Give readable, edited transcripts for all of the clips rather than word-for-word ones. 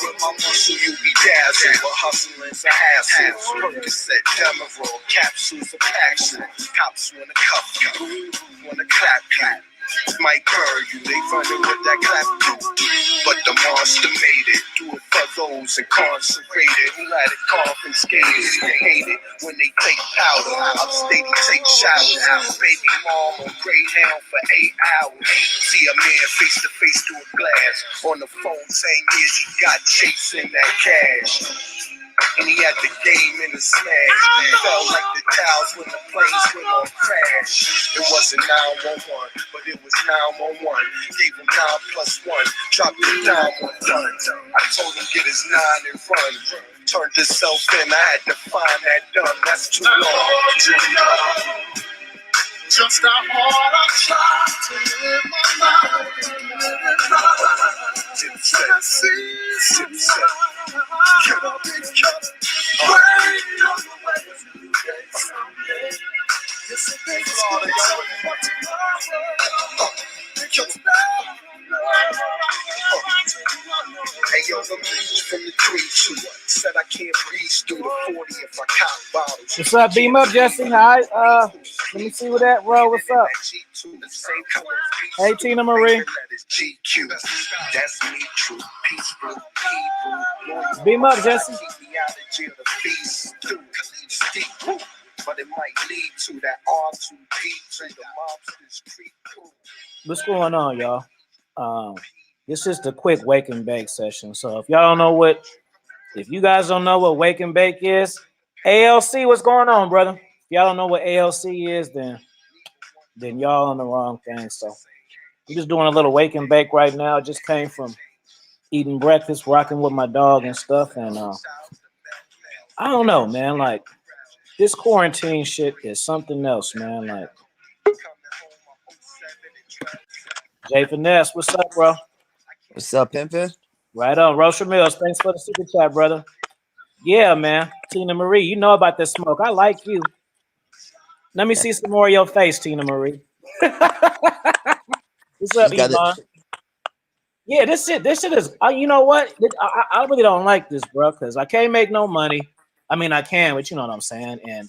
With my muscle, you be dazzled. But hustling's a hassle. Percocet, Demerol, capsules of action. Cops wanna cuff you, wanna clap. Might burn you, they running with that clap too. But the monster made it. Do it for those incarcerated who had it confiscated. They hate it when they take powder. Upstate, take showers. Baby mom on Greyhound for 8 hours. See a man face to face through a glass. On the phone, same years he got chasing that cash. And he had the game in his smash. Felt like the towels when the planes went on crash. It wasn't 911, but it was 911. Gave him 9+1, dropped him down 1 ton. I told him get his 9 and run. Turned himself in, I had to find that dumb. That's too long. Just how hard I tried to live my life. Get up and cut. Wait on the way to someday. Yesterday Hey yo, the reach from the tree too. Said I can't reach through the 40 if I cop bottles. What's up, Beam Up, Jesse? Hi, let me see what that roll. What's up? Hey, Tina Marie. That's me, true peaceful people. Beam up, Jesse. But it might lead to that R2P to the mobsters creep. What's going on, y'all? This is the quick wake and bake session. So if y'all don't know what, if you guys don't know what wake and bake is, ALC, what's going on, brother? If y'all don't know what ALC is, then y'all on the wrong thing. So we're just doing a little wake and bake right now. Just came from eating breakfast, rocking with my dog and stuff. And I don't know, man. Like, this quarantine shit is something else, man. Like, JFin, what's up, bro? What's up, Pimpin'? Right on. Rocher Mills, thanks for the super chat, brother. Yeah, man. Tina Marie, you know about this smoke. I like you. Let me see some more of your face, Tina Marie. What's up, Yvonne? Yeah, this shit is, you know what? I really don't like this, bro, because I can't make no money. I mean, I can, but you know what I'm saying? And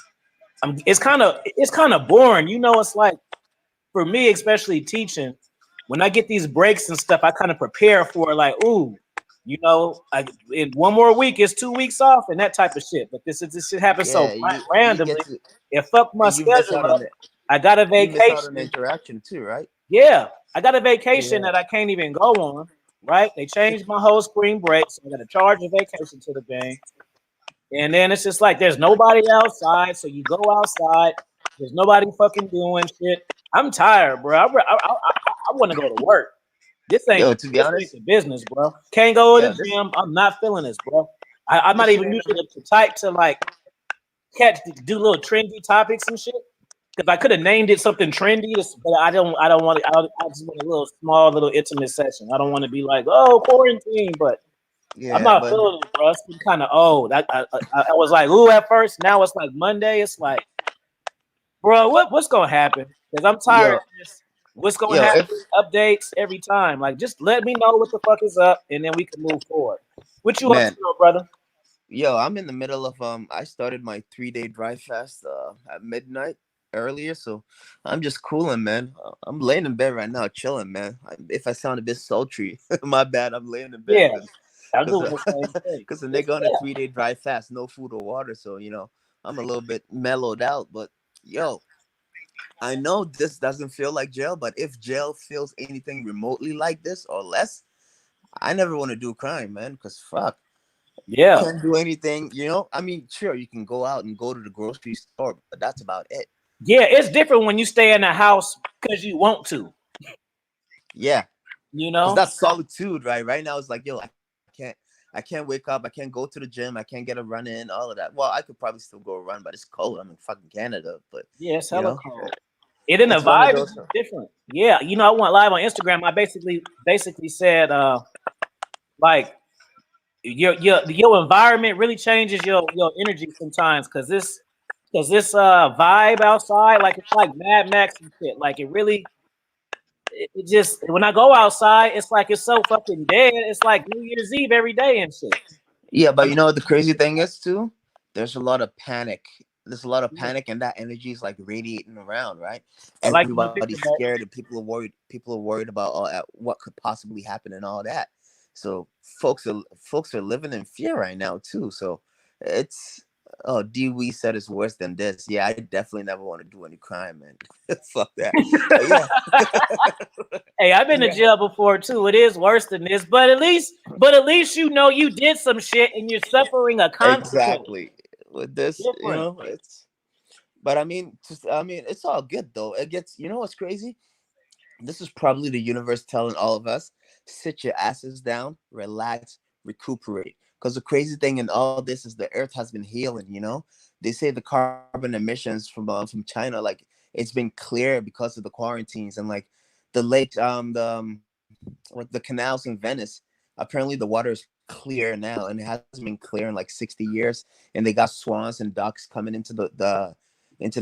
it's kind of boring. You know, it's like, for me, especially teaching, when I get these breaks and stuff, I kind of prepare for like, ooh, you know, in 1 more week, it's 2 weeks off and that type of shit. But this shit happens so randomly. It fucked my schedule up. I got a vacation. You miss out on interaction too, right? Yeah, I got a vacation that I can't even go on. Right? They changed my whole spring break, so I got to charge a vacation to the bank. And then it's just like there's nobody outside, so you go outside. There's nobody fucking doing shit. I'm tired, bro. I want to go to work. This ain't, to be honest, a business, bro. Can't go to the gym. I'm not feeling this, bro. I'm not even using the type to like do little trendy topics and shit. Because I could have named it something trendy, but I don't want it. I just want a little small, little intimate session. I don't want to be like, oh, quarantine, but I'm not feeling it, bro. It's been kind of old. I was like, ooh, at first. Now it's like Monday. It's like, bro, what's gonna happen? Because I'm tired of this. What's gonna happen? Updates every time. Like, just let me know what the fuck is up, and then we can move forward. What you up to, brother? Yo, I'm in the middle of I started my 3-day dry fast at midnight earlier, so I'm just cooling, man. I'm laying in bed right now, chilling, man. If I sound a bit sultry, my bad. I'm laying in bed. Yeah, I'm doing the same thing. Because the nigga on a 3-day dry fast, no food or water, so you know I'm a little bit mellowed out. But yo, I know this doesn't feel like jail, but if jail feels anything remotely like this or less, I never want to do crime, man. Because fuck. Yeah. Can't do anything, you know? I mean, sure, you can go out and go to the grocery store, but that's about it. Yeah, it's different when you stay in the house because you want to. Yeah. You know? That's solitude, right? Right now, it's like, yo, I can't wake up. I can't go to the gym. I can't get a run in, all of that. Well, I could probably still go run, but it's cold. I'm in fucking Canada. But yeah, it's hella cold. It in the It's one of vibe is those. different. Yeah, you know, I went live on Instagram. I basically said like your environment really changes your energy sometimes because this vibe outside, like it's like Mad Max and shit. Like it just when I go outside, it's like it's so fucking dead. It's like New Year's Eve every day and shit. Yeah, I but you mean, know what the crazy thing is too? There's a lot of panic. There's a lot of yeah, panic, and that energy is like radiating around, right? I like my Everybody's picture back. scared, and people are worried. People are worried about what could possibly happen and all that. So folks are living in fear right now too. So it's oh, Dewey said it's worse than this. Yeah, I definitely never want to do any crime, man. Fuck that. But yeah, Hey, I've been to yeah, jail before too. It is worse than this, but at least you know you did some shit and you're suffering a consequence. exactly. With this, Different. it's. But I mean, it's all good though. It gets, you know what's crazy? This is probably the universe telling all of us, sit your asses down, relax, recuperate. Because the crazy thing in all this is the earth has been healing, you know? They say the carbon emissions from China, like it's been clear because of the quarantines and like the lake, what the canals in Venice. Apparently the water is clear now and it hasn't been clear in like 60 years. And they got swans and ducks coming into the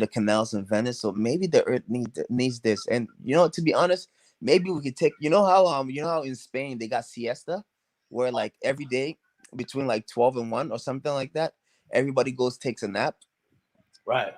canals in Venice. So maybe the earth needs this. And you know, to be honest, maybe we could take you know how in Spain they got siesta, where like every day between like 12 and 1 or something like that, everybody goes takes a nap. Right.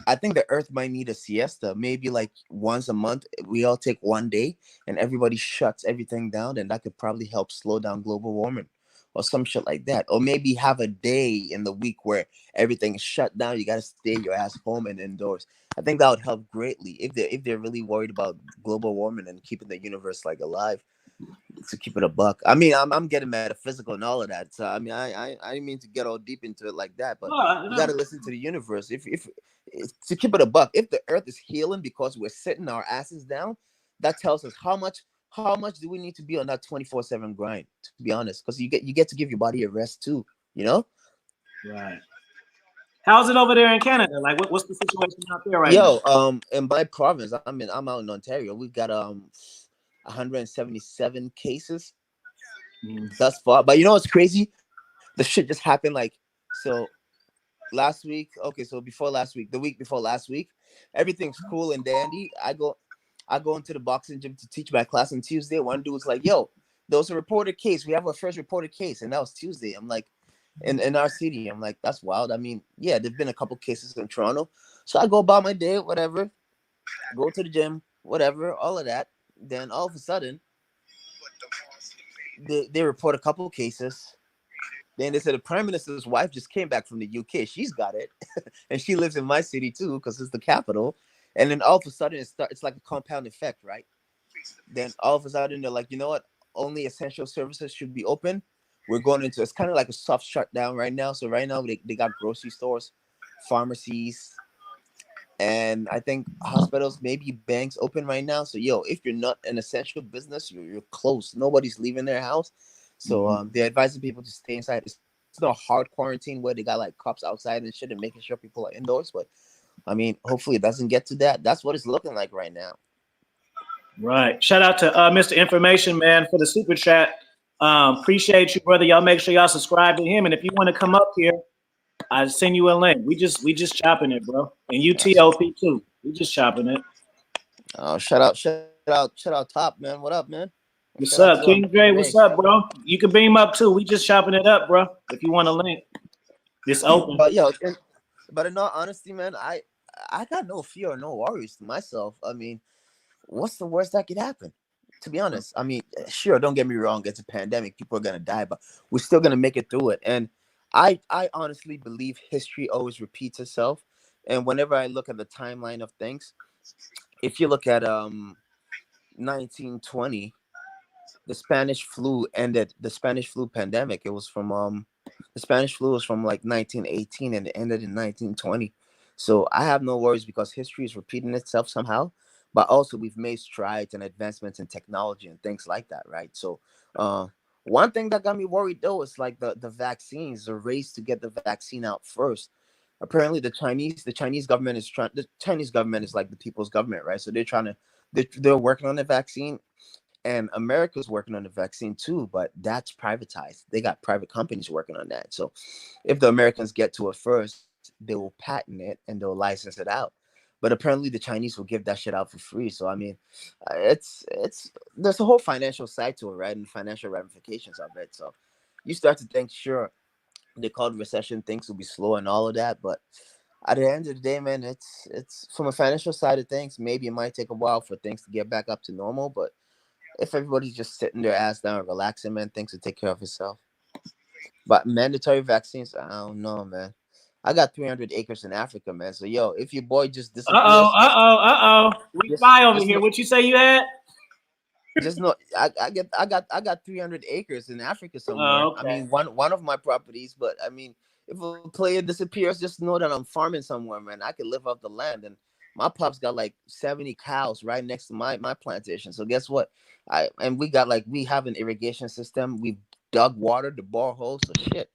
I think the earth might need a siesta. Maybe like once a month, we all take one day and everybody shuts everything down, and that could probably help slow down global warming or some shit like that. Or maybe have a day in the week where everything is shut down. You got to stay your ass home and indoors. I think that would help greatly if they're really worried about global warming and keeping the universe like alive, to keep it a buck. I mean, I'm getting metaphysical and all of that. So I mean, I didn't mean to get all deep into it like that, but No, you got no. to listen to the universe. If to keep it a buck, if the earth is healing because we're sitting our asses down, that tells us how much do we need to be on that 24/7 grind. To be honest, because you get to give your body a rest too. You know. Right. How's it over there in Canada? Like, what's the situation out there right now? Yo, in my province, I'm out in Ontario. We've got 177 cases Mm. thus far. But you know what's crazy? The shit just happened like so last week. Okay, so before last week, the week before last week, everything's cool and dandy. I go into the boxing gym to teach my class on Tuesday. One dude was like, "Yo, there was a reported case. We have our first reported case," and that was Tuesday. I'm like, in our city. I'm like, that's wild. I mean, yeah, there've been a couple cases in Toronto, so I go about my day, whatever, go to the gym, whatever, all of that. Then all of a sudden, they report a couple cases. Then they said the prime minister's wife just came back from the UK. She's got it, and she lives in my city too because it's the capital. And then all of a sudden, it's like a compound effect, right? Then all of a sudden, they're like, you know what? Only essential services should be open. We're going into it's kind of like a soft shutdown right now. So right now they got grocery stores, pharmacies, and I think hospitals, maybe banks open right now. So yo, if you're not an essential business, you're closed. Nobody's leaving their house. So Mhm. they're advising people to stay inside. It's not hard quarantine where they got like cops outside and shit and making sure people are indoors. But I mean, hopefully it doesn't get to that. That's what it's looking like right now. Right. Shout out to Mr. Information Man for the super chat. Appreciate you, brother. Y'all make sure y'all subscribe to him. And if you want to come up here, I send you a link. We just chopping it, bro. And you That's, T.o.p too. We just chopping it. shout out, Top man. What up, man? Shout What's out to up, King King Dre? Ray. What's up, bro? You can beam up too. We just chopping it up, bro. If you want a link, it's open. But yo, but in all honesty, man, I got no fear or no worries to myself. I mean, what's the worst that could happen? To be honest, I mean, sure, don't get me wrong, it's a pandemic, people are gonna die, but we're still gonna make it through it. And I honestly believe history always repeats itself. And whenever I look at the timeline of things, if you look at 1920, the Spanish flu pandemic. It was from the Spanish flu was from like 1918 and it ended in 1920. So I have no worries because history is repeating itself somehow. But also we've made strides and advancements in technology and things like that, right? So one thing that got me worried though is like the vaccines, the race to get the vaccine out first. Apparently, the Chinese government is trying. The Chinese government is like the people's government, right? So they're working on the vaccine, and America's working on the vaccine too. But that's privatized. They got private companies working on that. So if the Americans get to it first, they will patent it and they'll license it out. But apparently, the Chinese will give that shit out for free. So I mean, it's there's a whole financial side to it, right? And financial ramifications of it. So you start to think, sure, they called recession, things will be slow and all of that, but at the end of the day, man, it's from a financial side of things. Maybe it might take a while for things to get back up to normal, but if everybody's just sitting their ass down and relaxing, man, things will take care of itself. But mandatory vaccines, I don't know, man. I got 300 acres in Africa, man. So yo, if your boy just disappears, We fly over just here. know, What you say you had? just know I got 300 acres in Africa somewhere. I Okay. mean, one of my properties, but I mean, if a player disappears, just know that I'm farming somewhere, man. I could live off the land, and my pop's got like 70 cows right next to my plantation. So guess what? We have an irrigation system. We dug water, the borehole. So shit,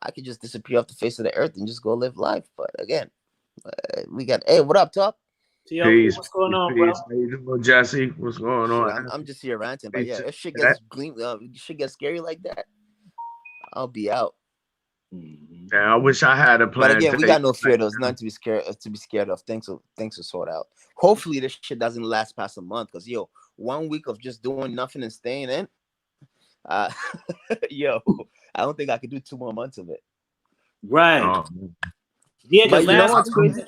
I could just disappear off the face of the earth and just go live life. But again, we got, hey, what up, Top? T.o.p., Peace, what's going peace, on, bro? peace. How you doing, Jesse? What's going Shit, on? I'm just here ranting. But Happy yeah, to if shit that. gets shit gets scary like that, I'll be out. And I wish I had a But again, we got plantation no fear. like There's nothing to be scared of. Things will sort out. Hopefully, this shit doesn't last past a month. Cause yo, 1 week of just doing nothing and staying in, uh, yo, I don't think I could do 2 more months of it. Right. oh, Yeah, because But you know last what's week crazy?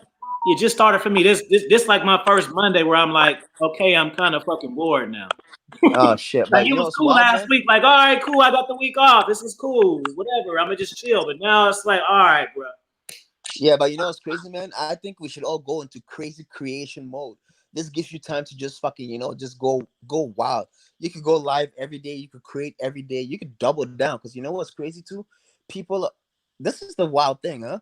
it just started for me. This like my first Monday where I'm like, okay, I'm kind of fucking bored now. Oh shit! Like But it you know was what's cool wild, last man? week. Like, all right, cool. I got the week off. This is cool. Whatever. I'm gonna just chill. But now it's like, all right, bro. Yeah, but you know what's crazy, man? I think we should all go into crazy creation mode. This gives you time to just fucking, just go wild. You could go live every day. You could create every day. You could double down because you know what's crazy too? People, this is the wild thing, huh?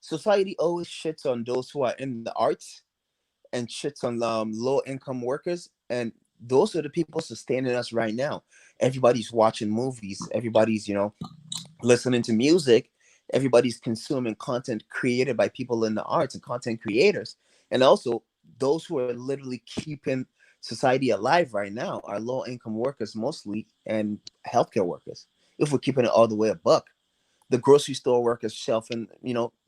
Society always shits on those who are in the arts and shits on low income workers, and those are the people sustaining us right now. Everybody's watching movies. Everybody's listening to music. Everybody's consuming content created by people in the arts and content creators. And also, those who are literally keeping society alive right now are low income workers mostly and healthcare workers. If we're keeping it all the way a buck, the grocery store workers shelving,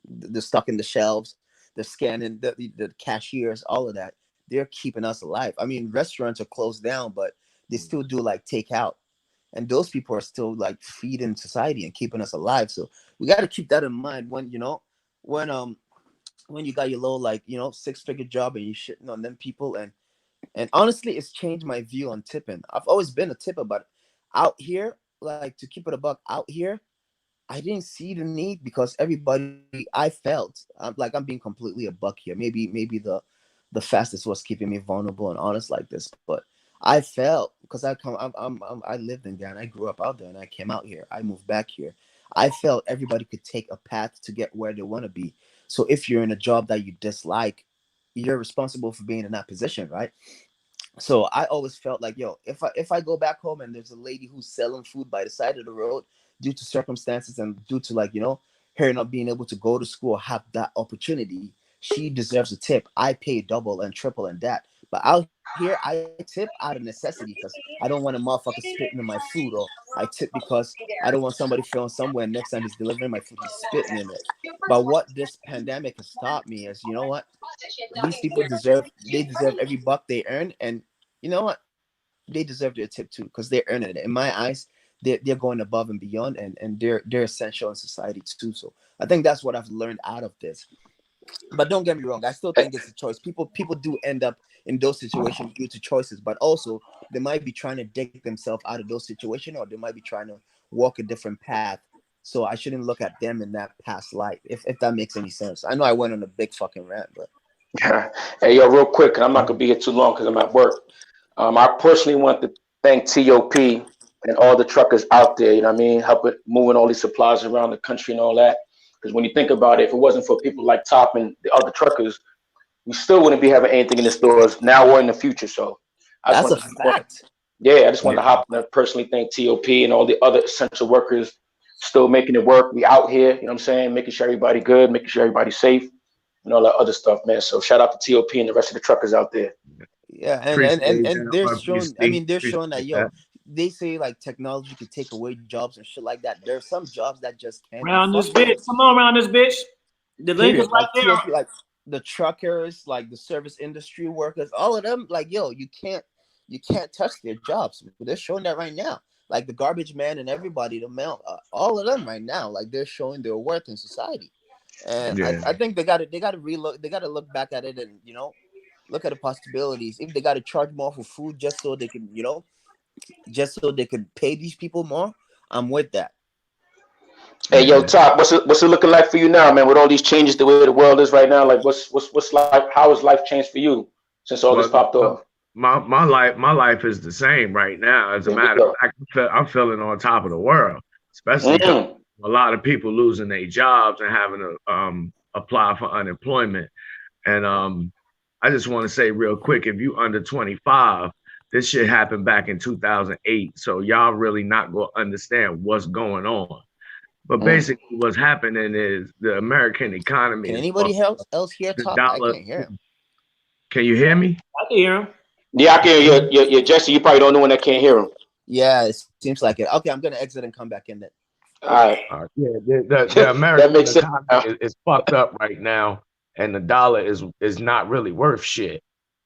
they're stuck in the shelves, they're scanning the cashiers, all of that. They're keeping us alive. I mean, restaurants are closed down, but they still do like takeout, and those people are still like feeding society and keeping us alive. So we got to keep that in mind when you got your little like 6-figure job and you're shitting on them people. And honestly, it's changed my view on tipping. I've always been a tipper, but out here, like, to keep it a buck, out here I didn't see the need because everybody I felt I'm being completely a buck here. Maybe the fastest was keeping me vulnerable and honest like this, but I felt because I lived in Ghana, I grew up out there, and I came out here. I moved back here. I felt everybody could take a path to get where they want to be. So if you're in a job that you dislike, you're responsible for being in that position, right? So I always felt like, yo, if I go back home and there's a lady who's selling food by the side of the road due to circumstances and due to like her not being able to go to school, have that opportunity, she deserves a tip. I pay double and triple and that. But out here, I tip out of necessity because I don't want a motherfucker spitting in my food, or I tip because I don't want somebody feeling somewhere next time he's delivering my food, he's spitting in it. But what this pandemic has taught me is, you know what? These people deserve every buck they earn, and you know what? They deserve their tip too because they're earning it. In my eyes, they're going above and beyond, and they're essential in society too. So I think that's what I've learned out of this. But don't get me wrong, I still think it's a choice. People do end up in those situations due to choices, but also they might be trying to dig themselves out of those situations, or they might be trying to walk a different path. So I shouldn't look at them in that past life, if that makes any sense. I know I went on a big fucking rant, but Hey, yo, real quick, and I'm not gonna be here too long because I'm at work. I personally want to thank T.o.p. and all the truckers out there. You know what I mean? Helping moving all these supplies around the country and all that. Because when you think about it, if it wasn't for people like Top and the other truckers, we still wouldn't be having anything in the stores now or in the future. So I just that's a want to, fact. yeah, I just want to hop and personally thank T.o.p. and all the other essential workers still making it work. We out here, you know what I'm saying, making sure everybody good, making sure everybody safe, and all that other stuff, man. So shout out to T.o.p and the rest of the truckers out there. Yeah, Appreciate and that, they're showing. I RPC. mean, they're showing that Appreciate that. they say like technology could take away jobs and shit like that. There are some jobs that just can't be Around this fucked with. bitch. Come on, around this bitch. The link is Period. right Like there. T.o.p, like the truckers, like the service industry workers, all of them. Like you can't touch their jobs. They're showing that right now. Like the garbage man and everybody, the mail, all of them right now. Like they're showing their worth in society. And Yeah. I think they got to relook. They got to look back at it and look at the possibilities. If they got to charge more for food just so they can just so they could pay these people more, I'm with that. Hey, yo, Top, what's it looking like for you now, man? With all these changes, the way the world is right now, like what's life? How has life changed for you since all this Well, popped off? my life is the same right now. As a There we matter of go. fact, I'm feeling on top of the world, especially because Mm. a lot of people losing their jobs and having to apply for unemployment. And I just want to say real quick, if you under 25, this shit happened back in 2008. So y'all really not going to understand what's going on. But basically, what's happening is the American economy Can is anybody fucked up. else hear The Top? I dollar. can't hear him. Can you hear me? I can hear him. Yeah, I can hear you, Jesse. You probably don't know one that can't hear him. Yeah, it seems like it. Okay, I'm gonna exit and come back in then. All right. Yeah, the That American makes sense economy now. is fucked up right now, and the dollar is not really worth shit,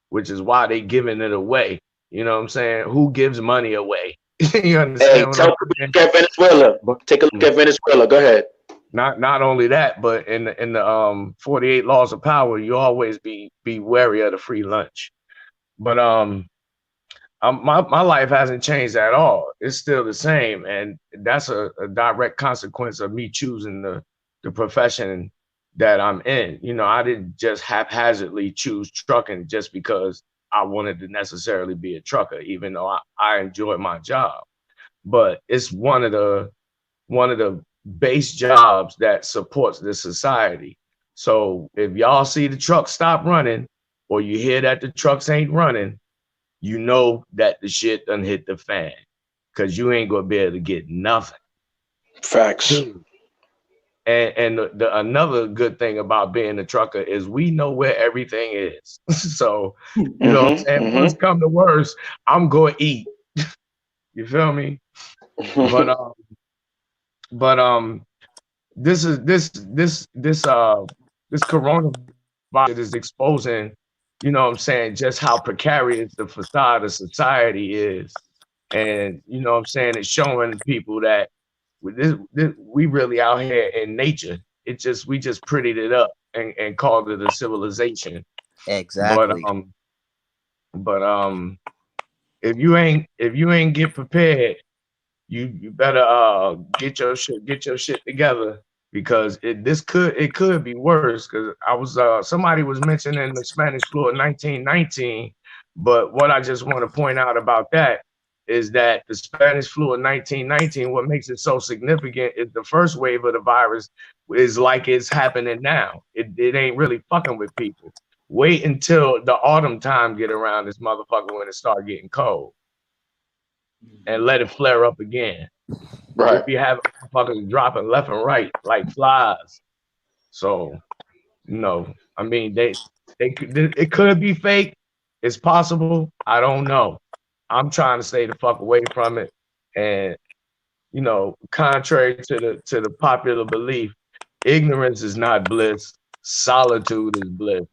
which is why they giving it away. You know what I'm saying? Who gives money away? You Hey, understand what tell I'm people to saying? look at Venezuela. But Take a look at Venezuela. Go ahead. not only that, but in the 48 laws of power, you always be wary of the free lunch. But my life hasn't changed at all. It's still the same, and that's a direct consequence of me choosing the profession that I'm in. You know, I didn't just haphazardly choose trucking just because I wanted to necessarily be a trucker, even though I enjoy my job. But it's one of the base jobs that supports the society. So if y'all see the truck stop running, or you hear that the trucks ain't running, you know that the shit done hit the fan, because you ain't gonna be able to get nothing. Facts. And the another good thing about being a trucker is we know where everything is. So you know what I'm saying? Worst come to worst, I'm gonna eat. You feel me? But this is this coronavirus is exposing, you know what I'm saying, just how precarious the facade of society is. And you know what I'm saying, it's showing people that we really out here in nature. We just prettied it up and called it a civilization. But Exactly. but if you ain't get prepared, you better get your shit together, because it could be worse. Because I was somebody was mentioning the Spanish flu of 1919, but what I just want to point out about that is that the Spanish flu of 1919, what makes it so significant is the first wave of the virus is like it's happening now. It ain't really fucking with people. Wait until the autumn time get around this motherfucker, when it start getting cold, and let it flare up again. Right. You'll be having motherfuckers dropping left and right like flies. So, I mean, it could be fake. It's possible. I don't know. I'm trying to stay the fuck away from it. And contrary to the popular belief, ignorance is not bliss. Solitude is bliss.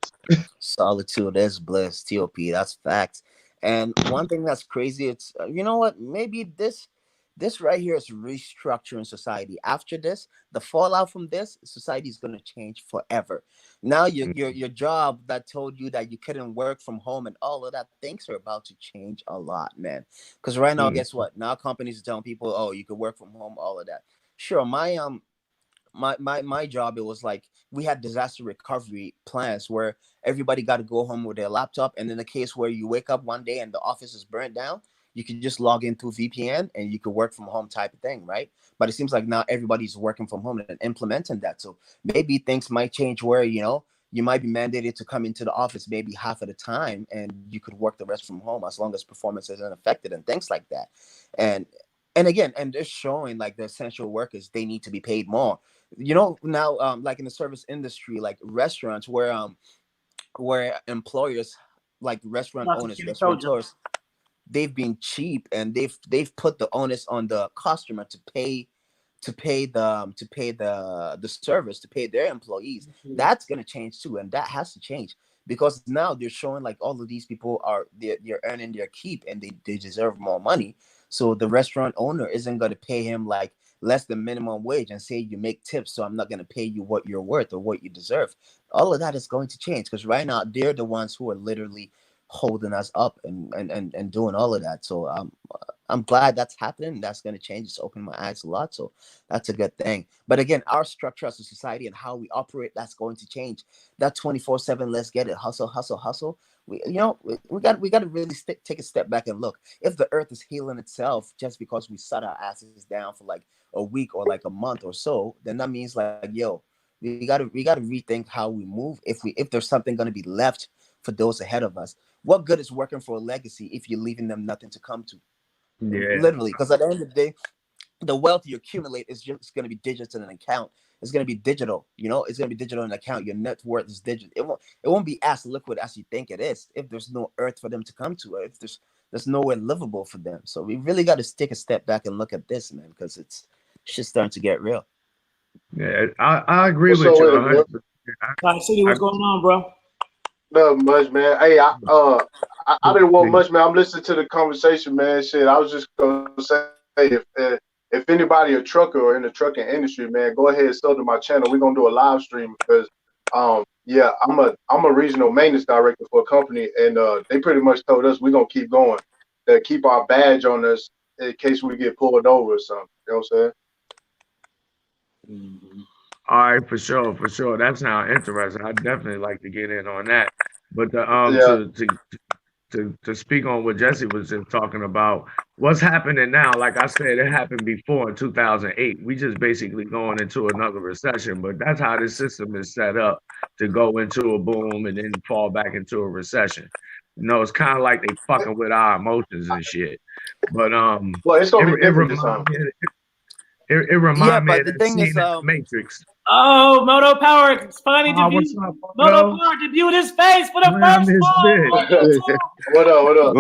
Solitude is bliss. T.o.p. That's facts. And one thing that's crazy, it's you know what? Maybe this right here is restructuring society. After this, the fallout from this, society is gonna change forever. Now your job that told you that you couldn't work from home and all of that, things are about to change a lot, man. Because right now, Mm. guess what? Now companies are telling people, oh, you could work from home, all of that. Sure, my job, it was like we had disaster recovery plans where everybody got to go home with their laptop, and in the case where you wake up one day and the office is burnt down, you can just log in through VPN and you could work from home type of thing, right? But it seems like now everybody's working from home and implementing that, so maybe things might change where you might be mandated to come into the office maybe half of the time and you could work the rest from home as long as performance isn't affected and things like that. And And again, and they're showing like the essential workers, they need to be paid more. You know, now like in the service industry, like restaurants where employers, like restaurant Lots of owners, Kenny told you. restaurateurs, they've been cheap, and they've put the onus on the customer to pay the service, to pay their employees. That's going to change too, and that has to change, because now they're showing like all of these people are they're earning their keep, and they deserve more money. So the restaurant owner isn't going to pay him like less than minimum wage and say you make tips, so I'm not going to pay you what you're worth or what you deserve. All of that is going to change, because right now they're the ones who are literally holding us up and doing all of that. So I'm glad that's happening. That's going to change. It's opened my eyes a lot. So that's a good thing. But again, our structure as a society and how we operate, that's going to change. That 24/7, let's get it, hustle, hustle, hustle. We got to really take a step back and look. If the earth is healing itself just because we sat our asses down for like a week or like a month or so, then that means like, yo, we gotta rethink how we move. If there's something going to be left for those ahead of us, what good is working for a legacy if you're leaving them nothing to come to? Yeah. Literally, because at the end of the day, the wealth you accumulate is just going to be digital in an account. It's going to be digital. It's going to be digital in an account. Your net worth is digital. It won't be as liquid as you think it is if there's no earth for them to come to, or if there's nowhere livable for them. So we really got to take a step back and look at this, man, because it's shit's starting to get real. Yeah, I agree What's with up you with it, bro? 100%. City, I, what's going on, bro? Not much, man. Hey, I didn't want much, man. I'm listening to the conversation, man. Shit, I was just gonna say, if anybody a trucker or in the trucking industry, man, go ahead and sub to my channel. We're gonna do a live stream because, yeah, I'm a regional maintenance director for a company, and they pretty much told us we're gonna keep going, to keep our badge on us in case we get pulled over or something. You know what I'm saying? all right, for sure, for sure. That sounds interesting. I'd definitely like to get in on that. But Yeah. to speak on what Jesse was just talking about, what's happening now, like I said, it happened before in 2008. We just basically going into another recession, but that's how this system is set up, to go into a boom and then fall back into a recession. It's kind of like they fucking with our emotions and shit. But Well, it's it, gonna be it different this reminds time. me it Yeah, remind me but of the that thing scene is, in the Matrix. Oh, Mottopower, it's finally What's debuted. up, Moto? Mottopower debuted his face for the Around first this time bitch. on YouTube. What up? What up?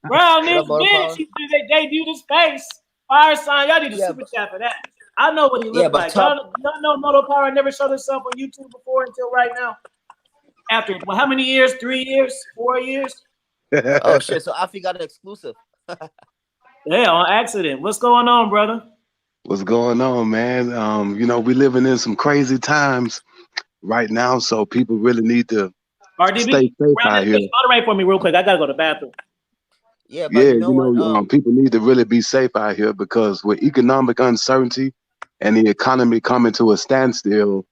Around what this up, Motor bitch, Power? they debuted his face. Fire sign, y'all need a Yeah, super chat for that. I know what he yeah, looked but like. top. Y'all know Mottopower never showed himself on YouTube before until right now. After how many years? 3 years? 4 years? Oh shit! So Afi got an exclusive. Yeah, on accident. What's going on, brother? What's going on, man? We living in some crazy times right now, so people really need to RDB, stay safe around out this here. bitch, moderate for me real quick. I gotta go to the bathroom. Yeah, but Yeah, you know what? people need to really be safe out here because with economic uncertainty and the economy coming to a standstill,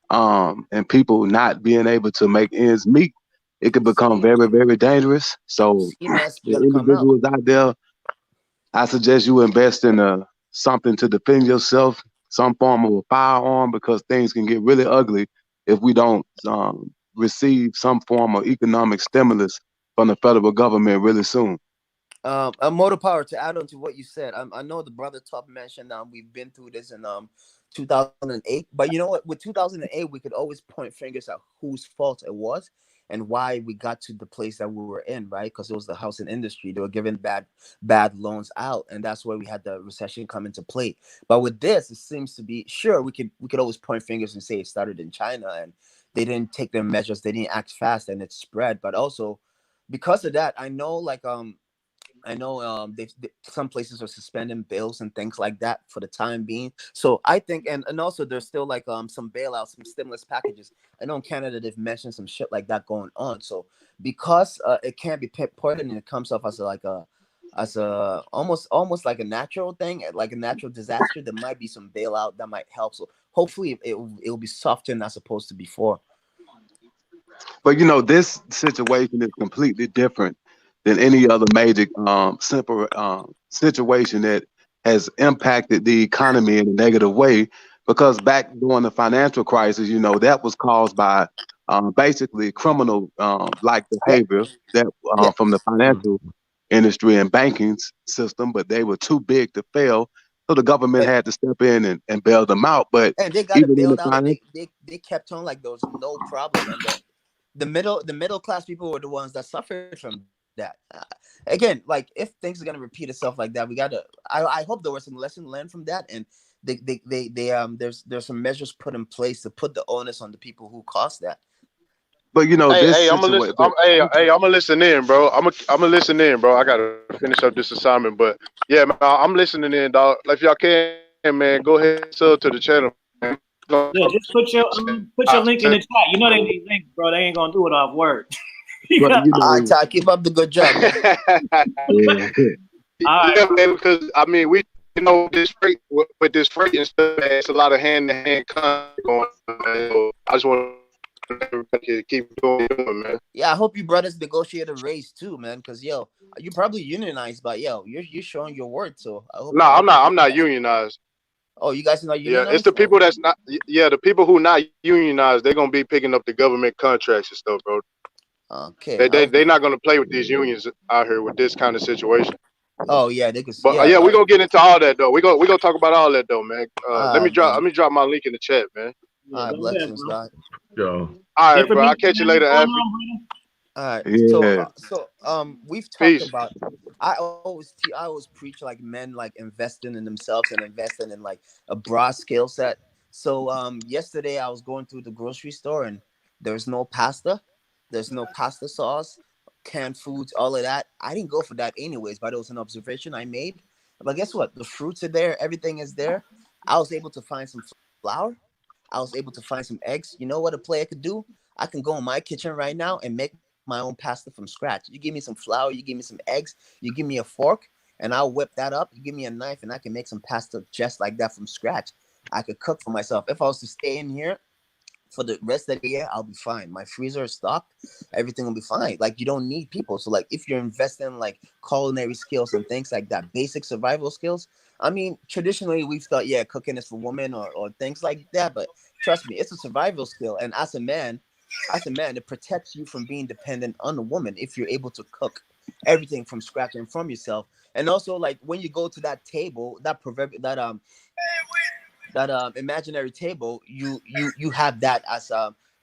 and people not being able to make ends meet, it could become very, very dangerous. So Ski mask the gonna come out. individuals out there, I suggest you invest in something to defend yourself, some form of a firearm, because things can get really ugly if we don't receive some form of economic stimulus from the federal government really soon. A motor power to add on to what you said. I know the brother Top mentioned we've been through this in 2008, but you know what? With 2008, we could always point fingers at whose fault it was and why we got to the place that we were in, right? Because it was the housing industry. They were giving bad loans out, and that's where we had the recession come into play. But with this, it seems to be sure we could always point fingers and say it started in China and they didn't take their measures, they didn't act fast, and it spread. But also because of that, I know some places are suspending bills and things like that for the time being. So I think, and also there's still like some bailouts, some stimulus packages. I know in Canada they've mentioned some shit like that going on. So because it can't be pinpointed and it comes off as a almost like a natural thing, like a natural disaster, there might be some bailout that might help. So hopefully it'll be softened as opposed to before. But this situation is completely different than any other major simple situation that has impacted the economy in a negative way. Because back during the financial crisis, that was caused by basically criminal like Yeah, behavior that yeah, from the financial Mhm. industry and banking system, but they were too big to fail. So the government had to step in and bail them out. But and they got it even in the bailed out, and finance, they kept on like there was no problem, and the middle class people were the ones that suffered from that. Again, like if things are gonna repeat itself like that, we gotta. I hope there was some lesson learned from that, and there's some measures put in place to put the onus on the people who caused that. but this I'm gonna listen. situation. But I'm gonna listen in, bro. I'm gonna listen in, bro. I gotta finish up this assignment, but yeah, man, I'm listening in, dog. Like if y'all can, man, go ahead and sub to the channel, man. Yeah, just put your link in the chat. You know they need links, bro. They ain't gonna do it off word. but Yeah. All right, Ty, keep up the good job, man. yeah. All right, Yeah, bro. man, because I mean, we this freight with this freight and stuff, man, it's a lot of hand to hand contact going on, man. So I just want everybody to keep doing what you're doing, man. Yeah, I hope you brothers negotiate a raise too, man. Because you probably unionized, but you're showing your worth. So No, I hope you I'm keep not that. unionized. Oh, you guys are not Yeah, it's the unionized? Oh, people that's not. Yeah, the people who not unionized, they're gonna be picking up the government contracts and stuff, bro. okay. They not gonna play with these unions out here with this kind of situation. Oh yeah, they could. But Yeah. yeah, we're gonna get into all that though. We gonna talk about all that though, man. All right, man. Let me drop my link in the chat, man. Yeah, All right, go ahead, blessings, bro. God. Yo, All right, bro. I'll Information, catch you man. What's later, going Effie. on, All right. Yeah. We've talked Peace. about. I always preach like men like investing in themselves and investing in like a broad skill set. So yesterday I was going through the grocery store and there's no pasta, there's no pasta sauce, canned foods, all of that. I didn't go for that anyways, but it was an observation I made. But guess what? The fruits are there, everything is there. I was able to find some flour. I was able to find some eggs. You know what a player could do? I can go in my kitchen right now and make my own pasta from scratch. You give me some flour, you give me some eggs, you give me a fork, and I'll whip that up. You give me a knife, and I can make some pasta just like that from scratch. I could cook for myself. If I was to stay in here for the rest of the year, I'll be fine. My freezer is stocked. Everything will be fine. Like you don't need people. So like if you're investing in like culinary skills and things like that, basic survival skills. I mean, traditionally we've thought, yeah, cooking is for women or things like that. But trust me, it's a survival skill. And as a man, it protects you from being dependent on a woman if you're able to cook everything from scratch and from yourself. And also like when you go to that table, that proverb that imaginary table, you have that as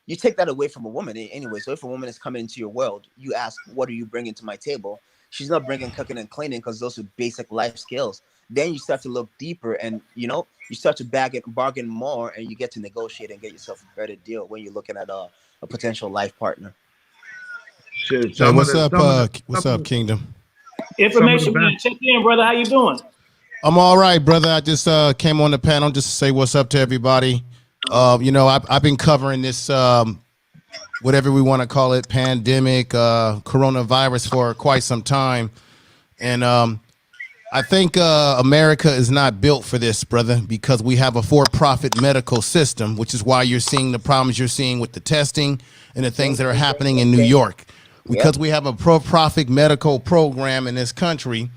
you take that away from a woman anyway. So if a woman is coming into your world, you ask, what are you bringing to my table? She's not bringing cooking and cleaning because those are basic life skills. Then you start to look deeper, and you start to bargain more, and you get to negotiate and get yourself a better deal when you're looking at a potential life partner. shit. Hey, what's up, Kingdom? Information, man. Check in, brother. How you doing? I'm all right, brother. I just came on the panel just to say what's up to everybody. I've been covering this, whatever we want to call it, pandemic, coronavirus for quite some time. And I think America is not built for this, brother, because we have a for-profit medical system, which is why you're seeing the problems you're seeing with the testing and the things that are happening in New York. Because we have a for-profit medical program in this country,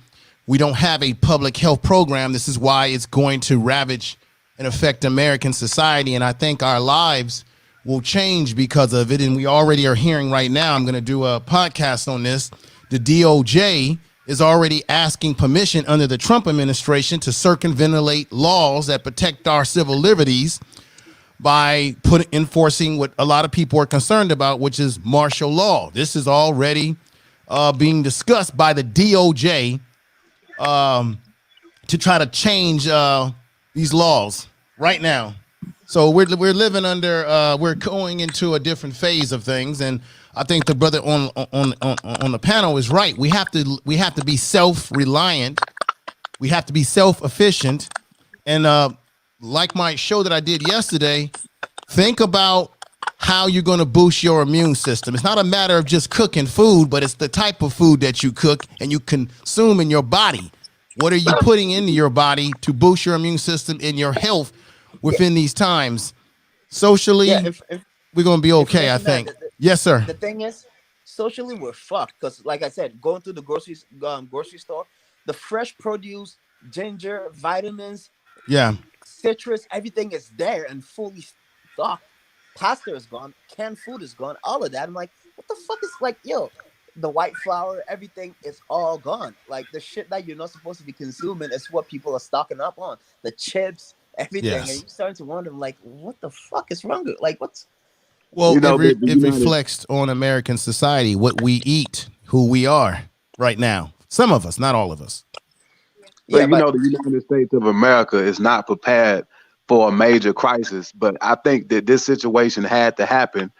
we don't have a public health program. This is why it's going to ravage and affect American society. And I think our lives will change because of it. And we already are hearing right now, I'm going to do a podcast on this. The DOJ is already asking permission under the Trump administration to circumvent laws that protect our civil liberties by enforcing what a lot of people are concerned about, which is martial law. This is already being discussed by the DOJ to try to change these laws right now. So we're living under we're going into a different phase of things, and I think the brother on the panel is right. We have to be self-reliant. We have to be self-efficient, and like my show that I did yesterday, think about how you're going to boost your immune system. It's not a matter of just cooking food, but it's the type of food that you cook and you consume in your body. What are you putting into your body to boost your immune system and your health within these times? Socially, we're going to be okay, I think. Yes, sir. The thing is, socially, we're fucked because, like I said, going through the grocery store, the fresh produce, ginger, vitamins, citrus, everything is there and fully stocked. Pasta is gone, canned food is gone, all of that. I'm like, what the fuck is like, yo? the white flour, everything is all gone. Like the shit that you're not supposed to be consuming is what people are stocking up on. The chips, everything, and Yes. you're starting to wonder, like, what the fuck is wrong? Like, what's Well, You know, the it United reflects on American society, what we eat, who we are right now. Some of us, not all of us. yeah, But you but know, the United States of America is not prepared for a major crisis. But I think that this situation had to happen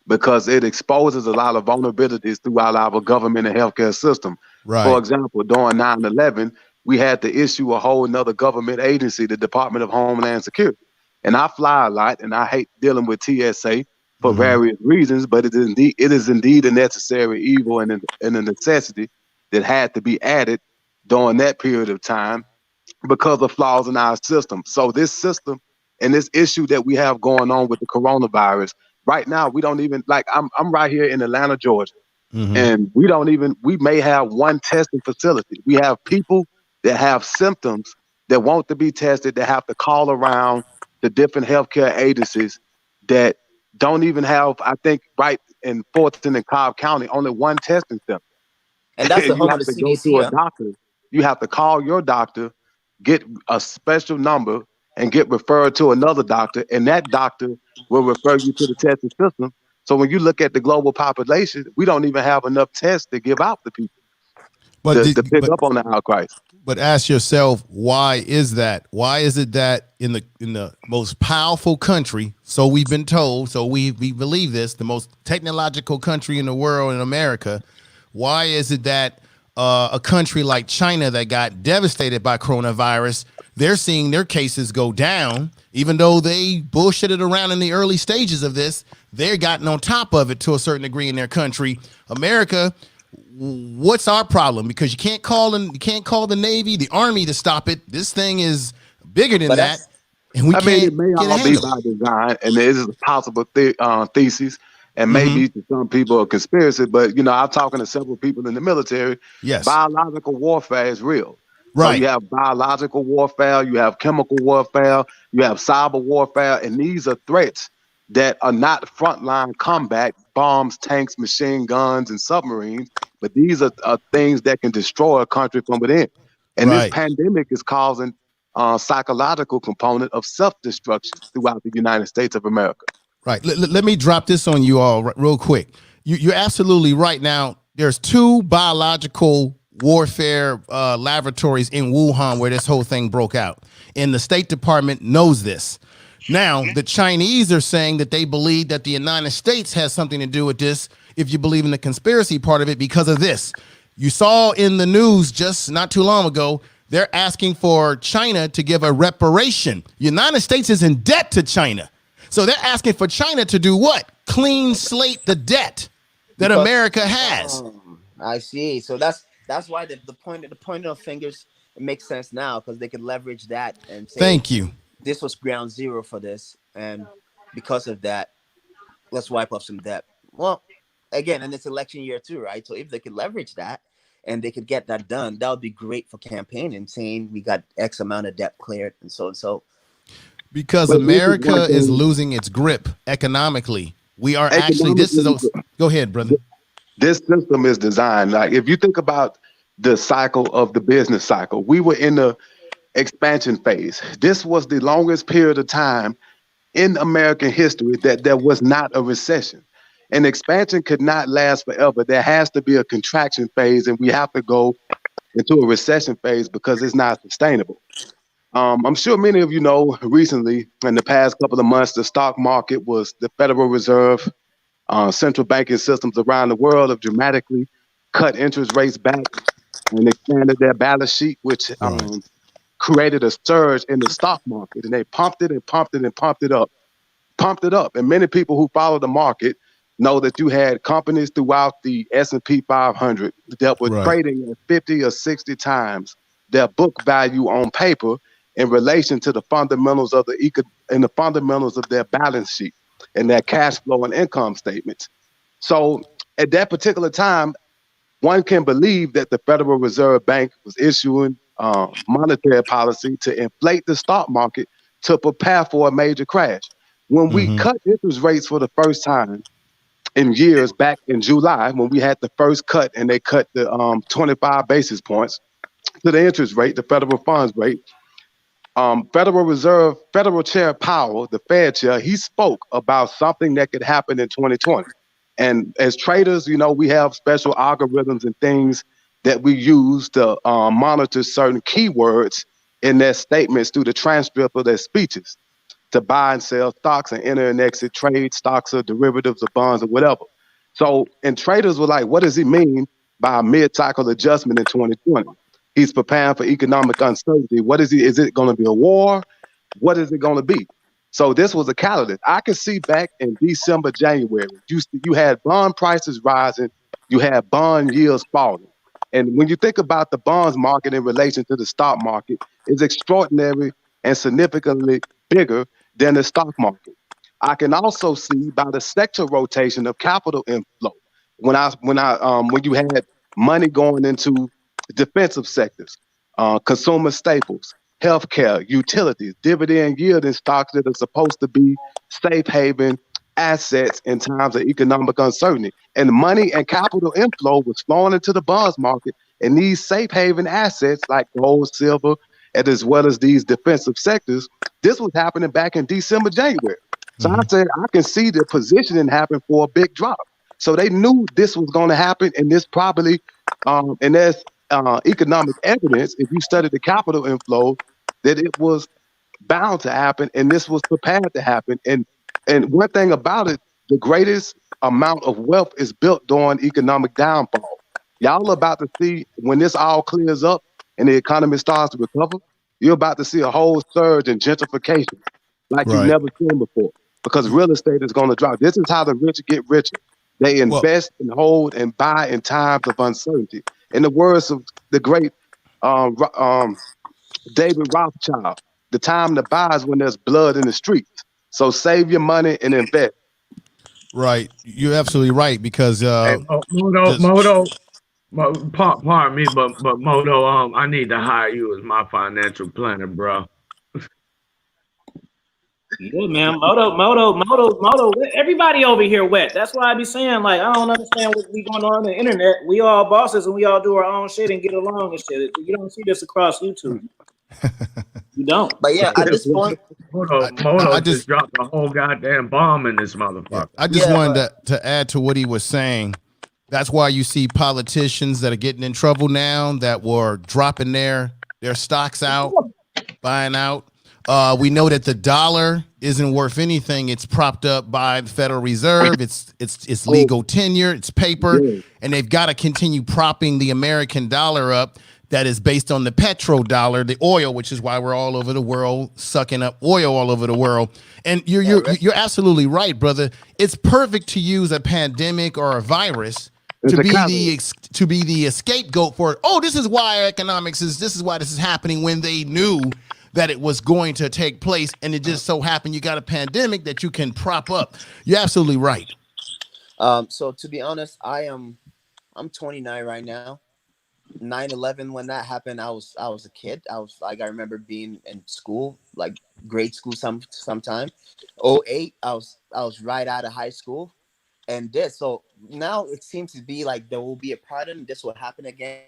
because it exposes a lot of vulnerabilities throughout our government and healthcare system. For Right. example, during 9/11, we had to issue a whole nother government agency, the Department of Homeland Security. And I fly a lot, and I hate dealing with TSA for Mm-hmm. various reasons, but it is indeed a necessary evil and a necessity that had to be added during that period of time because of flaws in our system. So this system and this issue that we have going on with the coronavirus right now, we don't even like. I'm right here in Atlanta, Georgia, Mm-hmm. and we may have one testing facility. We have people that have symptoms that want to be tested that have to call around the different healthcare agencies that don't even have. I think right in Fulton and Cobb County, only one testing center. and that's the And you home of have the to go CDC, to a huh? doctor. You have to call your doctor, get a special number, and get referred to another doctor, and that doctor will refer you to the testing system. So when you look at the global population, we don't even have enough tests to give out to people But to pick up on the outcries. but ask yourself, why is that? Why is it that in the most powerful country, so we've been told, so we believe this, the most technological country in the world, in America, why is it that a country like China that got devastated by coronavirus, they're seeing their cases go down, even though they bullshitted around in the early stages of this, they're gotten on top of it to a certain degree in their country. America, what's our problem? Because you can't call the Navy, the Army to stop it. This thing is bigger than But that, that's and we I mean, it can't may get a all be handle. by design, and there is a possible thesis, and Mm-hmm. maybe to some people a conspiracy. But you know, I'm talking to several people in the military. Yes. Biological warfare is real. So Right. you have biological warfare, you have chemical warfare, you have cyber warfare, and these are threats that are not frontline combat bombs, tanks, machine guns, and submarines. But these are things that can destroy a country from within. And this Right. pandemic is causing psychological component of self-destruction throughout the United States of America. Right. Let me drop this on you all real quick. You're absolutely right. Now, there's two biological warfare laboratories in Wuhan where this whole thing broke out. And the State Department knows this. Now, the Chinese are saying that they believe that the United States has something to do with this, if you believe in the conspiracy part of it, because of this. You saw in the news just not too long ago, they're asking for China to give a reparation. United States is in debt to China. So they're asking for China to do what? Clean slate the debt that because America has. I see. So that's why the point of fingers, it makes sense now because they could leverage that and say Thank you. this was ground zero for this, and because of that, let's wipe off some debt. Well, again, and it's election year too, right? So if they could leverage that and they could get that done, that would be great for campaigning, saying we got X amount of debt cleared and so and so. Because But this is one America is thing losing its grip economically. We are actually, this is, economically. go ahead, brother. This system is designed like if you think about the cycle of the business cycle, we were in the expansion phase. This was the longest period of time in American history that there was not a recession. An expansion could not last forever. There has to be a contraction phase, and we have to go into a recession phase because it's not sustainable. I'm sure many of you know recently, in the past couple of months, the stock market was the Federal Reserve, central banking systems around the world have dramatically cut interest rates back and expanded their balance sheet, which Right. created a surge in the stock market. And they pumped it and pumped it and pumped it up. And many people who follow the market know that you had companies throughout the S&P 500 that were Right. trading at 50 or 60 times their book value on paper in relation to the fundamentals of the fundamentals of their balance sheet and their cash flow and income statements. So at that particular time, one can believe that the Federal Reserve Bank was issuing monetary policy to inflate the stock market to prepare for a major crash. When we Mm-hmm. cut interest rates for the first time in years back in July when we had the first cut and they cut the 25 basis points to the interest rate, the federal funds rate. Federal Reserve, Federal Chair Powell, the Fed chair, he spoke about something that could happen in 2020. And as traders, you know, we have special algorithms and things that we use to monitor certain keywords in their statements through the transcript of their speeches to buy and sell stocks and enter and exit trade stocks or derivatives or bonds or whatever. So, and traders were like, what does he mean by a mid-cycle adjustment in 2020? He's preparing for economic uncertainty. What is he? Is it going to be a war? What is it going to be? So this was a catalyst. I could see back in December, January, you had bond prices rising, you had bond yields falling. And when you think about the bonds market in relation to the stock market, it's extraordinary and significantly bigger than the stock market. I can also see by the sector rotation of capital inflow. When you had money going into defensive sectors, consumer staples, healthcare, utilities, dividend yielding stocks that are supposed to be safe haven assets in times of economic uncertainty. And money and capital inflow was flowing into the bonds market, and these safe haven assets like gold, silver, and as well as these defensive sectors, this was happening back in December, January. So I said, I can see the positioning happen for a big drop. So they knew this was going to happen, and this probably, and there's economic evidence, if you study the capital inflow, that it was bound to happen, and this was prepared to happen. And one thing about it, the greatest amount of wealth is built during economic downfall. Y'all are about to see when this all clears up and the economy starts to recover, you're about to see a whole surge in gentrification like you've never seen before, because real estate is going to drop. This is how the rich get richer. They invest and hold and buy in times of uncertainty. In the words of the great David Rothschild, the time to buy is when there's blood in the streets. So save your money and invest. Right. You're absolutely right, because hey, Moto, pardon me, but Moto, I need to hire you as my financial planner, bro. Yeah, man. Moto. Everybody over here wet. That's why I be saying, like, I don't understand what's going on the internet. We all bosses and we all do our own shit and get along and shit. You don't see this across YouTube. You don't. But yeah, at this point, Moto just dropped a whole goddamn bomb in this motherfucker. Yeah, I just wanted to add to what he was saying. That's why you see politicians that are getting in trouble now that were dropping their stocks out, buying out. We know that the dollar isn't worth anything. It's propped up by the Federal Reserve. It's legal tenure. It's paper, and they've got to continue propping the American dollar up. That is based on the petrodollar, the oil, which is why we're all over the world sucking up oil all over the world. And you're absolutely right, brother. It's perfect to use a pandemic or a virus to be the scapegoat for it. Oh, this is why economics is. This is why this is happening, when they knew that it was going to take place, and it just so happened you got a pandemic that you can prop up. You're absolutely right. So to be honest, I'm 29 right now. 9/11, when that happened, I was a kid. I remember being in school, like grade school sometime. 2008, I was right out of high school, and so now it seems to be like there will be a pattern. This will happen again.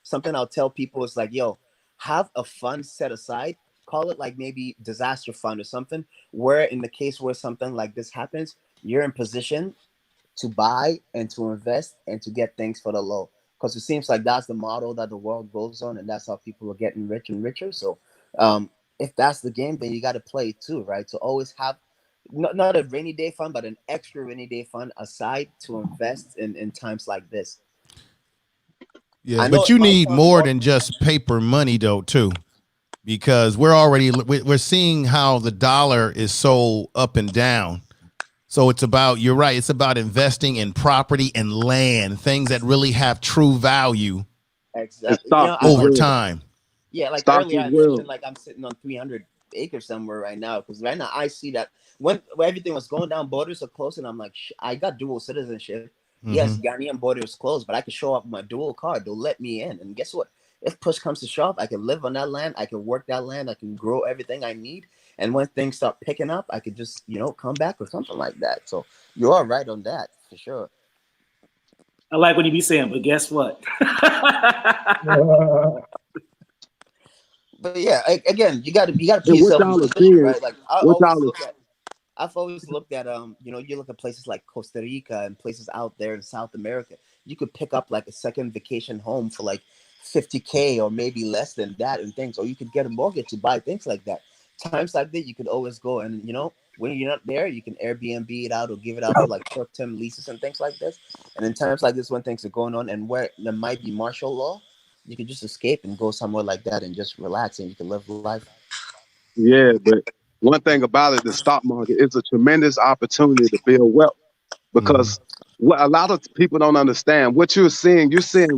Something I'll tell people is like, yo, have a fund set aside. Call it like maybe disaster fund or something, where in the case where something like this happens, you're in position to buy and to invest and to get things for the low. Because it seems like that's the model that the world goes on, and that's how people are getting rich and richer. So if that's the game, then you got to play it too, right? So always have not a rainy day fund, but an extra rainy day fund aside to invest in times like this. Yeah, but you need more than just paper money, though, too, because we're seeing how the dollar is so up and down. So you're right. It's about investing in property and land, things that really have true value over time. Yeah, like earlier I mentioned, like I'm sitting on 300 acres somewhere right now, because right now I see that when everything was going down, borders are closed, and I'm like, I got dual citizenship. Mm-hmm. Yes, Ghanaian border is closed, but I can show up with my dual card. They'll let me in, and guess what? If push comes to shove, I can live on that land. I can work that land. I can grow everything I need. And when things start picking up, I could just, come back or something like that. So you are right on that. for sure. I like when you be saying, but guess what? But yeah, again, you got to put And what yourself in a y'all are position, seeing, right? Like what y'all are, I've always looked at you look at places like Costa Rica and places out there in South America. You could pick up like a second vacation home for like 50K or maybe less than that and things, or you could get a mortgage to buy things like that. Times like that, you could always go and when you're not there, you can Airbnb it out or give it out for like short-term leases and things like this. And in times like this, when things are going on and where there might be martial law, you can just escape and go somewhere like that and just relax and you can live life. yeah, but one thing about it, the stock market is a tremendous opportunity to build wealth Mhm. because what a lot of people don't understand, what you're seeing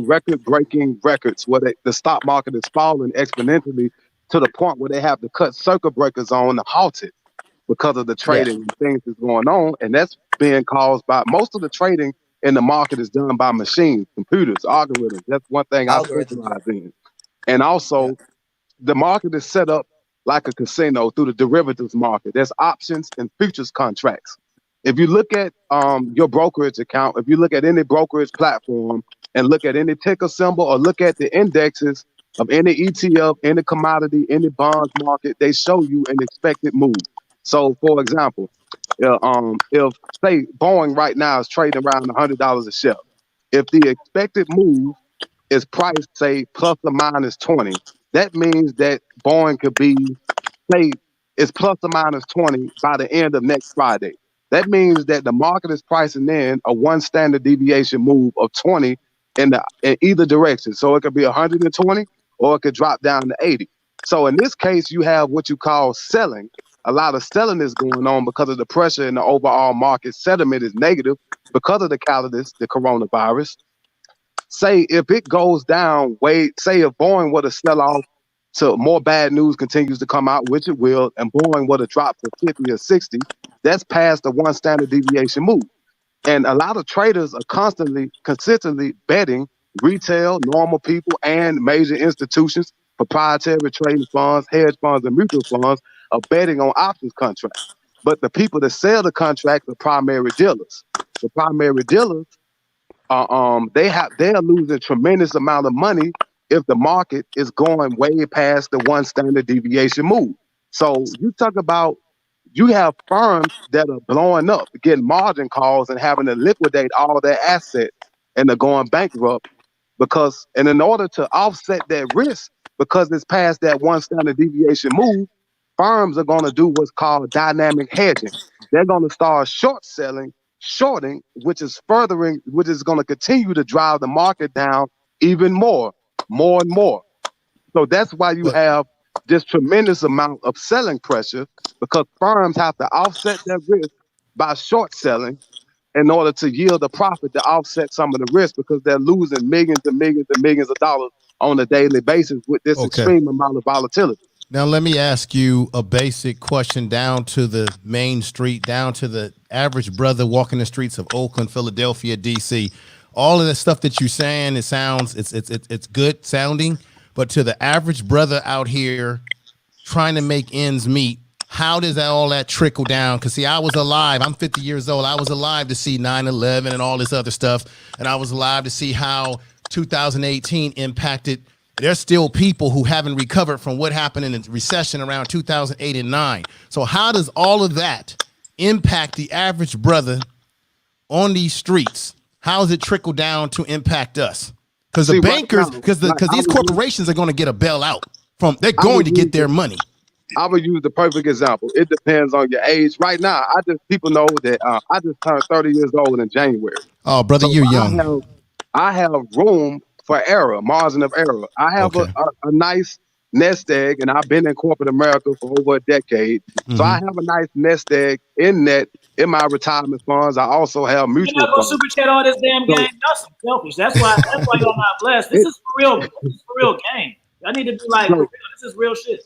record breaking records where the stock market is falling exponentially to the point where they have to cut circuit breakers on to halt it because of the Yeah, trading and things that's going on. And that's being caused by most of the trading in the market is done by machines, computers, algorithms. That's one thing I algorithms. specialize in. And Yeah, also, the market is set up like a casino through the derivatives market. There's options and futures contracts. If you look at your brokerage account, if you look at any brokerage platform and look at any ticker symbol or look at the indexes of any ETF, any commodity, any bonds market, they show you an expected move. So, for example, if say Boeing right now is trading around $100 a share, if the expected move is priced, say, plus or minus 20. That means that Boeing could be, say, it's plus or minus 20 by the end of next Friday. That means that the market is pricing in a one standard deviation move of 20 in either direction. So it could be 120 or it could drop down to 80. So in this case, you have what you call selling. A lot of selling is going on because of the pressure in the overall market. Sentiment is negative because of the catalyst, the coronavirus. Say if it goes down, say if Boeing were to sell off to more bad news continues to come out, which it will, and Boeing were to drop to 50 or 60, that's past the one standard deviation move. And a lot of traders are consistently betting retail, normal people, and major institutions, proprietary trading funds, hedge funds, and mutual funds are betting on options contracts. But the people that sell the contracts are primary dealers. The primary dealers they're losing tremendous amount of money if the market is going way past the one standard deviation move. So you talk about you have firms that are blowing up, getting margin calls and having to liquidate all their assets and they're going bankrupt because and in order to offset that risk, because it's past that one standard deviation move, firms are going to do what's called dynamic hedging. They're going to start short selling, shorting, which is going to continue to drive the market down even more and more. So that's why you But have this tremendous amount of selling pressure because firms have to offset their risk by short selling in order to yield a profit to offset some of the risk because they're losing millions and millions and millions of dollars on a daily basis with this okay. extreme amount of volatility. Now let me ask you a basic question down to the main street, down to the average brother walking the streets of Oakland, Philadelphia, DC. All of the stuff that you're saying, it sounds it's good sounding, but to the average brother out here trying to make ends meet, how does all that trickle down? Because see, I was alive. I'm 50 years old. I was alive to see 9/11 and all this other stuff, and I was alive to see how 2018 impacted. There's still people who haven't recovered from what happened in the recession around 2008 and 9. So how does all of that impact the average brother on these streets? How does it trickle down to impact us? Because the See, right bankers, now, because like these corporations are going to get a bailout from. They're I going would to use get their money. I would use the perfect example. It depends on your age. Right now, people know that I just turned 30 years old in January, Oh, brother, so you're young. I have room for error, margin of error. I have Okay. a nice nest egg, and I've been in corporate America for over a decade. So I Mm-hmm. have a nice nest egg in my retirement funds. I also have You're not mutual gonna funds. super chat all this damn game. So Y'all some selfish. That's why y'all not blessed. This it is for real. This is for real game. Y'all need to be like for so real. This is real shit.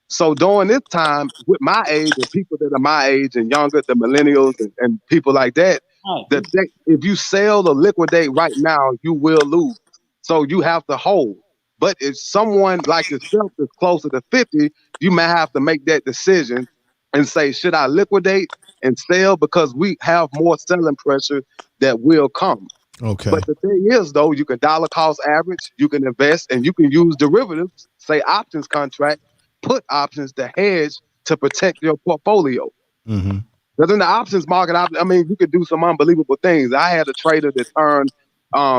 So during this time, with my age and people that are my age and younger, the millennials and people like that, All right. if you sell or liquidate right now, you will lose. So you have to hold. But if someone like yourself is closer to 50, you may have to make that decision and say, should I liquidate and sell because we have more selling pressure that will come. Okay. But the thing is, though, you can dollar cost average, you can invest, and you can use derivatives, say options contract, put options to hedge to protect your portfolio. Mm-hmm. Because in the options market, I mean, you could do some unbelievable things. I had a trader that turned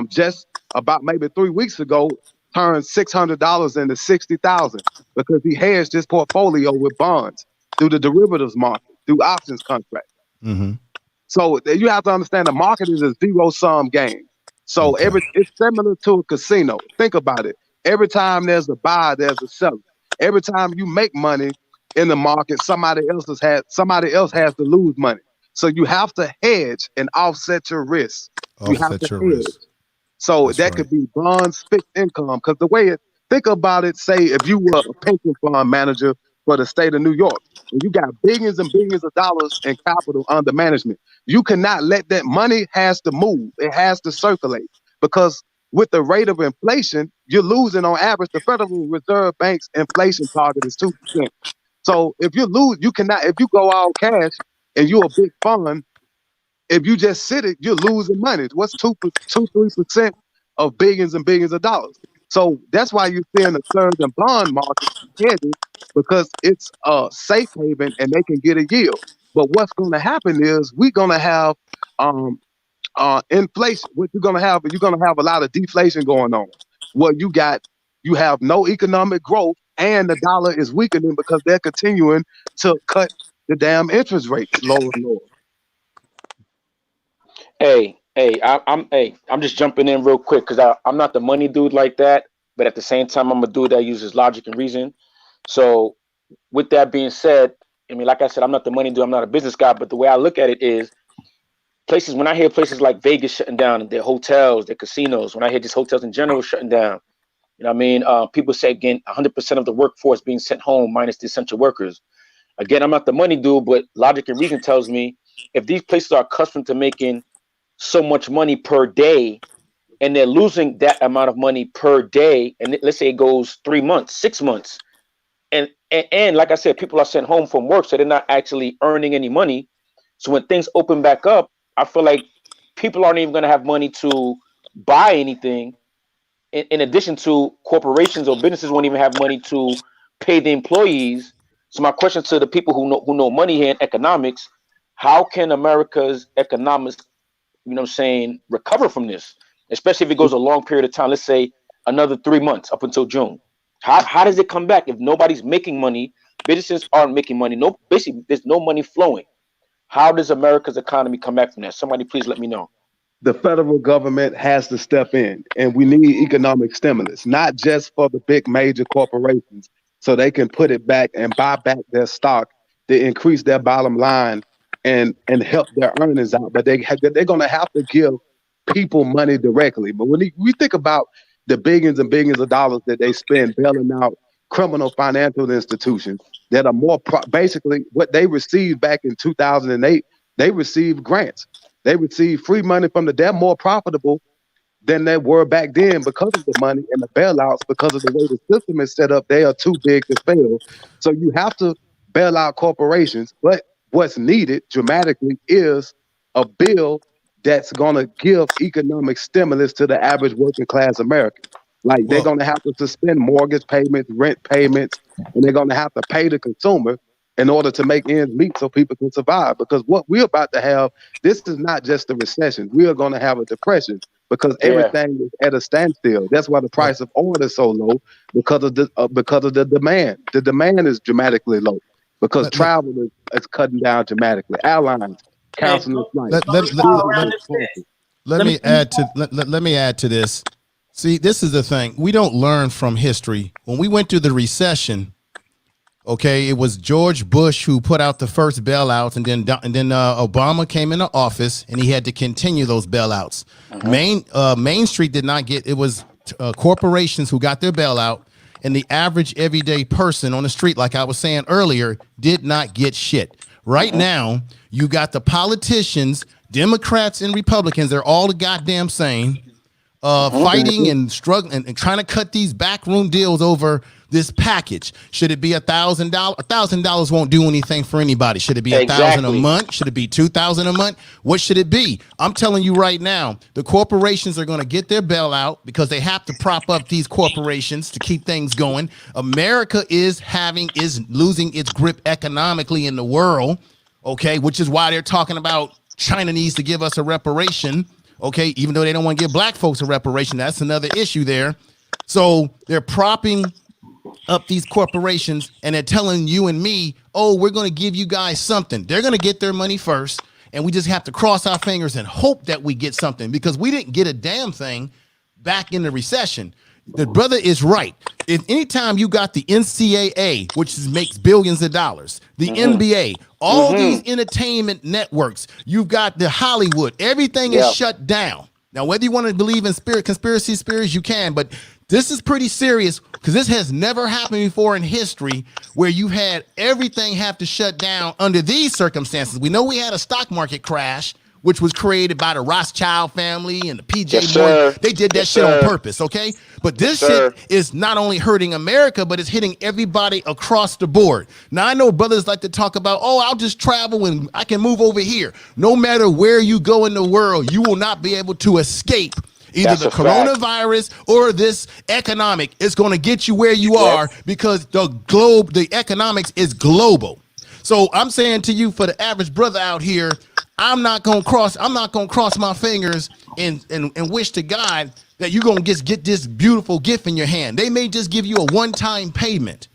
just about maybe 3 weeks ago, turned $600 into $60,000 because he hedged his portfolio with bonds through the derivatives market, through options contracts. Mm-hmm. So you have to understand the market is a zero-sum game. So Okay. it's similar to a casino. Think about it. Every time there's a buyer, there's a seller. Every time you make money in the market, somebody else has to lose money. So you have to hedge and offset your risk. You have to Offset your hedge. risk. So That's that right. could be bonds, fixed income. Because think about it, say if you were a pension fund manager for the state of New York, and you got billions and billions of dollars in capital under management, you cannot let that money has to move. It has to circulate because with the rate of inflation, you're losing on average. The Federal Reserve Bank's inflation target is 2%. So if you lose, you cannot. If you go all cash and you're a big fund, if you just sit it, you're losing money. What's 3% of billions and billions of dollars? So that's why you're seeing a surge in bond market hedging because it's a safe haven and they can get a yield. But what's going to happen is we're going to have inflation. What you're going to have a lot of deflation going on. What you have no economic growth and the dollar is weakening because they're continuing to cut the damn interest rates lower and lower. I'm just jumping in real quick because I'm not the money dude like that, but at the same time, I'm a dude that uses logic and reason. So, with that being said, I mean, like I said, I'm not the money dude. I'm not a business guy, but the way I look at it is places. When I hear places like Vegas shutting down, their hotels, their casinos. When I hear just hotels in general shutting down, you know what I mean? People say again, 100% of the workforce being sent home minus the essential workers. Again, I'm not the money dude, but logic and reason tells me if these places are accustomed to making so much money per day and they're losing that amount of money per day, and let's say it goes 3 months, 6 months, and like I said, people are sent home from work, so they're not actually earning any money. So when things open back up, I feel like people aren't even going to have money to buy anything. In addition to corporations or businesses won't even have money to pay the employees. So my question to the people who know money here in economics: how can America's economics, you know what I'm saying, recover from this, especially if it goes a long period of time, let's say another 3 months up until June? How does it come back if nobody's making money, businesses aren't making money, basically there's no money flowing? How does America's economy come back from that? Somebody please let me know. The federal government has to step in, and we need economic stimulus, not just for the big major corporations so they can put it back and buy back their stock to increase their bottom line and help their earnings out, but they're going to have to give people money directly. But when we think about the billions and billions of dollars that they spend bailing out criminal financial institutions that are more basically what they received back in 2008, they received grants. They received free money from they're more profitable than they were back then because of the money and the bailouts, because of the way the system is set up. They are too big to fail. So you have to bail out corporations. But what's needed dramatically is a bill that's going to give economic stimulus to the average working class American. Like they're going to have to suspend mortgage payments, rent payments, and they're going to have to pay the consumer in order to make ends meet so people can survive. Because what we're about to have, this is not just a recession. We are going to have a depression because everything is at a standstill. That's why the price of oil is so low, because of the demand. The demand is dramatically low because travel is cutting down dramatically. Airlines canceling flights. Let me add to this. See, this is the thing. We don't learn from history. When we went through the recession, okay, it was George Bush who put out the first bailouts, and then Obama came into office, and he had to continue those bailouts. Main Street did not get. It was corporations who got their bailout, and the average everyday person on the street, like I was saying earlier, did not get shit. Right now, you got the politicians, Democrats and Republicans. They're all the goddamn same. fighting and struggling and trying to cut these backroom deals over this package. Should it be $1,000? $1,000 won't do anything for anybody. Should it be $1,000 a month? Should it be $2,000 a month? What should it be? I'm telling you right now, the corporations are going to get their bailout because they have to prop up these corporations to keep things going. America is losing its grip economically in the world, okay, which is why they're talking about China needs to give us a reparation, okay, even though they don't want to give black folks a reparation. That's another issue there. So they're propping up these corporations and they're telling you and me, oh, we're going to give you guys something. They're going to get their money first, and we just have to cross our fingers and hope that we get something, because we didn't get a damn thing back in the recession. The brother is right. If anytime you got the NCAA, which makes billions of dollars, the NBA, all these entertainment networks, you've got the Hollywood, everything is shut down. Now, whether you want to believe in conspiracy theories, you can, but this is pretty serious, because this has never happened before in history where you had everything have to shut down under these circumstances. We know we had a stock market crash, which was created by the Rothschild family and the PJ Morgan. They did that shit on purpose, okay? But this shit is not only hurting America, but it's hitting everybody across the board. Now, I know brothers like to talk about, oh, I'll just travel and I can move over here. No matter where you go in the world, you will not be able to escape either the coronavirus or this economic. It's going to get you where you are, because the economics is global. So I'm saying to you, for the average brother out here, I'm not gonna cross my fingers and wish to God that you're gonna get this beautiful gift in your hand. They may just give you a one-time payment.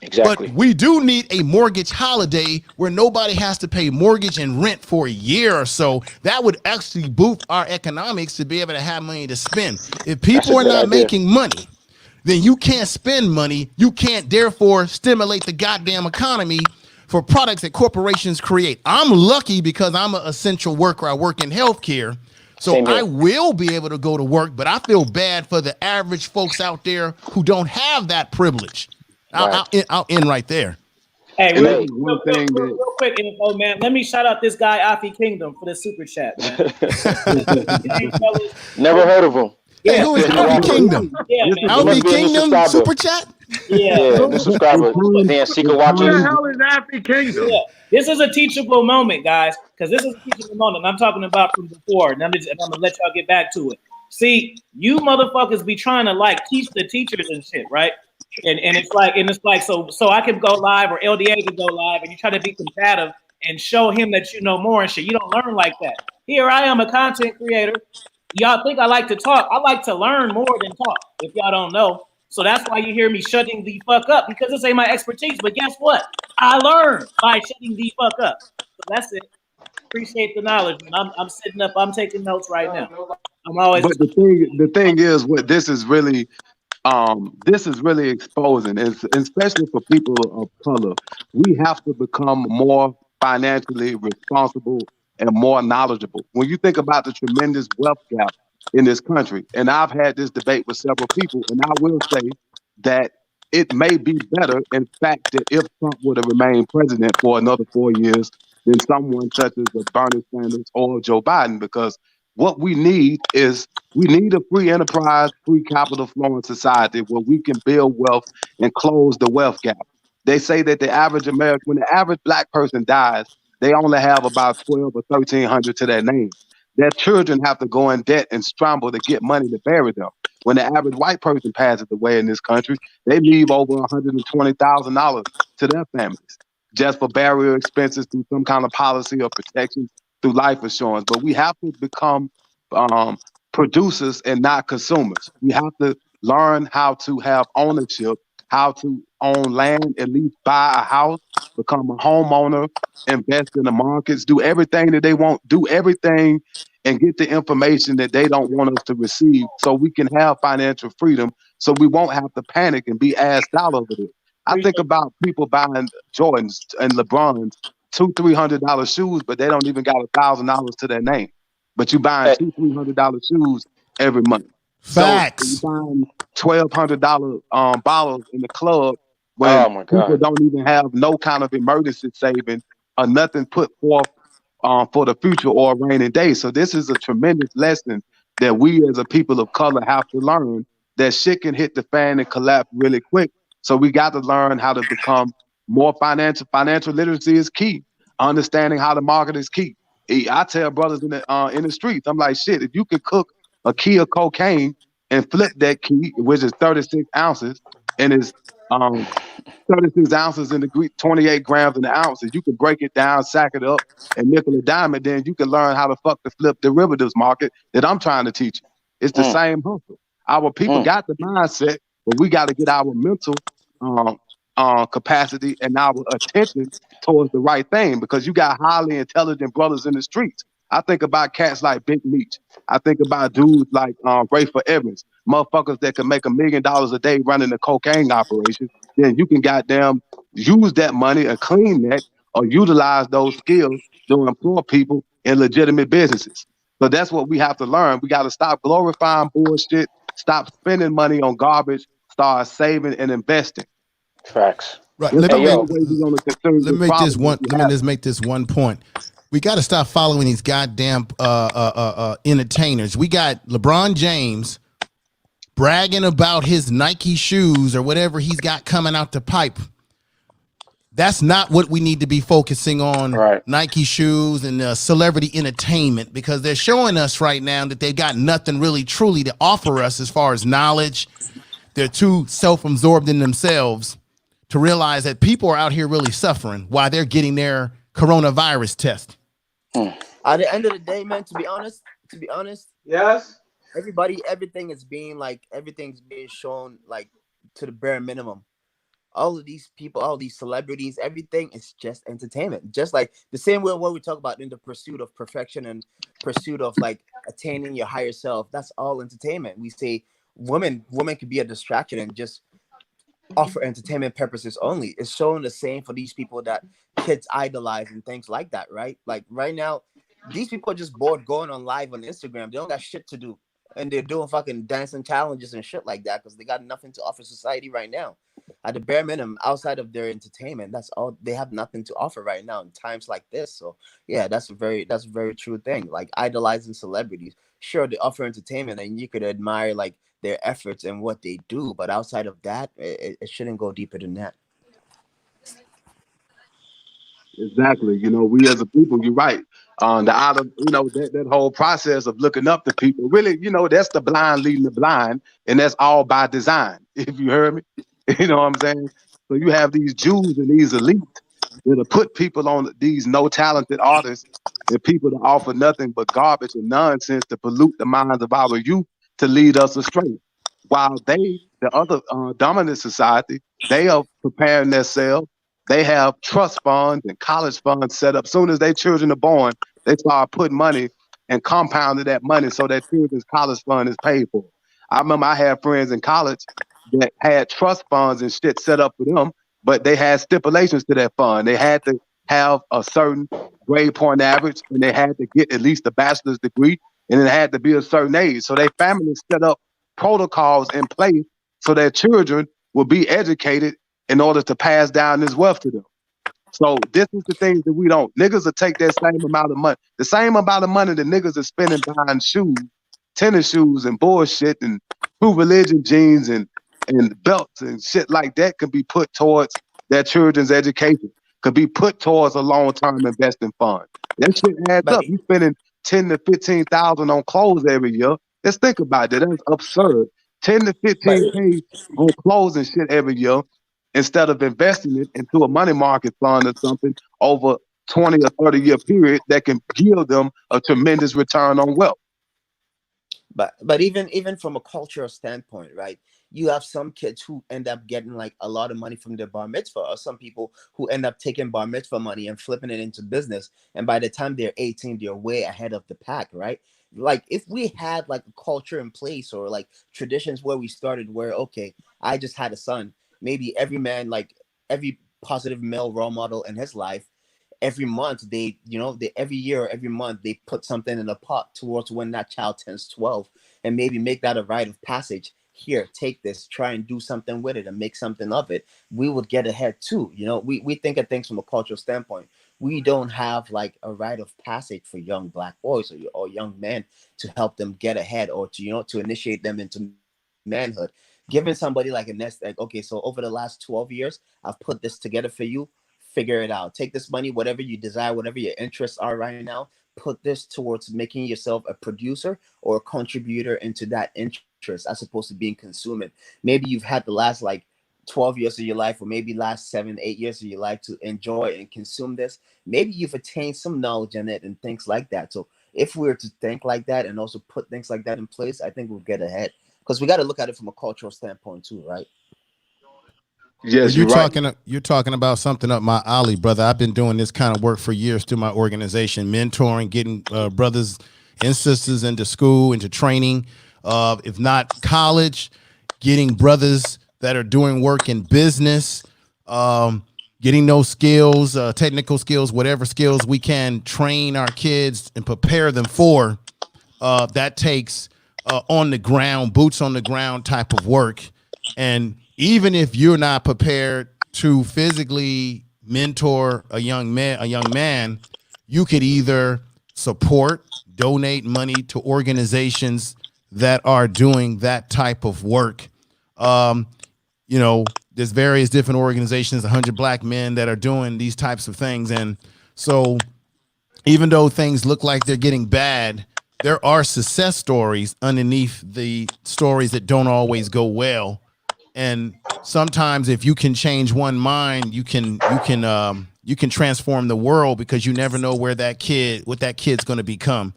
Exactly. But we do need a mortgage holiday where nobody has to pay mortgage and rent for a year or so. That would actually boost our economics to be able to have money to spend. If people are not making money, then you can't spend money. You can't therefore stimulate the goddamn economy for products that corporations create. I'm lucky because I'm an essential worker. I work in healthcare. So I will be able to go to work, but I feel bad for the average folks out there who don't have that privilege. I'll end right there. Hey, real quick, info, man. Let me shout out this guy, Afi Kingdom, for the super chat, man. Never heard of him. Hey, who is Afi Kingdom? Yeah, man. Afi Kingdom super chat? Yeah, new subscriber. Dan Secret Watches. Who the hell is Afi Kingdom? Yeah. This is a teachable moment, guys, because this is a teachable moment I'm talking about from before, and I'm gonna let y'all get back to it. See, you motherfuckers be trying to like teach the teachers and shit, right? And it's like so I can go live or LDA can go live, and you try to be combative and show him that you know more and shit. You don't learn like that. Here I am, a content creator. Y'all think I like to talk. I like to learn more than talk, if y'all don't know. So that's why you hear me shutting the fuck up, because this ain't my expertise. But guess what? I learned by shutting the fuck up. So that's it. Appreciate the knowledge. I'm sitting up. I'm taking notes right now. I'm always. But the thing is, what this is really exposing, is especially for people of color, we have to become more financially responsible and more knowledgeable. When you think about the tremendous wealth gap in this country, and I've had this debate with several people, and I will say that it may be better, in fact, that if Trump would have remained president for another 4 years than someone such as Bernie Sanders or Joe Biden, because what we need is a free enterprise, free capital flowing society where we can build wealth and close the wealth gap. They say that the average American, when the average black person dies, they only have about 12 or 1,300 to their name. Their children have to go in debt and scramble to get money to bury them. When the average white person passes away in this country, they leave over $120,000 to their families just for burial expenses through some kind of policy or protection through life insurance. But we have to become producers and not consumers. We have to learn how to have ownership, how to own land, at least buy a house, become a homeowner, invest in the markets, do everything that they want, do everything and get the information that they don't want us to receive, so we can have financial freedom, so we won't have to panic and be assed out over it. I think about people buying Jordans and LeBrons, $200-300 shoes, but they don't even got $1,000 to their name. But you buying $200-300 shoes every month. Facts. So you buying $1,200 bottles in the club when people don't even have no kind of emergency saving or nothing put forth for the future or a rainy day. So this is a tremendous lesson that we as a people of color have to learn that shit can hit the fan and collapse really quick. So we got to learn how to become more financial. Financial literacy is key. Understanding how the market is key. I tell brothers in the streets, I'm like, shit, if you could cook a key of cocaine and flip that key, which is 36 ounces, and is 36 ounces in the Greek, 28 grams in the ounces. You can break it down, sack it up, and nickel and dime it. Then you can learn how to fuck the flip derivatives market that I'm trying to teach you. It's the same hustle. Our people got the mindset, but we got to get our mental capacity and our attention towards the right thing, because you got highly intelligent brothers in the streets. I think about cats like Big Meech. I think about dudes like Rafer Evans, motherfuckers that can make $1 million a day running a cocaine operation. Then you can goddamn use that money and clean that, or utilize those skills to employ people in legitimate businesses. So that's what we have to learn. We got to stop glorifying bullshit, stop spending money on garbage, start saving and investing. Facts. Right. That's Let the me only way we're going to consider let me this make this problem. one. Let me just make this one point. We got to stop following these goddamn entertainers. We got LeBron James bragging about his Nike shoes or whatever he's got coming out the pipe. That's not what we need to be focusing on. Right. Nike shoes and celebrity entertainment, because they're showing us right now that they've got nothing really truly to offer us as far as knowledge. They're too self-absorbed in themselves to realize that people are out here really suffering while they're getting their coronavirus test. At the end of the day, man, to be honest, Yes. everything's being shown like to the bare minimum. All of these people, all these celebrities, everything is just entertainment. Just like the same way what we talk about in the pursuit of perfection and pursuit of like attaining your higher self. That's all entertainment. We say women could be a distraction and just offer entertainment purposes only. It's showing the same for these people that kids idolize and things like that, right? Like right now, these people are just bored going on live on Instagram. They don't got shit to do. And they're doing fucking dancing challenges and shit like that because they got nothing to offer society right now. At the bare minimum, outside of their entertainment, that's all they have, nothing to offer right now in times like this. So yeah, that's a very true thing. Like idolizing celebrities. Sure, they offer entertainment and you could admire like their efforts and what they do, but outside of that, it shouldn't go deeper than that. Exactly. You know, we as a people, you're right. The out of, that whole process of looking up to people, really, that's the blind leading the blind, and that's all by design. If you heard me, you know what I'm saying? So you have these Jews and these elites that have put people on these no talented artists and people that offer nothing but garbage and nonsense to pollute the minds of our youth to lead us astray. While they, the other dominant society, they are preparing themselves. They have trust funds and college funds set up. Soon as their children are born, they start putting money and compounding that money so that children's college fund is paid for. I remember I had friends in college that had trust funds and shit set up for them, but they had stipulations to that fund. They had to have a certain grade point average, and they had to get at least a bachelor's degree, and it had to be a certain age. So their families set up protocols in place so their children will be educated in order to pass down this wealth to them. So this is the things that we don't. Niggas will take that same amount of money, the same amount of money that niggas are spending buying shoes, tennis shoes and bullshit and True Religion jeans and belts and shit like that can be put towards their children's education, could be put towards a long-term investing fund. That shit adds But up. You spending 10 to 15,000 on clothes every year. Let's think about that. That's absurd. 10 to but 15K on clothes and shit every year, instead of investing it into a money market fund or something over 20 or 30-year period that can yield them a tremendous return on wealth. but even from a cultural standpoint, right? You have some kids who end up getting like a lot of money from their bar mitzvah, or some people who end up taking bar mitzvah money and flipping it into business. And by the time they're 18, they're way ahead of the pack, right? Like if we had like a culture in place or like traditions where we started where, okay, I just had a son, maybe every man, like every positive male role model in his life, every month they every year, every month they put something in a pot towards when that child turns 12, and maybe make that a rite of passage. Here, take this, try and do something with it and make something of it. We would get ahead too. We think of things from a cultural standpoint. we don't have like a rite of passage for young black boys or young men to help them get ahead, or to, to initiate them into manhood. Giving somebody like a nest egg, okay, so over the last 12 years, I've put this together for you. Figure it out. Take this money, whatever you desire, whatever your interests are right now, put this towards making yourself a producer or a contributor into that interest, as opposed to being consuming. Maybe you've had the last like 12 years of your life, or maybe last 7, 8 years of your life to enjoy and consume this. Maybe you've attained some knowledge in it and things like that. So if we were to think like that and also put things like that in place, I think we'll get ahead, because we got to look at it from a cultural standpoint too, right? Yes, Well, you're right. you're talking about something up my alley, brother. I've been doing this kind of work for years through my organization, mentoring, getting brothers and sisters into school, into training, if not college, getting brothers that are doing work in business, getting those skills, technical skills, whatever skills we can train our kids and prepare them for. That takes on the ground, boots on the ground type of work. And even if you're not prepared to physically mentor a young man, you could either support, donate money to organizations that are doing that type of work. There's various different organizations, 100 Black men that are doing these types of things. And so even though things look like they're getting bad, there are success stories underneath the stories that don't always go well. And sometimes if you can change one mind, you can transform the world, because you never know what that kid's going to become.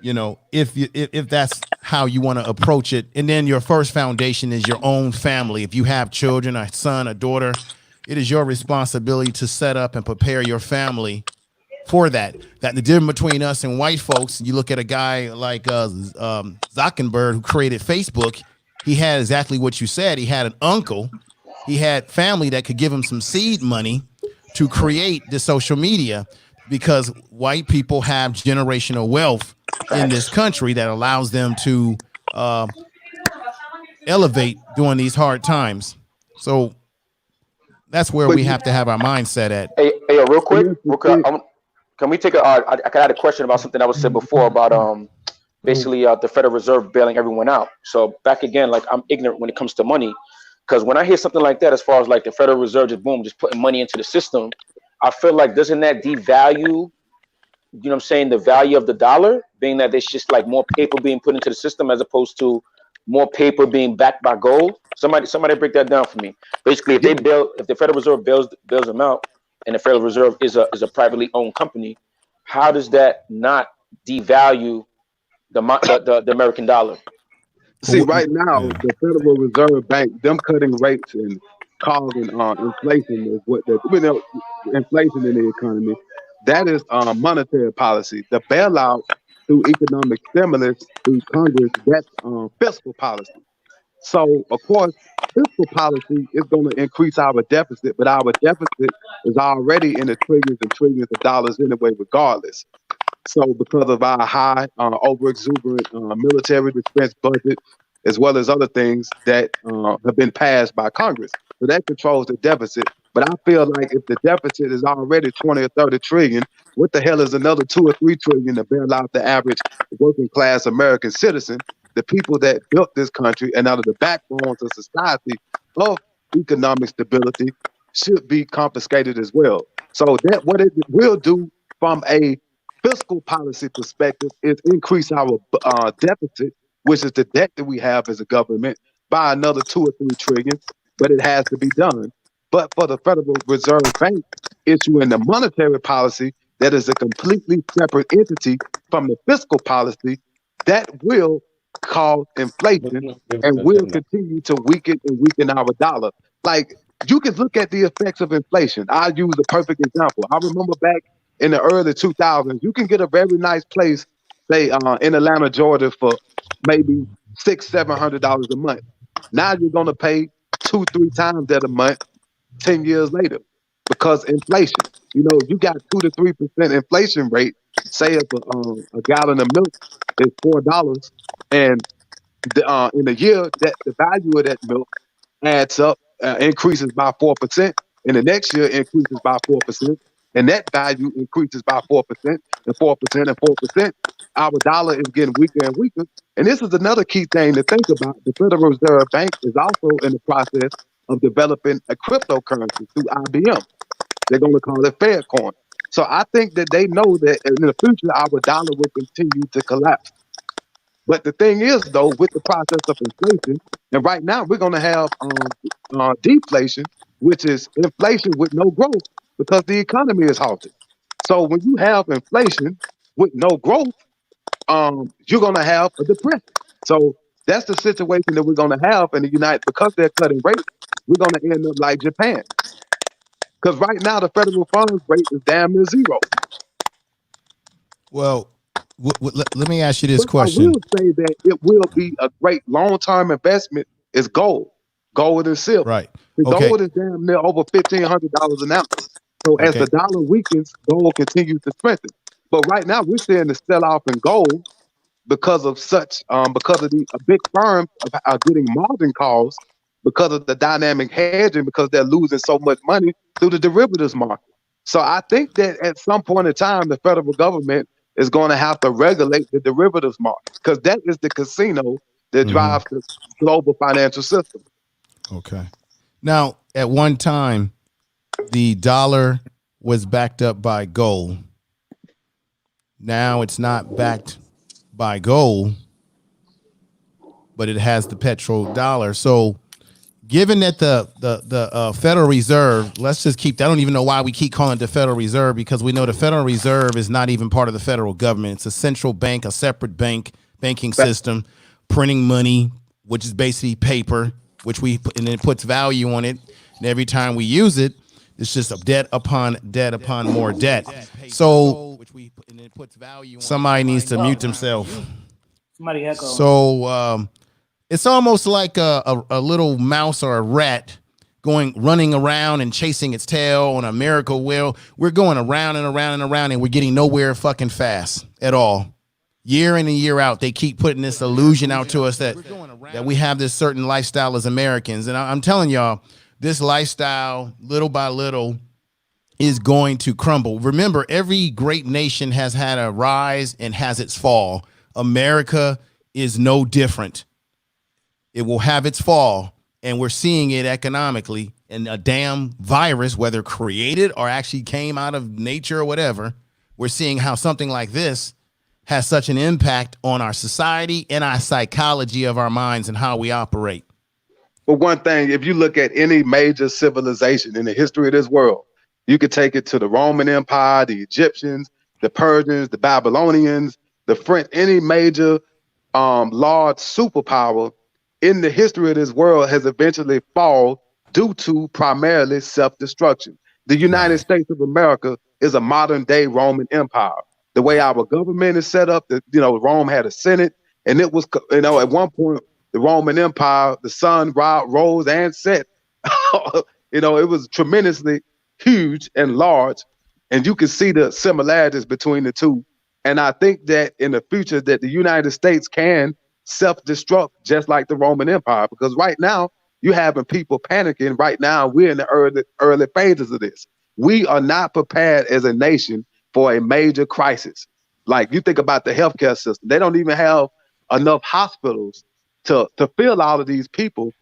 If that's how you want to approach it. And then your first foundation is your own family. If you have children, a son, a daughter, it is your responsibility to set up and prepare your family for that. That the difference between us and white folks, you look at a guy like Zuckerberg, who created Facebook. He had exactly what you said. He had an uncle. He had family that could give him some seed money to create the social media, because white people have generational wealth in this country that allows them to elevate during these hard times. So that's where we have to have our mindset at. Hey, real quick, can we take I can add a question about something that was said before about basically the Federal Reserve bailing everyone out. So back again, like, I'm ignorant when it comes to money, because when I hear something like that, as far as like the Federal Reserve just putting money into the system, I feel like, doesn't that devalue, what I'm saying, the value of the dollar, being that there's just like more paper being put into the system as opposed to more paper being backed by gold? Somebody break that down for me. Basically, if the Federal Reserve bails them out, and the Federal Reserve is a privately owned company, how does that not devalue the American dollar? See, right now, the Federal Reserve Bank, them cutting rates and causing inflation is what inflation in the economy. That is monetary policy. The bailout through economic stimulus through Congress, that's fiscal policy. So, of course, fiscal policy is going to increase our deficit, but our deficit is already in the trillions and trillions of dollars anyway, regardless. So, because of our high, over exuberant military defense budget, as well as other things that have been passed by Congress, so that controls the deficit. But I feel like if the deficit is already 20 or 30 trillion, what the hell is another 2 or 3 trillion to bail out the average working class American citizen, the people that built this country and out of the backbones of society of economic stability should be confiscated as well. So that what it will do from a fiscal policy perspective is increase our deficit, which is the debt that we have as a government, by another 2 or 3 trillion, but it has to be done. But for the Federal Reserve Bank issuing the monetary policy that is a completely separate entity from the fiscal policy, that will cause inflation and will continue to weaken our dollar. Like, you can look at the effects of inflation. I'll use a perfect example. I remember back in the early 2000s, you can get a very nice place, say in Atlanta, Georgia, for maybe $600-700 a month. Now you're gonna pay 2-3 times that a month 10 years later, because inflation. You got 2 to 3% inflation rate. Say if a gallon of milk is $4, and in a year that the value of that milk adds up, increases by 4%. and the next year increases by 4%, and that value increases by 4% and 4% and 4%, our dollar is getting weaker and weaker. And this is another key thing to think about. The Federal Reserve Bank is also in the process of developing a cryptocurrency through IBM. They're going to call it Faircoin. So I think that they know that in the future, our dollar will continue to collapse. But the thing is, though, with the process of inflation, and right now we're going to have deflation, which is inflation with no growth because the economy is halted. So when you have inflation with no growth, you're going to have a depression. So that's the situation that we're going to have in the United, because they're cutting rates, we're going to end up like Japan. Because right now the federal funds rate is damn near zero. Well, let me ask you this But question. I will say that it will be a great long-term investment is gold and silver. Right. The Okay. gold is damn near over $1,500 an ounce. So as the dollar weakens, gold continues to strengthen. But right now we're seeing the sell-off in gold because of the big firms are getting margin calls because of the dynamic hedging, because they're losing so much money through the derivatives market. So I think that at some point in time, the federal government is going to have to regulate the derivatives market, because that is the casino that drives the global financial system. Okay. Now, at one time, the dollar was backed up by gold. Now it's not backed by gold, but it has the petrodollar. So given that the Federal Reserve, let's just keep, I don't even know why we keep calling it the Federal Reserve, because we know the Federal Reserve is not even part of the federal government. It's a central bank, a separate banking system, printing money, which is basically paper, which and it puts value on it. And every time we use it, it's just a debt upon more debt. So somebody needs to mute themselves. Somebody echo. So it's almost like a little mouse or a rat running around and chasing its tail on a miracle wheel. We're going around and around and around, and we're getting nowhere fucking fast at all. Year in and year out, they keep putting this illusion out to us that we have this certain lifestyle as Americans. And I'm telling y'all, this lifestyle, little by little, is going to crumble. Remember, every great nation has had a rise and has its fall. America is no different. It will have its fall, and we're seeing it economically. And a damn virus, whether created or actually came out of nature or whatever, we're seeing how something like this has such an impact on our society and our psychology of our minds and how we operate. But one thing, if you look at any major civilization in the history of this world, you could take it to the Roman Empire, the Egyptians, the Persians, the Babylonians, the French, any major large superpower in the history of this world has eventually fallen due to primarily self-destruction. The United States of America is a modern day Roman Empire. The way our government is set up, Rome had a Senate, and it was, at one point, the Roman Empire, the sun rose and set. It was tremendously huge and large, and you can see the similarities between the two. And I think that in the future that the United States can self-destruct just like the Roman Empire, because right now you're having people panicking. Right now we're in the early phases of this. We are not prepared as a nation for a major crisis. Like, you think about the healthcare system, they don't even have enough hospitals to fill all of these people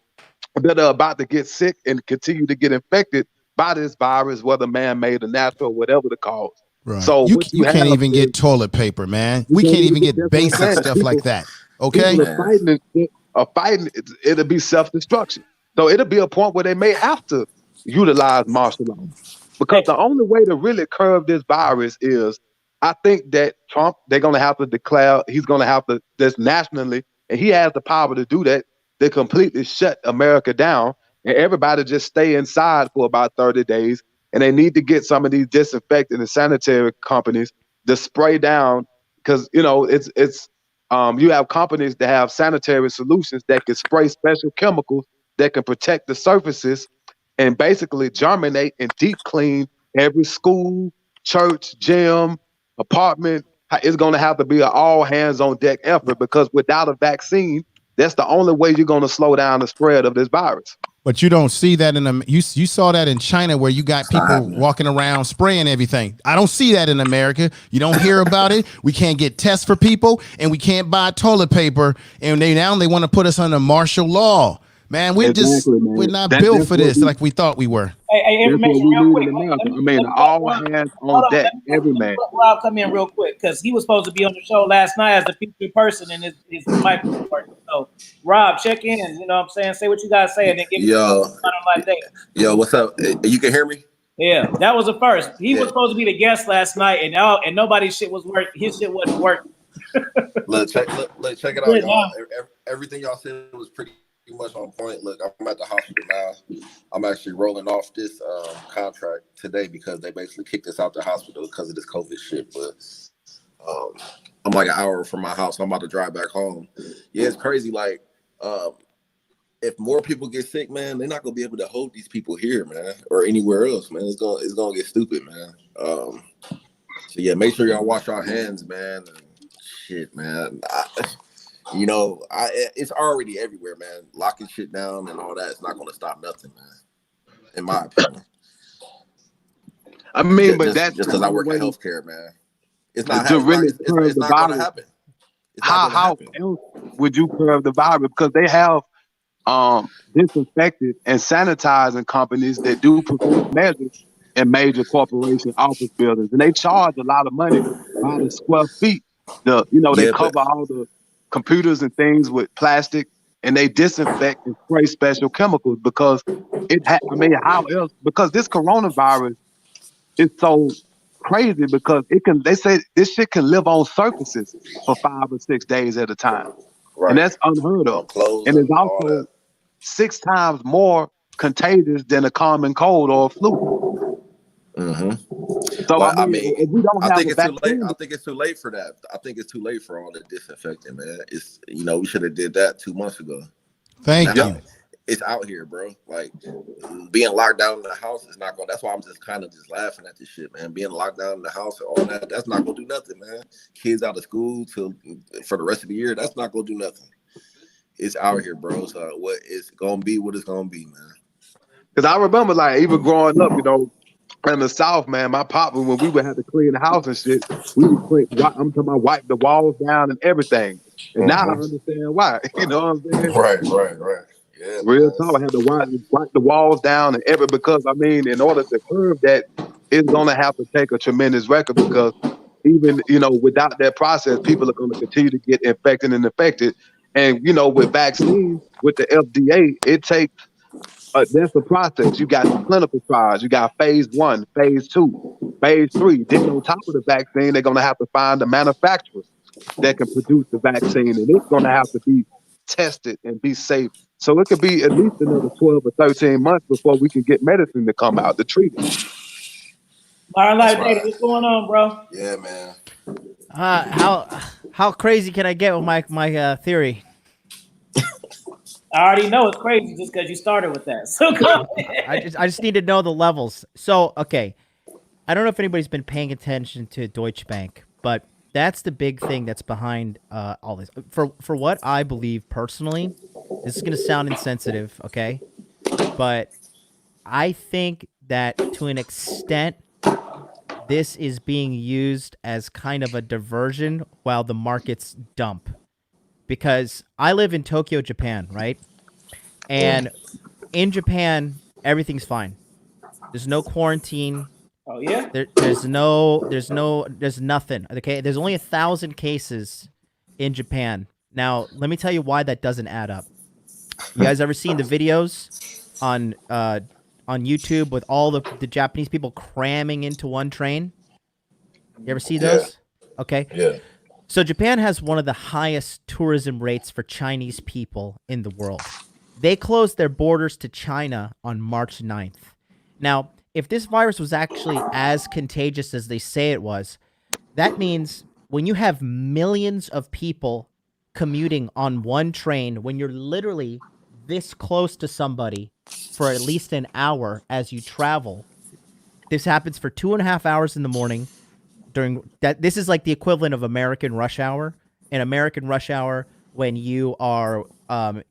that are about to get sick and continue to get infected by this virus, whether man-made or natural, whatever the cause. Right. So you can't even get toilet paper, man. We can't even get basic stuff like that. Okay. People are fighting. It'll be self-destruction. So it'll be a point where they may have to utilize martial law, because the only way to really curb this virus is, I think that Trump, they're going to have to declare, he's going to have to, this nationally, and he has the power to do that, they completely shut America down, and everybody just stay inside for about 30 days. And they need to get some of these disinfectant and sanitary companies to spray down, because you have companies that have sanitary solutions that can spray special chemicals that can protect the surfaces and basically germinate and deep clean every school, church, gym, apartment. It's going to have to be an all hands on deck effort, because without a vaccine, That's the only way you're going to slow down the spread of this virus. But you don't see that you saw that in China where you got people walking around spraying everything. I don't see that in America. You don't hear about it. We can't get tests for people, and we can't buy toilet paper. And they want to put us under martial law. Man, we're not built for this like we thought we were. Hey, information real quick. I mean, all hands on deck, every man. Rob, come in real quick because he was supposed to be on the show last night as a featured person, and his mic was working. So, Rob, check in. You know what I'm saying? Say what you guys say, and then give me the Yo, what's up? You can hear me? Yeah, that was the first. He was supposed to be the guest last night, and nobody's shit was working. His shit wasn't working. Look, check it out, y'all. Everything y'all said was pretty much on point. Look, I'm at the hospital now. I'm actually rolling off this contract today because they basically kicked us out the hospital because of this COVID shit. But I'm like an hour from my house. I'm about to drive back home. Yeah, it's crazy. Like, if more people get sick, man, they're not gonna be able to hold these people here, man, or anywhere else, man. It's gonna get stupid, man. So yeah, make sure y'all wash your hands, man. And shit, man. It's already everywhere, man. Locking shit down and all that is not going to stop nothing, man. In my opinion. I mean, just because I work in healthcare, man. It's not going to happen. How else would you curb the virus? Because they have disinfected and sanitizing companies that do preventive measures in major corporation office buildings, and they charge a lot of money by the square feet. They cover all the computers and things with plastic, and they disinfect and spray special chemicals because how else? Because this coronavirus is so crazy because they say this shit can live on surfaces for 5 or 6 days at a time. Right. And that's unheard of. And it's also 6 times more contagious than a common cold or a flu. Mm-hmm. So I mean, if we don't I think it's too late for that. I think it's too late for all the disinfecting, man. It's we should have did that 2 months ago. Thank you. It's out here, bro. Like being locked down in the house is not going. That's why I'm just kind of laughing at this shit, man. Being locked down in the house and all that, that's not gonna do nothing, man. Kids out of school for the rest of the year, that's not gonna do nothing. It's out here, bro. So what it's gonna be, what it's gonna be, man. Because I remember, like, even growing up, in the South, man, my papa, when we would have to clean the house and shit, we would clean. I'm talking about wipe the walls down and everything. And now I understand why. You know what I'm saying? Right. Yeah, real talk. I had to wipe the walls down and because I mean, in order to curb that, it's gonna have to take a tremendous record because even without that process, people are gonna continue to get infected and affected. And with vaccines, with the FDA, it takes. That's the process. You got the clinical trials. You got phase 1, phase 2, phase 3. Then on top of the vaccine, they're going to have to find the manufacturers that can produce the vaccine. And it's going to have to be tested and be safe. So it could be at least another 12 or 13 months before we can get medicine to come out to treat it. ModernlifeD, what's going on, bro? Yeah, man. How crazy can I get with my theory? I already know it's crazy just because you started with that. So go ahead. I just need to know the levels. So, okay. I don't know if anybody's been paying attention to Deutsche Bank, but that's the big thing that's behind all this. For what I believe personally, this is going to sound insensitive, okay? But I think that to an extent, this is being used as kind of a diversion while the markets dump. Because I live in Tokyo, Japan, right? And in Japan, everything's fine. There's no quarantine. Oh yeah. There's nothing. Okay, there's only 1,000 cases in Japan. Now, let me tell you why that doesn't add up. You guys ever seen the videos on YouTube with all the Japanese people cramming into one train? You ever see those? Yeah. Okay. Yeah. So Japan has one of the highest tourism rates for Chinese people in the world. They closed their borders to China on March 9th. Now, if this virus was actually as contagious as they say it was, that means when you have millions of people commuting on one train, when you're literally this close to somebody for at least an hour as you travel, this happens for 2.5 hours in the morning. During that, this is like the equivalent of American rush hour. In American rush hour, when you are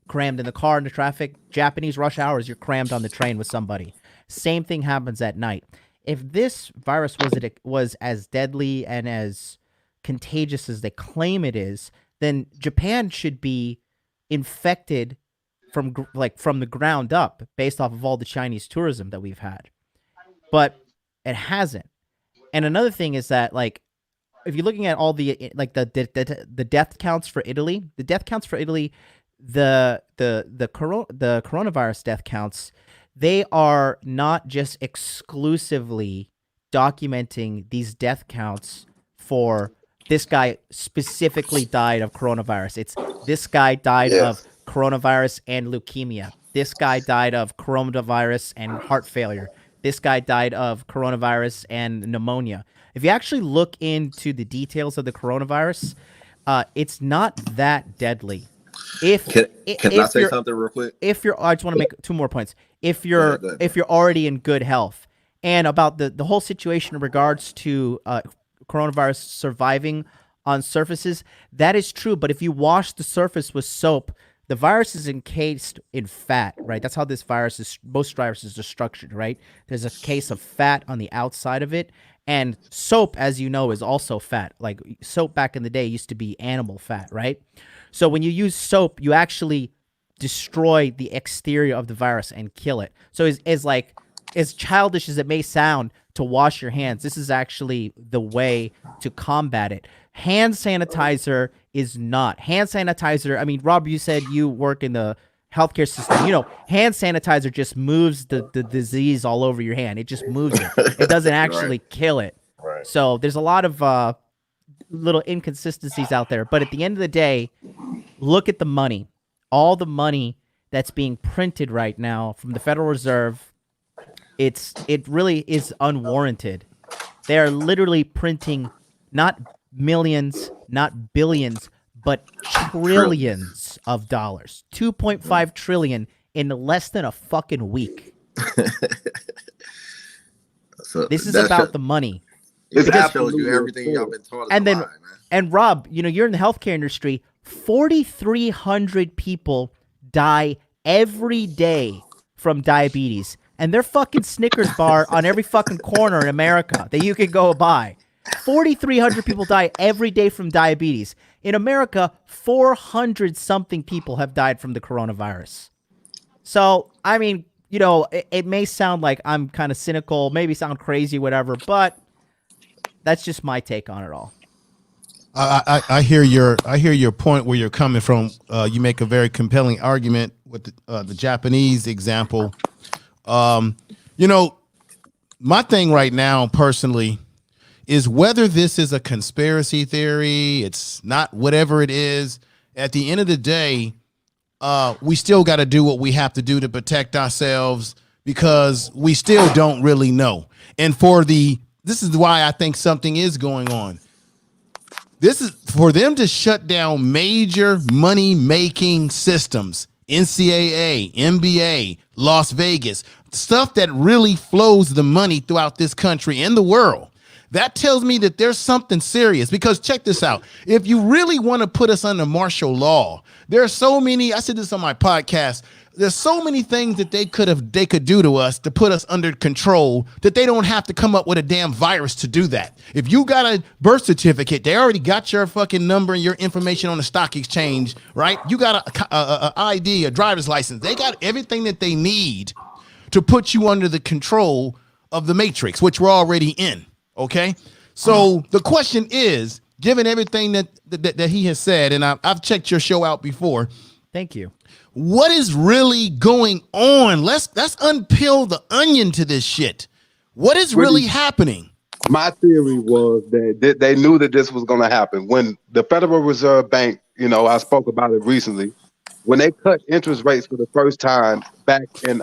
crammed in the car in the traffic. Japanese rush hours, you're crammed on the train with somebody. Same thing happens at night. If this virus was as deadly and as contagious as they claim it is, then Japan should be infected from the ground up based off of all the Chinese tourism that we've had. But it hasn't. And another thing is that, like, if you're looking at all the the death counts for Italy, the coronavirus death counts, they are not just exclusively documenting these death counts for this guy specifically died of coronavirus. It's this guy died of coronavirus and leukemia. This guy died of coronavirus and heart failure. This guy died of coronavirus and pneumonia. If you actually look into the details of the coronavirus, it's not that deadly. Can I say something real quick? I just want to make 2 more points. If you're already in good health, and about the whole situation in regards to coronavirus surviving on surfaces, that is true. But if you wash the surface with soap, the virus is encased in fat, right? That's how most viruses are structured, right? There's a case of fat on the outside of it. And soap, as you know, is also fat. Like, soap back in the day used to be animal fat, right? So when you use soap, you actually destroy the exterior of the virus and kill it. So as childish as it may sound to wash your hands, this is actually the way to combat it. Hand sanitizer is not. Hand sanitizer, I mean, Rob, you said you work in the healthcare system. You know, hand sanitizer just moves the disease all over your hand. It just moves it. It doesn't actually kill it. Right. So there's a lot of little inconsistencies out there. But at the end of the day, look at the money. All the money that's being printed right now from the Federal Reserve, it really is unwarranted. They are literally printing not millions, not billions, but trillions of dollars. 2.5 trillion in less than a fucking week. So this is about the money. It shows you everything y'all been taught. And Rob, you know, you're in the healthcare industry. 4,300 people die every day from diabetes. And they're fucking Snickers bar on every fucking corner in America that you can go buy. 4,300 people die every day from diabetes. In America, 400-something people have died from the coronavirus. So, I mean, you know, it may sound like I'm kind of cynical, maybe sound crazy, whatever, but that's just my take on it all. I hear your point where you're coming from. You make a very compelling argument with the Japanese example. You know, my thing right now, personally, is whether this is a conspiracy theory, it's not, whatever it is, at the end of the day, we still got to do what we have to do to protect ourselves, because we still don't really know. And this is why I think something is going on. This is for them to shut down major money-making systems, NCAA, NBA, Las Vegas, stuff that really flows the money throughout this country and the world. That tells me that there's something serious, because check this out. If you really want to put us under martial law, there are so many, I said this on my podcast, there's so many things that they could do to us to put us under control, that they don't have to come up with a damn virus to do that. If you got a birth certificate, they already got your fucking number and your information on the stock exchange, right? You got a ID, a driver's license. They got everything that they need to put you under the control of the matrix, which we're already in. Okay, so the question is, given everything that he has said, and I've checked your show out before. Thank you. What is really going on? Let's unpeel the onion to this shit. What is really happening? My theory was that they knew that this was going to happen. When the Federal Reserve Bank, you know, I spoke about it recently, when they cut interest rates for the first time back in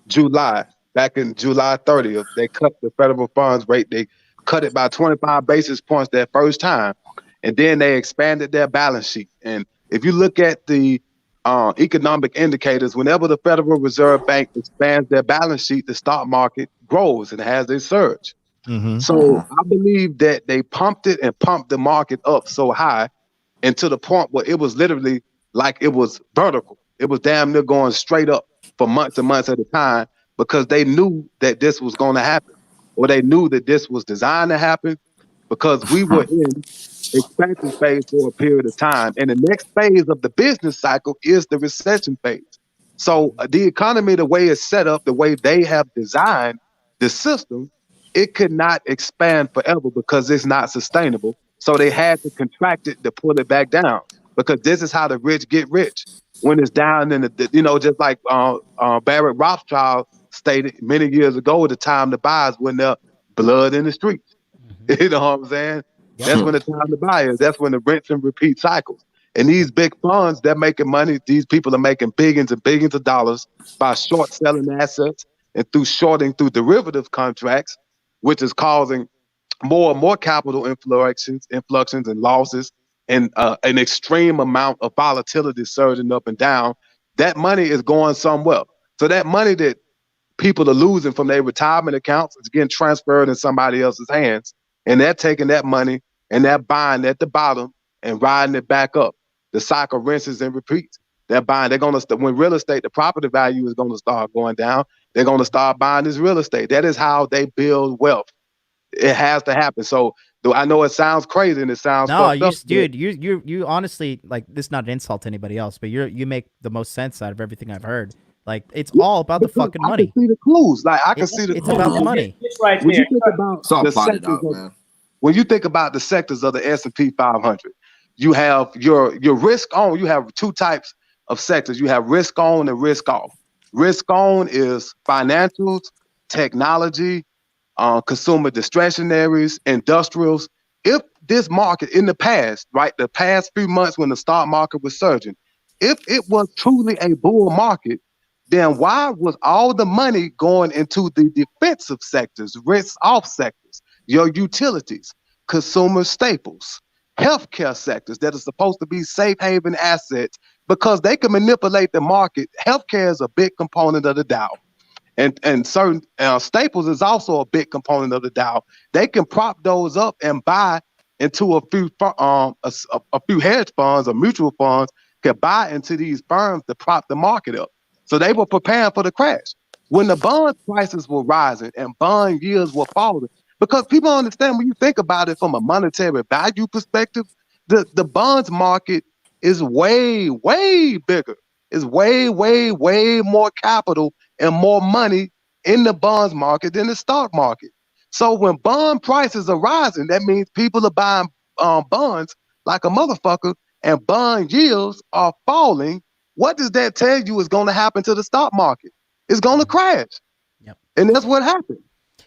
July 30th, they cut the federal funds rate. They cut it by 25 basis points that first time, and then they expanded their balance sheet. And if you look at the economic indicators, whenever the Federal Reserve Bank expands their balance sheet, the stock market grows and has a surge. Mm-hmm. So I believe that they pumped it and pumped the market up so high, and to the point where it was literally like it was vertical. It was damn near going straight up for months and months at a time because they knew that this was going to happen, or they knew that this was designed to happen because we were in expansion phase for a period of time. And the next phase of the business cycle is the recession phase. So the economy, the way it's set up, the way they have designed the system, it could not expand forever because it's not sustainable. So they had to contract it to pull it back down because this is how the rich get rich. When it's down in just like Barrett Rothschild stated many years ago, the time to buy is when there's blood in the streets. You know what I'm saying? Yep. That's when the time to buy is. That's when the rinse and repeat cycles. And these big funds, they're making money. These people are making billions and billions of dollars by short selling assets and through shorting through derivative contracts, which is causing more and more capital influxes and losses and an extreme amount of volatility surging up and down. That money is going somewhere. So that money that people are losing from their retirement accounts is getting transferred in somebody else's hands. And they're taking that money and they're buying at the bottom and riding it back up. The cycle rinses and repeats. They're buying. They're going to, when real estate, the property value is going to start going down. They're going to start buying this real estate. That is how they build wealth. It has to happen. So I know it sounds crazy and it sounds fucked up, dude, you honestly, like, this is not an insult to anybody else, but you make the most sense out of everything I've heard. Like, it's all about the fucking money. I can see the clues. Like, I can see the clues. It's about the money. It's right when there. you think about the sectors man. When you think about the sectors of the S&P 500, you have your risk on. You have two types of sectors. You have risk on and risk off. Risk on is financials, technology, consumer discretionaries, industrials. If this market in the past, right, the past few months when the stock market was surging, if it was truly a bull market, then why was all the money going into the defensive sectors, risk off sectors, your utilities, consumer staples, healthcare sectors that are supposed to be safe haven assets because they can manipulate the market? Healthcare is a big component of the Dow. And certain staples is also a big component of the Dow. They can prop those up and buy into a few hedge funds or mutual funds can buy into these firms to prop the market up. So they were preparing for the crash. When the bond prices were rising and bond yields were falling, because people understand when you think about it from a monetary value perspective, the bonds market is way, way bigger. It's way, way, way more capital and more money in the bonds market than the stock market. So when bond prices are rising, that means people are buying bonds like a motherfucker, and bond yields are falling. What does that tell you is going to happen to the stock market? It's going to crash. Yep. And that's what happened.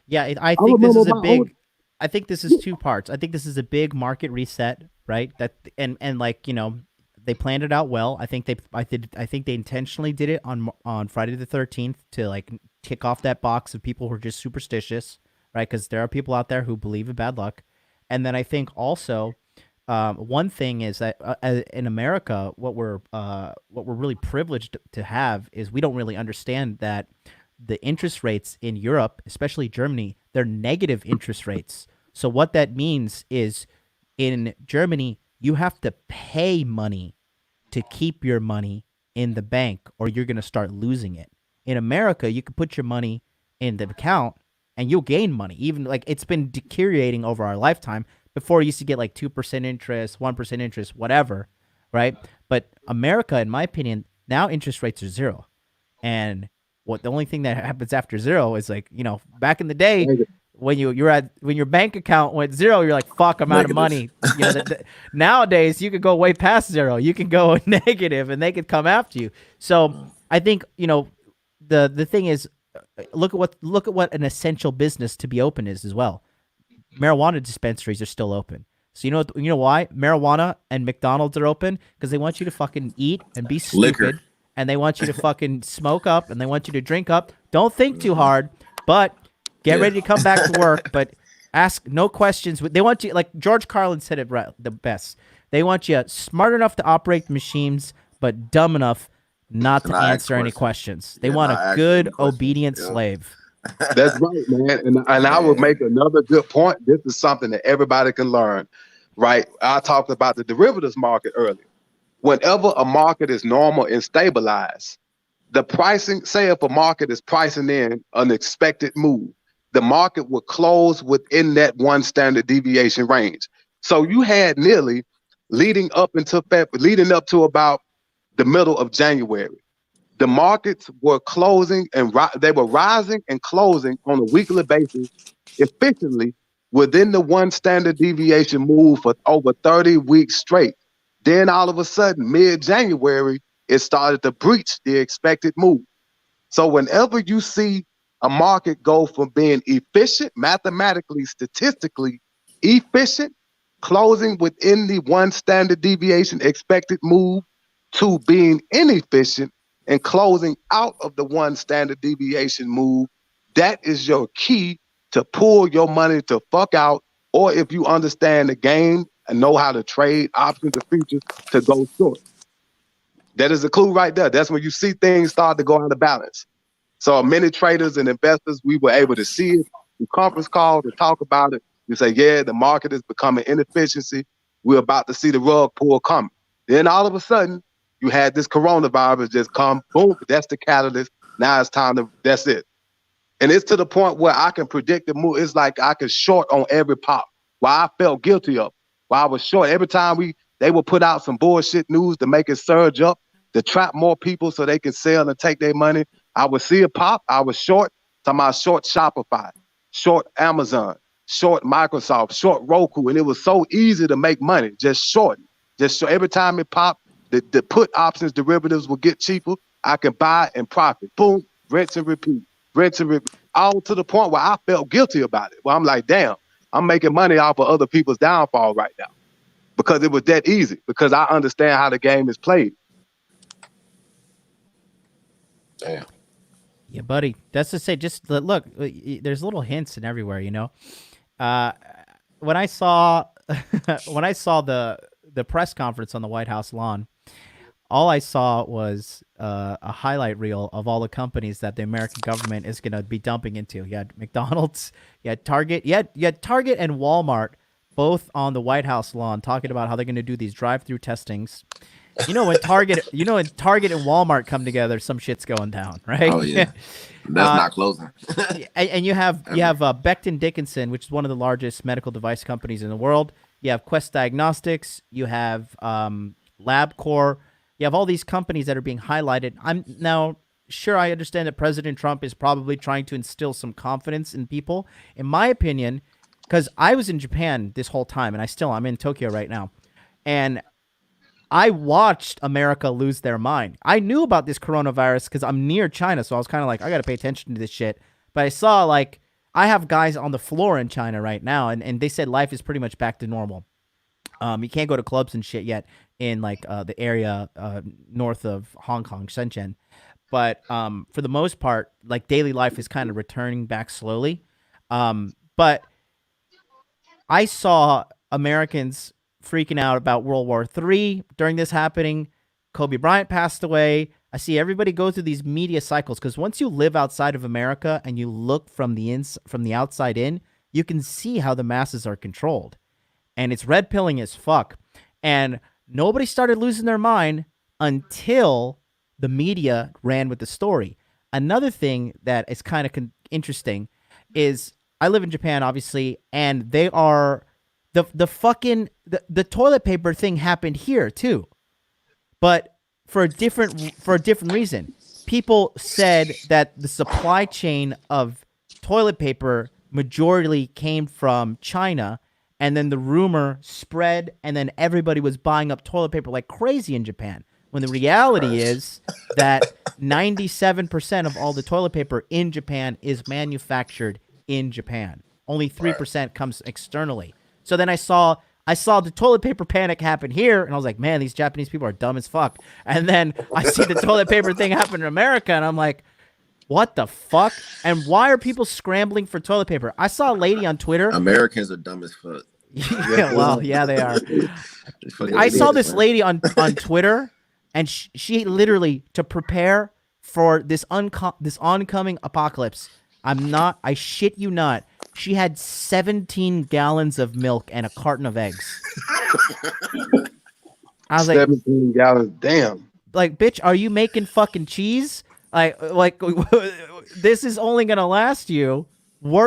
Yeah, I think this is a big. I think this is two parts. I think this is a big market reset, right? That and like, you know, they planned it out well. I think they intentionally did it on Friday the 13th to like kick off that box of people who are just superstitious, right? Because there are people out there who believe in bad luck. And then I think also one thing is that in America, what we're really privileged to have is we don't really understand that the interest rates in Europe, especially Germany, they're negative interest rates. So what that means is in Germany, you have to pay money to keep your money in the bank or you're going to start losing it. In America, you can put your money in the account and you'll gain money. Even like it's been deteriorating over our lifetime. Before, you used to get like 2% interest, 1% interest, whatever, right? But America, in my opinion, now interest rates are zero. And the only thing that happens after zero is like, you know, back in the day when your bank account went zero, you're like, fuck, I'm out of money. You know, nowadays you could go way past zero. You can go negative and they could come after you. So I think, you know, the thing is, look at what an essential business to be open is as well. Marijuana dispensaries are still open. So you know why? Marijuana and McDonald's are open because they want you to fucking eat and be stupid. Liquor. And they want you to fucking smoke up and they want you to drink up. Don't think too hard, but get ready to come back to work, but ask no questions. They want you, like George Carlin said it right, the best. They want you smart enough to operate the machines, but dumb enough not to answer any questions. They want a good, obedient slave. That's right, man. And I would make another good point. This is something that everybody can learn, right? I talked about the derivatives market earlier. Whenever a market is normal and stabilized, the pricing, say if a market is pricing in an expected move, the market will close within that one standard deviation range. So you had nearly leading up to about the middle of January, the markets were closing and they were rising and closing on a weekly basis efficiently within the one standard deviation move for over 30 weeks straight. Then all of a sudden, mid-January, it started to breach the expected move. So whenever you see a market go from being efficient, mathematically, statistically efficient, closing within the one standard deviation expected move, to being inefficient and closing out of the one standard deviation move, that is your key to pull your money to fuck out, or if you understand the game and know how to trade options or futures, to go short. That is a clue right there. That's when you see things start to go out of balance. So many traders and investors, we were able to see it in conference calls and talk about it. You say, yeah, the market is becoming inefficiency. We're about to see the rug pull coming. Then all of a sudden, you had this coronavirus just come, boom, that's the catalyst. Now it's time to, that's it. And it's to the point where I can predict the move. It's like I could short on every pop. Why I felt guilty of. Why I was short. Every time they would put out some bullshit news to make it surge up, to trap more people so they can sell and take their money. I would see a pop. I was short. Talking about short Shopify, short Amazon, short Microsoft, short Roku. And it was so easy to make money. Just short. Every time it popped, the put options derivatives will get cheaper. I can buy and profit. Boom, rinse and repeat. All to the point where I felt guilty about it. Well, I'm like, damn, I'm making money off of other people's downfall right now. Because it was that easy. Because I understand how the game is played. Damn. Yeah, buddy. That's to say, just look, there's little hints and everywhere, you know. When I saw the press conference on the White House lawn, all I saw was a highlight reel of all the companies that the American government is going to be dumping into. You had McDonald's, you had Target, you had Target and Walmart both on the White House lawn talking about how they're going to do these drive-through testings. You know when Target and Walmart come together, some shit's going down, right? Oh yeah, that's not closing. and you have Becton Dickinson, which is one of the largest medical device companies in the world. You have Quest Diagnostics. You have LabCorp. You have all these companies that are being highlighted. I'm now sure I understand that President Trump is probably trying to instill some confidence in people. In my opinion, because I was in Japan this whole time, and I'm in Tokyo right now, and I watched America lose their mind. I knew about this coronavirus because I'm near China, so I was kind of like, I got to pay attention to this shit. But I saw, like, I have guys on the floor in China right now, and they said life is pretty much back to normal. You can't go to clubs and shit yet in, like, the area north of Hong Kong, Shenzhen. But for the most part, like, daily life is kind of returning back slowly. But I saw Americans freaking out about World War III during this happening. Kobe Bryant passed away. I see everybody go through these media cycles because once you live outside of America and you look from the outside in, you can see how the masses are controlled. And it's red pilling as fuck. And nobody started losing their mind until the media ran with the story. Another thing that is kind of interesting is I live in Japan, obviously, and they are the toilet paper thing happened here too, but for a different reason. People said that the supply chain of toilet paper majority came from China, and then the rumor spread, and then everybody was buying up toilet paper like crazy in Japan. When the reality is that 97% of all the toilet paper in Japan is manufactured in Japan. Only 3% comes externally. So then I saw the toilet paper panic happen here, and I was like, man, these Japanese people are dumb as fuck. And then I see the toilet paper thing happen in America, and I'm like, what the fuck? And why are people scrambling for toilet paper? I saw a lady on Twitter. Americans are dumb as fuck. Yeah, well, yeah, they are. I saw this lady on Twitter, and she literally, to prepare for this oncoming apocalypse, I shit you not, she had 17 gallons of milk and a carton of eggs. I was like, 17 gallons. Damn. like, bitch, are you making fucking cheese? Like this is only gonna last you,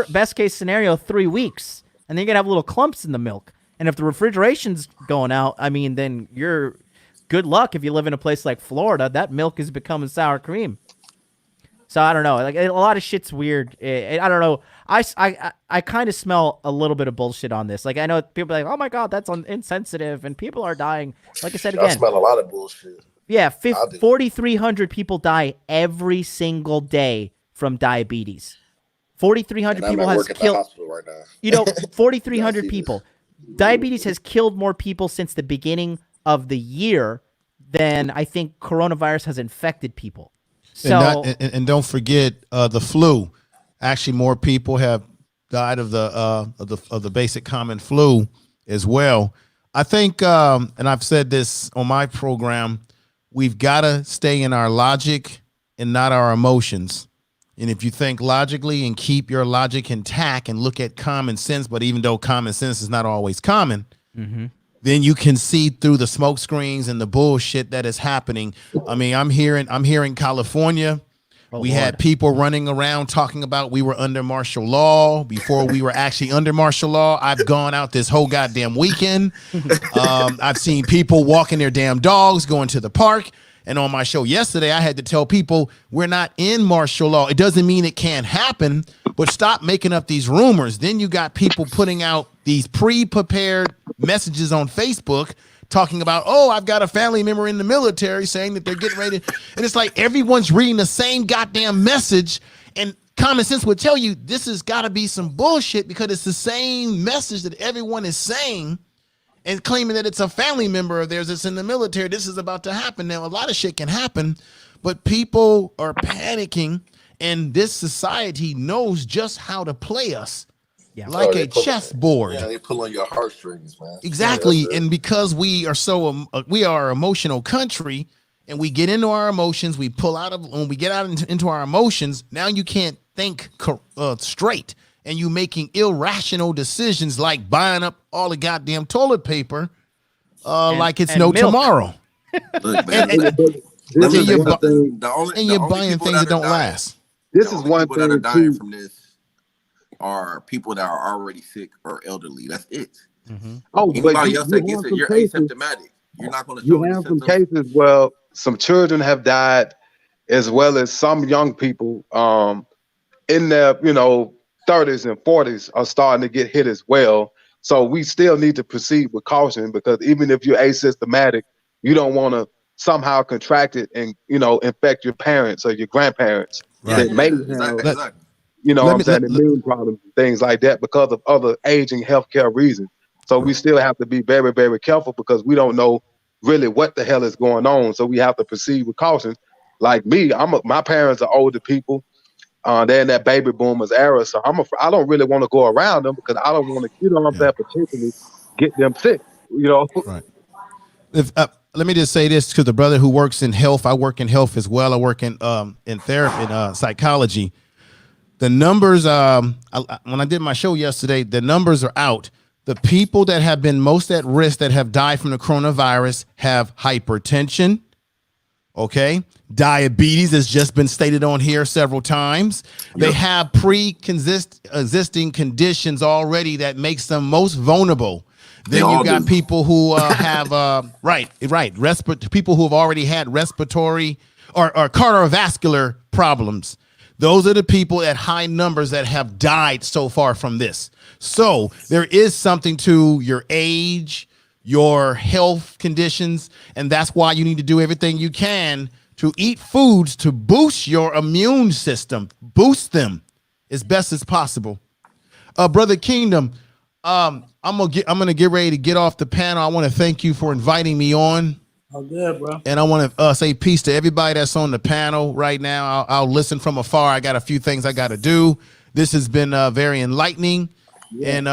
best case scenario, 3 weeks, and then you're gonna have little clumps in the milk. And if the refrigeration's going out, I mean, then you're good luck if you live in a place like Florida. That milk is becoming sour cream. So I don't know. Like a lot of shit's weird. I don't know. I kind of smell a little bit of bullshit on this. Like I know people are like, oh my god, that's insensitive, and people are dying. Like I said again, I smell a lot of bullshit. Yeah, 4,300 people die every single day from diabetes. 4,300 people has killed. Right now. You know, 4,300 people. Diabetes has killed more people since the beginning of the year than I think coronavirus has infected people. So and don't forget the flu. Actually, more people have died of the basic common flu as well. I think, and I've said this on my program, we've got to stay in our logic and not our emotions. And if you think logically and keep your logic intact and look at common sense, but even though common sense is not always common, then you can see through the smoke screens and the bullshit that is happening. I mean, I'm here in California. We had people running around talking about we were under martial law before we were actually under martial law. I've gone out this whole goddamn weekend. I've seen people walking their damn dogs, going to the park. And on my show yesterday, I had to tell people we're not in martial law. It doesn't mean it can't happen, but stop making up these rumors. Then you got people putting out these pre-prepared messages on Facebook talking about, oh, I've got a family member in the military saying that they're getting ready. And it's like everyone's reading the same goddamn message. And common sense would tell you this has got to be some bullshit because it's the same message that everyone is saying and claiming that it's a family member of theirs that's in the military. This is about to happen. Now, a lot of shit can happen, but people are panicking, and this society knows just how to play us. Yeah. Like a chessboard. Yeah, they pull on your heartstrings, man. Exactly. Yeah, and because we are we are an emotional country, and we get into our emotions, we pull out of, when we get out into our emotions, now you can't think straight, and you making irrational decisions like buying up all the goddamn toilet paper like it's no milk tomorrow. Look, man, and you're buying things that don't last. This is one thing that are dying from this are people that are already sick or elderly. That's it. Oh, anybody else that gets it, you're asymptomatic. You're not going to show you have some cases where some children have died, as well as some young people in their 30s and 40s are starting to get hit as well. So we still need to proceed with caution, because even if you're asymptomatic, you don't want to somehow contract it and infect your parents or your grandparents. Right. That may have, immune problems, things like that, because of other aging healthcare reasons. So we still have to be very, very careful, because we don't know really what the hell is going on. So we have to proceed with caution. Like me, my parents are older people. They're in that baby boomers era, so I don't really want to go around them, because I don't want to potentially get them sick. Right. Let me just say this to the brother who works in health. I work in health as well. I work in therapy, in psychology. The numbers, when I did my show yesterday, the numbers are out. The people that have been most at risk that have died from the coronavirus have hypertension, okay? Diabetes has just been stated on here several times. They have pre-existing conditions already that makes them most vulnerable. Then you got people who have, people who have already had respiratory or cardiovascular problems. Those are the people at high numbers that have died so far from this. So there is something to your age, your health conditions, and that's why you need to do everything you can to eat foods to boost your immune system, boost them as best as possible. Brother Kingdom, I'm gonna get ready to get off the panel. I want to thank you for inviting me on. Oh, good, bro. And I want to say peace to everybody that's on the panel right now. I'll listen from afar. I got a few things I got to do. This has been very enlightening. Yeah. And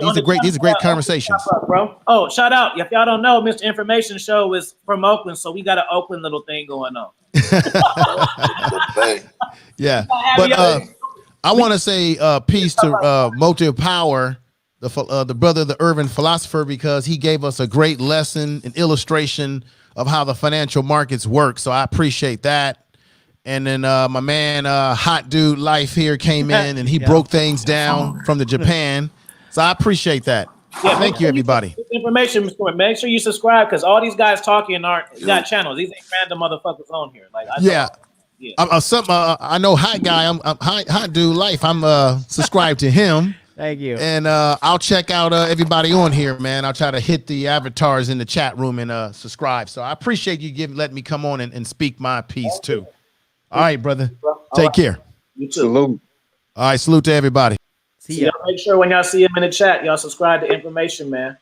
these are great conversations. Bro. Oh, shout out. If y'all don't know, Mr. Information Show is from Oakland, so we got an Oakland little thing going on. Yeah. But I want to say peace to Mottopower the brother, the urban philosopher, because he gave us a great lesson, an illustration of how the financial markets work. So I appreciate that. And then my man, Hot Dude Life here came in and he broke things down from the Japan. So I appreciate that. Yeah, thank you, everybody. Information, make sure you subscribe because all these guys talking got channels. These ain't random motherfuckers on here. Like I know. I know Hot Guy. I'm Hot Dude Life. I'm subscribed to him. Thank you. And I'll check out everybody on here, man. I'll try to hit the avatars in the chat room and subscribe. So I appreciate you letting me come on and speak my piece too. All right, brother. Take care. You too. Salute. All right, salute to everybody. See ya. Make sure when y'all see him in the chat, y'all subscribe to information, man.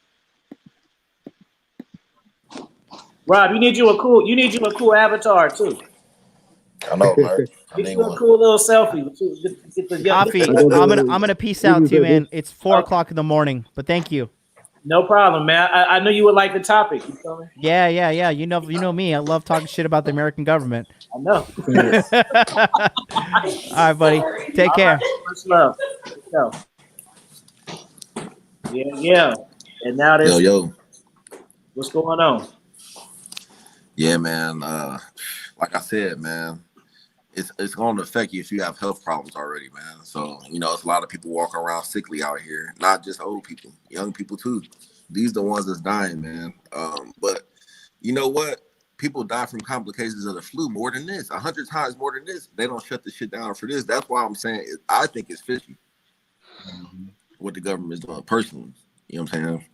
Rob, you need you a cool avatar too. I know, man. Get you a cool little selfie. Coffee. I'm gonna peace out too, man. It's 4 o'clock in the morning, but thank you. No problem, man. I knew you would like the topic. You feel me? Yeah. You know me. I love talking shit about the American government. I know. All right, buddy. Take care. Much love. Let's go. Yeah. And now this. Yo. What's going on? Yeah, man. Like I said, man, it's going to affect you if you have health problems already, man. So, it's a lot of people walking around sickly out here, not just old people, young people too. These the ones that's dying, man. But you know what? People die from complications of the flu more than this, 100 times more than this. They don't shut the shit down for this. That's why I'm saying I think it's fishy what the government is doing personally. You know what I'm saying?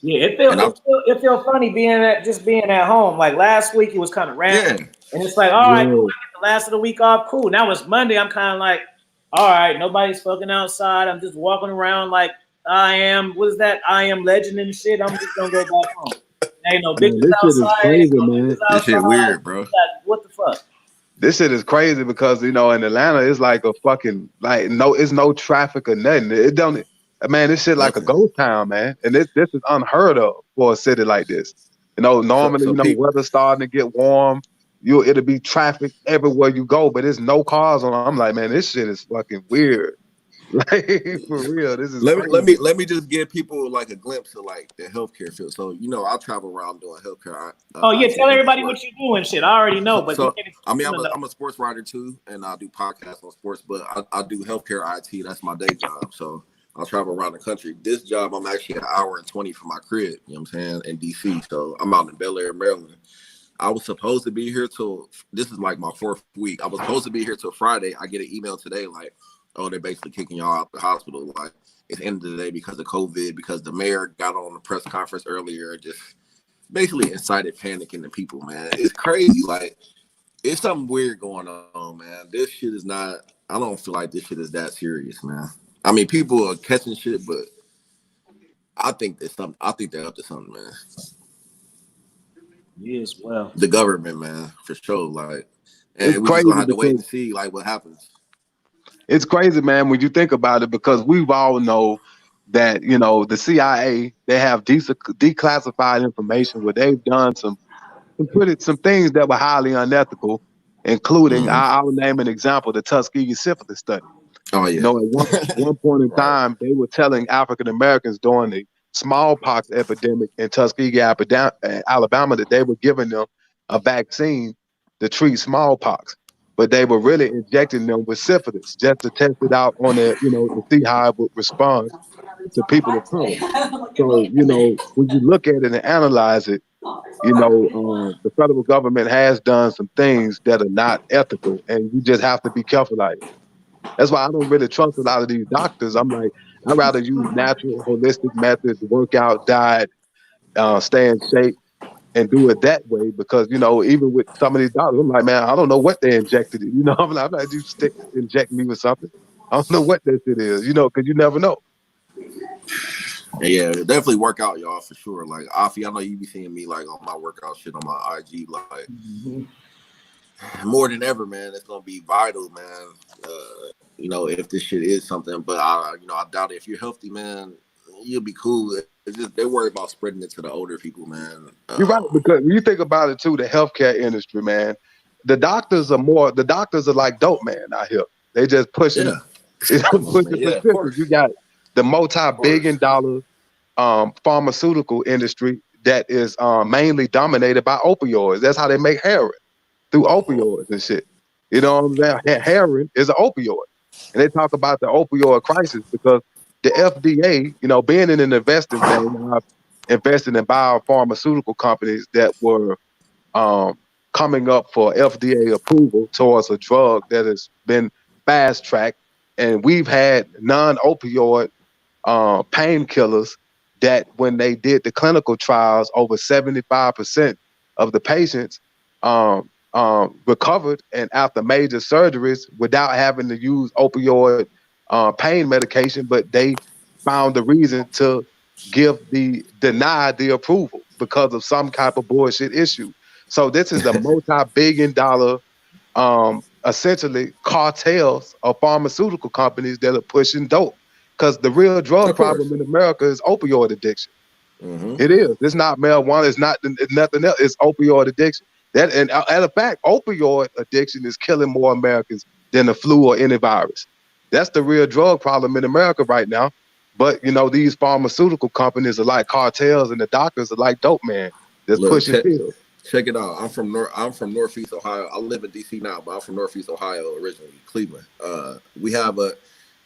Yeah, it feels funny being at home. Like last week, it was kind of random. Yeah. And it's like, all right, cool, I get the last of the week off. Cool. Now it's Monday. I'm kind of like, all right, nobody's fucking outside. I'm just walking around like I am legend and shit. I'm just going to go back home. Ain't no bitches outside. Crazy, man. This shit weird, bro. What the fuck? This shit is crazy because, in Atlanta, it's like a fucking, it's no traffic or nothing. It don't, man, this shit like a ghost town, man. And this is unheard of for a city like this. Normally, weather starting to get warm. It'll be traffic everywhere you go, but there's no cars on. I'm like, man, this shit is fucking weird. Like, for real, this is. Let me just give people like a glimpse of like the healthcare field. So I'll travel around doing healthcare. Tell everybody what you do and shit. I already know, but I'm a sports writer too, and I do podcasts on sports. But I do healthcare IT. That's my day job. So I'll travel around the country. This job, I'm actually an hour and 20 from my crib. You know what I'm saying? In DC. So I'm out in Bel Air, Maryland. I was supposed to be here this is like my 4th week. I was supposed to be here till Friday. I get an email today like, oh, they're basically kicking y'all out the hospital. Like, it's the end of the day because of COVID, because the mayor got on the press conference earlier and just basically incited panic in the people, man. It's crazy. Like, it's something weird going on, man. This shit is not, I don't feel like this shit is that serious, man. I mean, people are catching shit, but I think they're up to something, man. Yes, well. The government, man, for sure. Like, and we're just gonna have to wait and see like what happens. It's crazy, man, when you think about it, because we all know that, the CIA, they have declassified information where they've done some things that were highly unethical, including, I'll name an example, the Tuskegee syphilis study. Oh, yeah. At one point in time, they were telling African Americans during the smallpox epidemic in Tuskegee, Alabama, that they were giving them a vaccine to treat smallpox, but they were really injecting them with syphilis just to test it out on their, to see how it would respond to people of color. So, when you look at it and analyze it, the federal government has done some things that are not ethical, and you just have to be careful. That's why I don't really trust a lot of these doctors. I'm like, I'd rather use natural, holistic methods, workout, diet, stay in shape, and do it that way. Because, even with some of these doctors, I'm like, man, I don't know what they injected it. I'm like, you inject me with something. I don't know what this it is, because you never know. Yeah, definitely work out, y'all, for sure. Like, Afi, I know you be seeing me like on my workout shit on my IG, like more than ever, man. It's gonna be vital, man. If this shit is something, but I doubt it. If you're healthy, man, you'll be cool. It's just they're worried about spreading it to the older people, man. You're right, because when you think about it too, the healthcare industry, man, the doctors are like dope, man, out here. They just pushing, pushing prescriptions. You got the multi-billion-dollar pharmaceutical industry that is mainly dominated by opioids. That's how they make heroin, through opioids and shit. You know what I'm saying? Heroin is an opioid. And they talk about the opioid crisis because the FDA, you know, being in an investing thing, I've invested in biopharmaceutical companies that were coming up for FDA approval towards a drug that has been fast tracked. And we've had non-opioid painkillers that when they did the clinical trials, over 75% of the patients recovered and after major surgeries without having to use opioid pain medication, but they found the reason to deny the approval because of some type of bullshit issue. So this is a multi-billion-dollar essentially cartels of pharmaceutical companies that are pushing dope. Because the real drug problem in America is opioid addiction. It is. It's not marijuana. It's nothing else. It's opioid addiction. And a fact, opioid addiction is killing more Americans than the flu or any virus. That's the real drug problem in America right now. But you know, these pharmaceutical companies are like cartels, and the doctors are like dope man that's pushing pills. Check it out. I'm from Northeast Ohio. I live in DC now, but I'm from Northeast Ohio originally, Cleveland. We have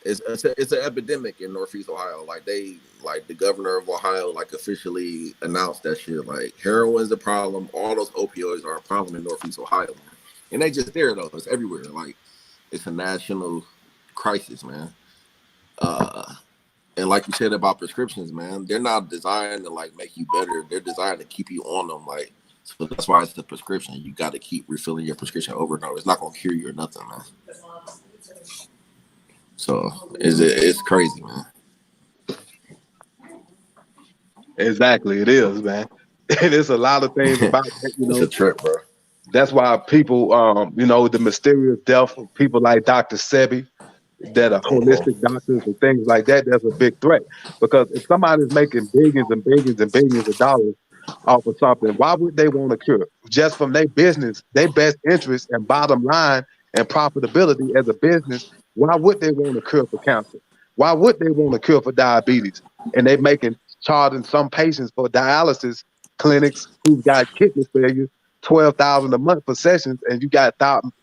it's an epidemic in Northeast Ohio. Like the governor of Ohio officially announced that shit. Like heroin's the problem. All those opioids are a problem in Northeast Ohio, and they just there though. It's everywhere. Like it's a national crisis, man. And like you said about prescriptions, man, they're not designed to make you better. They're designed to keep you on them. So that's why it's the prescription. You got to keep refilling your prescription over and over. It's not gonna cure you or nothing, man. So it's crazy, man. Exactly, it is, man. And there's a lot of things about that, you know. It's a trip, bro. That's why people, you know, the mysterious death of people like Dr. Sebi, that are holistic doctors and things like that, that's a big threat. Because if somebody's making billions and billions and billions of dollars off of something, why would they want to cure? Just from their business, their best interest and bottom line and profitability as a business, why would they want to cure for cancer? Why would they want to cure for diabetes? And they charging some patients for dialysis clinics who've got kidney failure, $12,000 a month for sessions, and you got thousands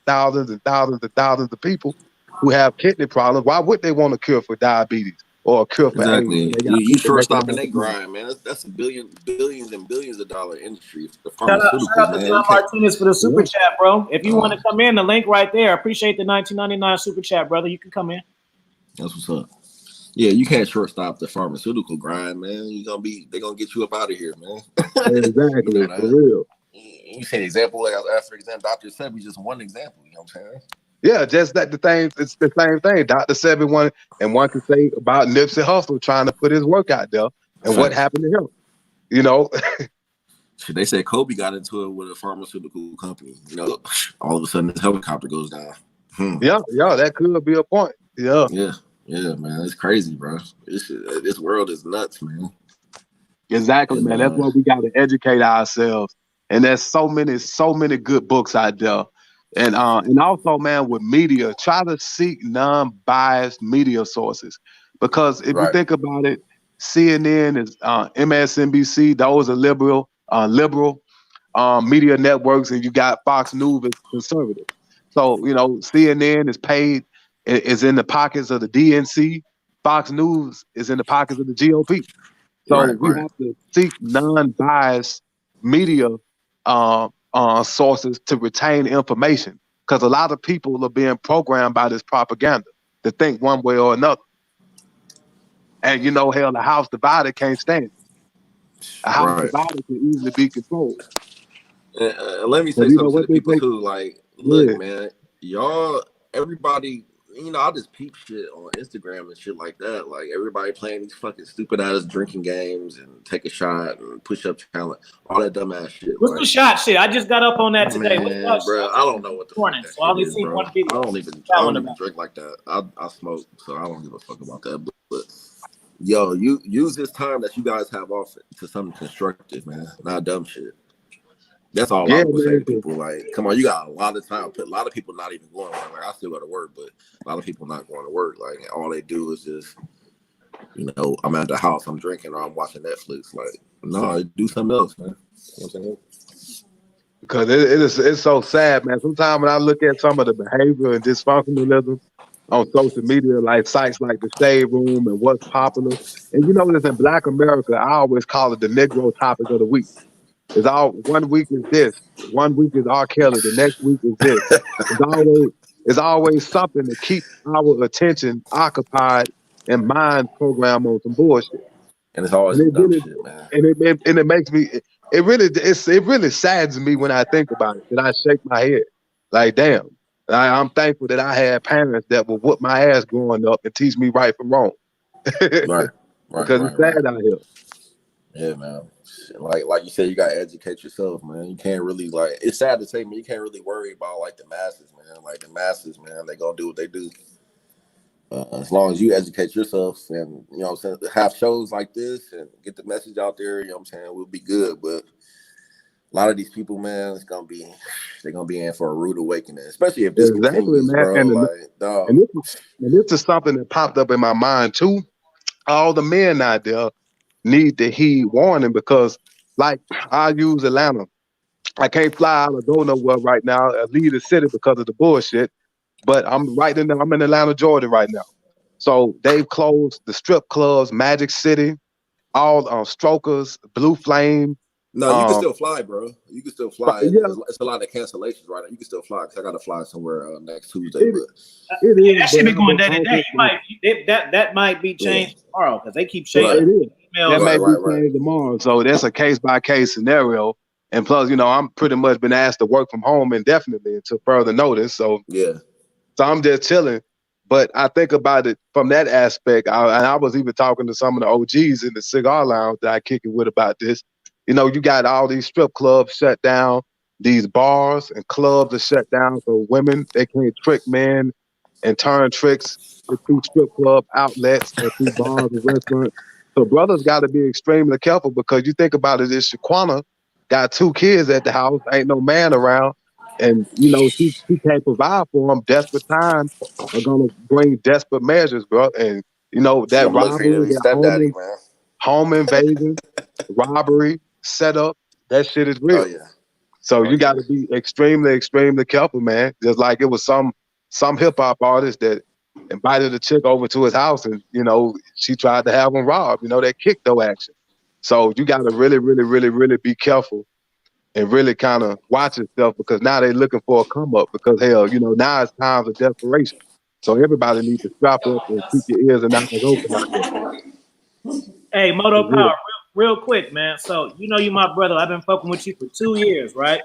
and thousands and thousands of people who have kidney problems. Why would they want a cure for diabetes or a cure for AIDS? You short-stopping that grind, man. That's a billions and billions of dollar industry. The shout out to John Martinez for the super chat, bro. If you want to come in, the link right there. I appreciate the $19.99 super chat, brother. You can come in. That's what's up. Yeah, you can't shortstop the pharmaceutical grind, man. They're gonna get you up out of here, man. Exactly, you know for real. You say example after example. Dr. Sebi just one example. You know what I'm saying? Yeah, just that it's the same thing. Dr. Sebi one could say about Nipsey Hussle trying to put his work out there and what happened to him. You know, they said Kobe got into it with a pharmaceutical company. You know, all of a sudden his helicopter goes down. Yeah, that could be a point. Yeah, man, it's crazy, bro. This world is nuts, man. Exactly, man. That's why we got to educate ourselves. And there's so many good books out there. And also, man, with media, try to seek non-biased media sources. Because if you think about it, CNN is MSNBC, those are liberal media networks, and you got Fox News is conservative. So, you know, CNN is in the pockets of the DNC. Fox News is in the pockets of the GOP. So we have to seek non-biased media sources to retain information, because a lot of people are being programmed by this propaganda to think one way or another. And you know, hell, the house divided can't stand. A house divided can easily be controlled. Let me say something to the people too. Like, look, man, everybody, you know, I just peep shit on Instagram and shit like that. Like everybody playing these fucking stupid ass drinking games and take a shot and push up challenge, all that dumb ass shit. What's the shot shit? I just got up on that today. Man, bro, I don't know what the fuck that shit is, bro. I don't even drink like that. I smoke, so I don't give a fuck about that. But yo, you use this time that you guys have off to something constructive, man. Not dumb shit. That's all I would say to people. Like, come on, you got a lot of time. A lot of people not even going to work. Like, I still go to work, but a lot of people not going to work. Like, all they do is just, you know, I'm at the house, I'm drinking, or I'm watching Netflix. Like, no, do something else, man. You know what I'm saying? Because it's so sad, man. Sometimes when I look at some of the behavior and dysfunctionalism on social media, like sites like the Shade Room and What's Popular, and you know this in Black America, I always call it the Negro topic of the week. It's all 1 week is this, 1 week is R. Kelly, the next week is this. It's always something to keep our attention occupied and mind programmed on some bullshit. And it's always And some it dumb really, shit, man. and it makes me, it really saddens me when I think about it. That I shake my head, like damn. I'm thankful that I had parents that would whoop my ass growing up and teach me right from wrong. Right. Because it's sad out here. Yeah, man. Like you said, you gotta educate yourself, man. You can't really it's sad to say, man, you can't really worry about like the masses, man. Like the masses, man, they gonna do what they do. As long as you educate yourself and, you know what I'm saying, have shows like this and get the message out there, you know what I'm saying, we'll be good. But a lot of these people, man, they're gonna be in for a rude awakening, especially if this Exactly, continues, man. bro. And Dog. this is something that popped up in my mind too. All the men out there need to heed warning because, like, I use Atlanta. I can't fly out or go nowhere right now, leave the city because of the bullshit. But I'm in Atlanta, Georgia right now. So they've closed the strip clubs, Magic City, all Strokers, Blue Flame. No, you can still fly, bro. You can still fly. Yeah, It's a lot of cancellations right now. You can still fly because I got to fly somewhere next Tuesday. it is. That should be going day to day. That might be changed tomorrow because they keep changing. It is. That may be Right. changed tomorrow. So that's a case by case scenario. And plus, you know, I'm pretty much been asked to work from home indefinitely until further notice. So so I'm just chilling. But I think about it from that aspect. I was even talking to some of the OGs in the cigar lounge that I kick it with about this. You know, you got all these strip clubs shut down. These bars and clubs are shut down. So women, they can't trick men and turn tricks through strip club outlets or through bars and restaurants. So brothers got to be extremely careful because you think about it, this Shaquana got 2 kids at the house, ain't no man around. And, you know, she can't provide for them. Desperate times are going to bring desperate measures, bro. And, you know, that robbery, that home invasion, robbery, setup, that shit is real. So you got to be extremely, extremely careful, man. Just like it was some hip hop artist that invited a chick over to his house and, you know, she tried to have him robbed, you know, that kick though action. So you got to really, really, really, really be careful and really kind of watch yourself because now they're looking for a come up because hell, you know, now it's times of desperation. So everybody needs to strap up and keep your ears and eyes open out there. Hey, Mottopower, real quick, man. So you know you my brother. I've been fucking with you for 2 years, right?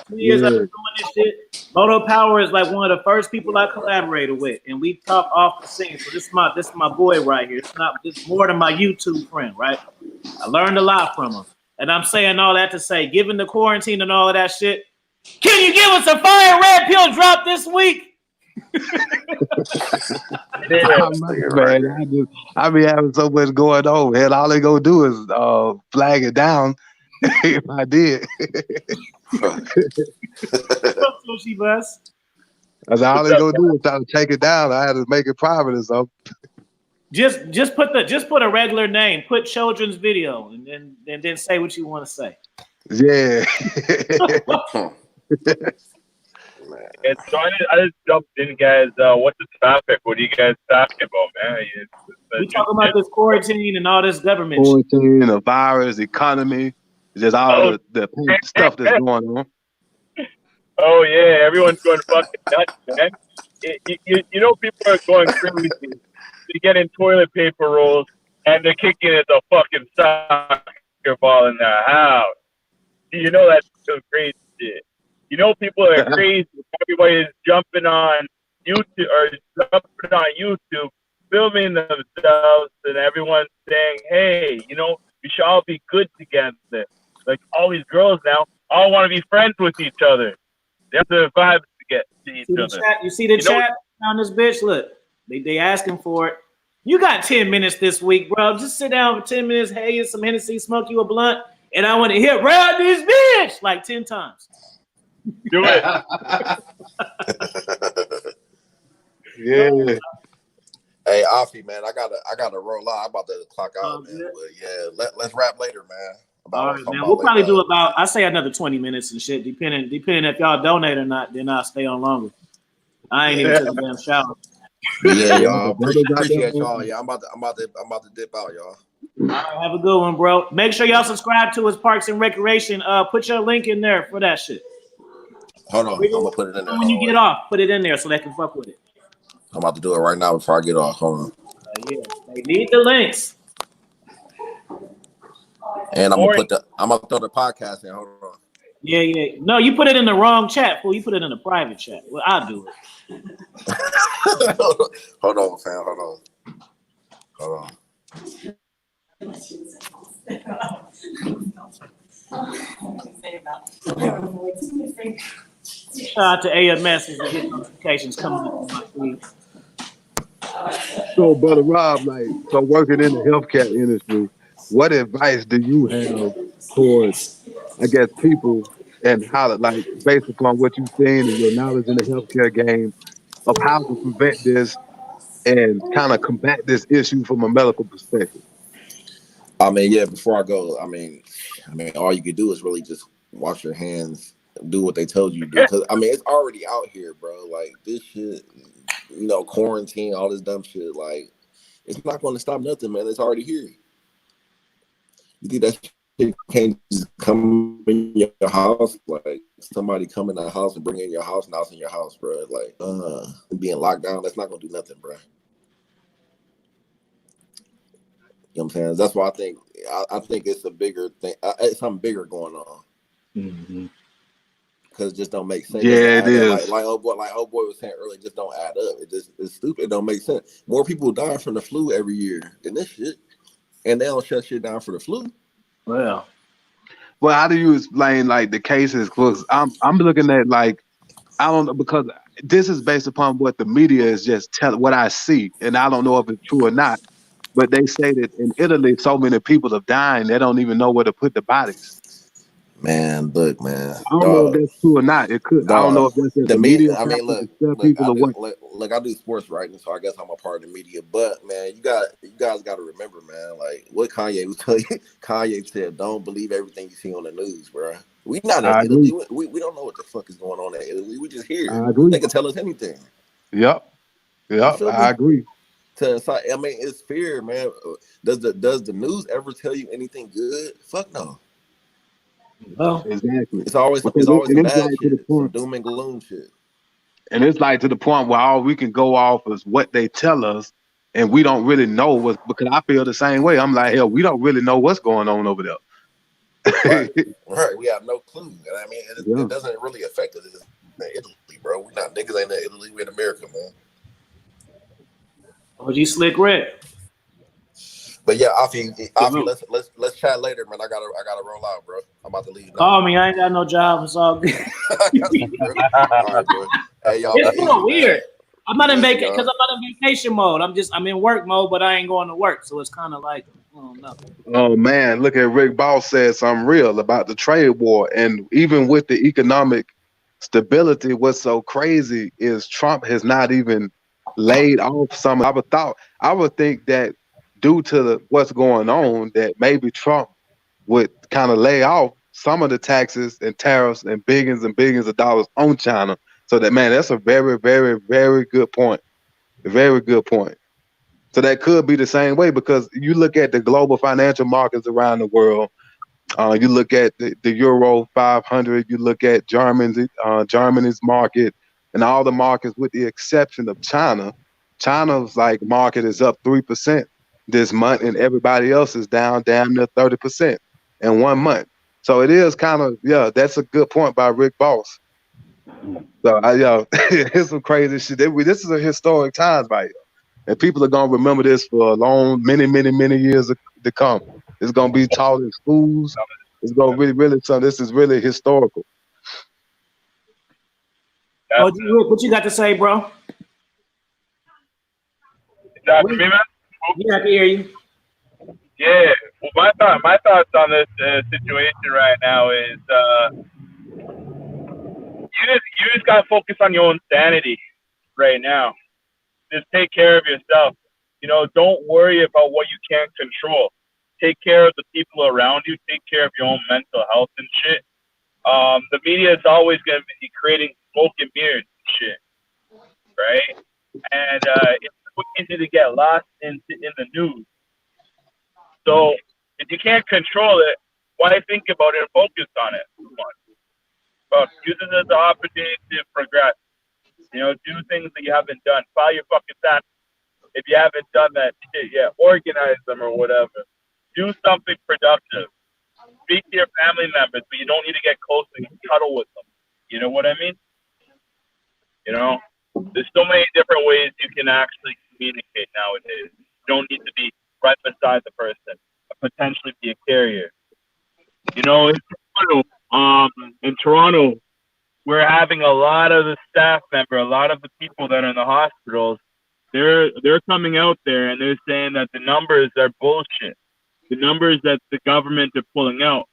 2 years I've been doing this shit. Mottopower is like one of the first people I collaborated with, and we talk off the scene. So this is my boy right here. It's more than my YouTube friend, right? I learned a lot from him. And I'm saying all that to say, given the quarantine and all of that shit, can you give us a fire red pill drop this week? Man, I be having so much going on, man. All they gonna do is flag it down if I did. That's all they gonna do is try to take it down. I had to make it private or something. Just put a regular name, put children's video, and then say what you want to say. Yeah. So I just jumped in, guys. What's the topic? What are you guys talking about, man? We talking about this quarantine and all this government quarantine, the virus, economy, just all the stuff that's going on. Oh yeah, everyone's going fucking nuts, man. You know, people are going crazy. They're getting toilet paper rolls and they're kicking it the fucking soccer ball in their house. You know that's so crazy shit. You know people are crazy. Everybody's jumping on YouTube, filming themselves, and everyone's saying, "Hey, you know, we should all be good together." Like all these girls now all want to be friends with each other. They have to vibe to each other. You see the chat on this bitch? Look, they asking for it. You got 10 minutes this week, bro. Just sit down for 10 minutes, hey, some Hennessy, smoke you a blunt, and I want to hear "Ride this bitch" like 10 times. Do it. Yeah. Hey, Afi, man, I gotta roll out. I'm about to clock out, man. But yeah, let's rap later, man. About All what I right, was talking man. about We'll probably do later. about, I say another 20 minutes and shit, depending if y'all donate or not. Then I'll stay on longer. I ain't even Yeah. took a damn shower. But yeah, Yeah, y'all the brothers out there. appreciate y'all. Yeah, I'm about to dip out, y'all. All right, have a good one, bro. Make sure y'all subscribe to his Parks and Recreation. Put your link in there for that shit. Hold on, I'm gonna put it in there. When Hold you on, get wait. off, put it in there so they can fuck with it. I'm about to do it right now before I get off. Hold on. Yeah, they need the links. And Or I'm gonna throw the podcast in. Hold on. Yeah. No, you put it in the wrong chat, fool. You put it in the private chat. Well, I'll do it. Hold on, fam. Hold on. Shout out to AMS and get notifications coming up on my feed. So, brother Rob, like, so working in the healthcare industry, what advice do you have towards, I guess, people and how to, like, based upon what you've seen and your knowledge in the healthcare game, of how to prevent this and kind of combat this issue from a medical perspective? I mean, yeah. Before I go, I mean, all you could do is really just wash your hands, do what they told you to do. Cause I mean, it's already out here, bro. Like this shit, quarantine, all this dumb shit. Like, it's not going to stop nothing, man. It's already here. You think that shit can't just come in your house? Like somebody come in the house and bring in your house, now it's in your house, bro. Like, being locked down, that's not gonna do nothing, bro. You know what I'm saying? That's why I think it's a bigger thing. It's something bigger going on. Mm-hmm. Because it just don't make sense. It doesn't Yeah, it add up. is. Like old boy was saying earlier, it just don't add up. It's stupid. It don't make sense. More people die from the flu every year than this shit, and they don't shut shit down for the flu. Well, How do you explain like the cases? Because I'm looking at like, I don't know, because this is based upon what the media is just telling, what I see, and I don't know if it's true or not. But they say that in Italy, so many people have died, they don't even know where to put the bodies. Man, look, man, I don't know if dog. that's true or not. It could. I don't know if that's just The a media. media I mean, tactic to look, scare people or what. I do sports writing, so I guess I'm a part of the media. But man, you guys got to remember, man, like what Kanye was telling you. Kanye said, "Don't believe everything you see on the news, bro." We not in I Italy. agree. We don't know what the fuck is going on in Italy. We just here. I agree. They can tell us anything. Yep. You Yep. feel I me? agree. I mean, it's fear, man. Does the news ever tell you anything good? Fuck no. well, Exactly. It's always Because some it's bad like to the shit, some point, doom and gloom shit. and it's like to the point where all we can go off is what they tell us, and we don't really know what. Because I feel the same way. I'm like, hell, we don't really know what's going on over there. Right, right. We have no clue. And I mean, Yeah. it doesn't really affect us in Italy, bro. We not niggas ain't in Italy. We in America, man. OG Slick Rick. But yeah, Afi, let's chat later, man. I gotta roll out, bro. I'm about to leave now. Call me. I ain't got no job. It's all good. All right, bro. Hey, y'all, be It's easy, so man. weird. I'm not in Be easy, vacation because y'all. I'm not in vacation mode. I'm in work mode, but I ain't going to work. So it's kind of like, I don't know. Oh man, look at Rick Boss said something real about the trade war, and even with the economic stability, what's so crazy is Trump has not even laid off some. I would think that due to what's going on, that maybe Trump would kind of lay off some of the taxes and tariffs and billions of dollars on China. So that, man, that's a very, very, very good point. A very good point. So that could be the same way because you look at the global financial markets around the world. You look at the Euro 500. You look at Germany's market, and all the markets with the exception of China. China's like market is up 3% this month, and everybody else is down damn near 30% in 1 month. So it is kind of, yeah, that's a good point by Rick Boss. So it's some crazy shit. This is a historic times right here. And people are gonna remember this for a long, many years to come. It's gonna be taught in schools. It's gonna really. So this is really historical. OG Rick, what you got to say, bro? Is that for me, man? Yeah, I can hear you. Yeah. Well, my thoughts on this situation right now is you just gotta focus on your own sanity right now. Just take care of yourself. don't worry about what you can't control. Take care of the people around you. Take care of your own mental health and shit. The media is always going to be creating smoke and mirrors and shit, right? And it's so easy to get lost in the news. So if you can't control it, why think about it and focus on it too much? But use it as an opportunity to progress. Do things that you haven't done. File your fucking taxes. If you haven't done that shit yet, organize them or whatever. Do something productive. Speak to your family members, but you don't need to get close and cuddle with them. You know what I mean? There's so many different ways you can actually communicate nowadays. You don't need to be right beside the person, potentially be a carrier. In Toronto, we're having a lot of the staff member, a lot of the people that are in the hospitals, they're coming out there and they're saying that the numbers are bullshit. The numbers that the government are pulling out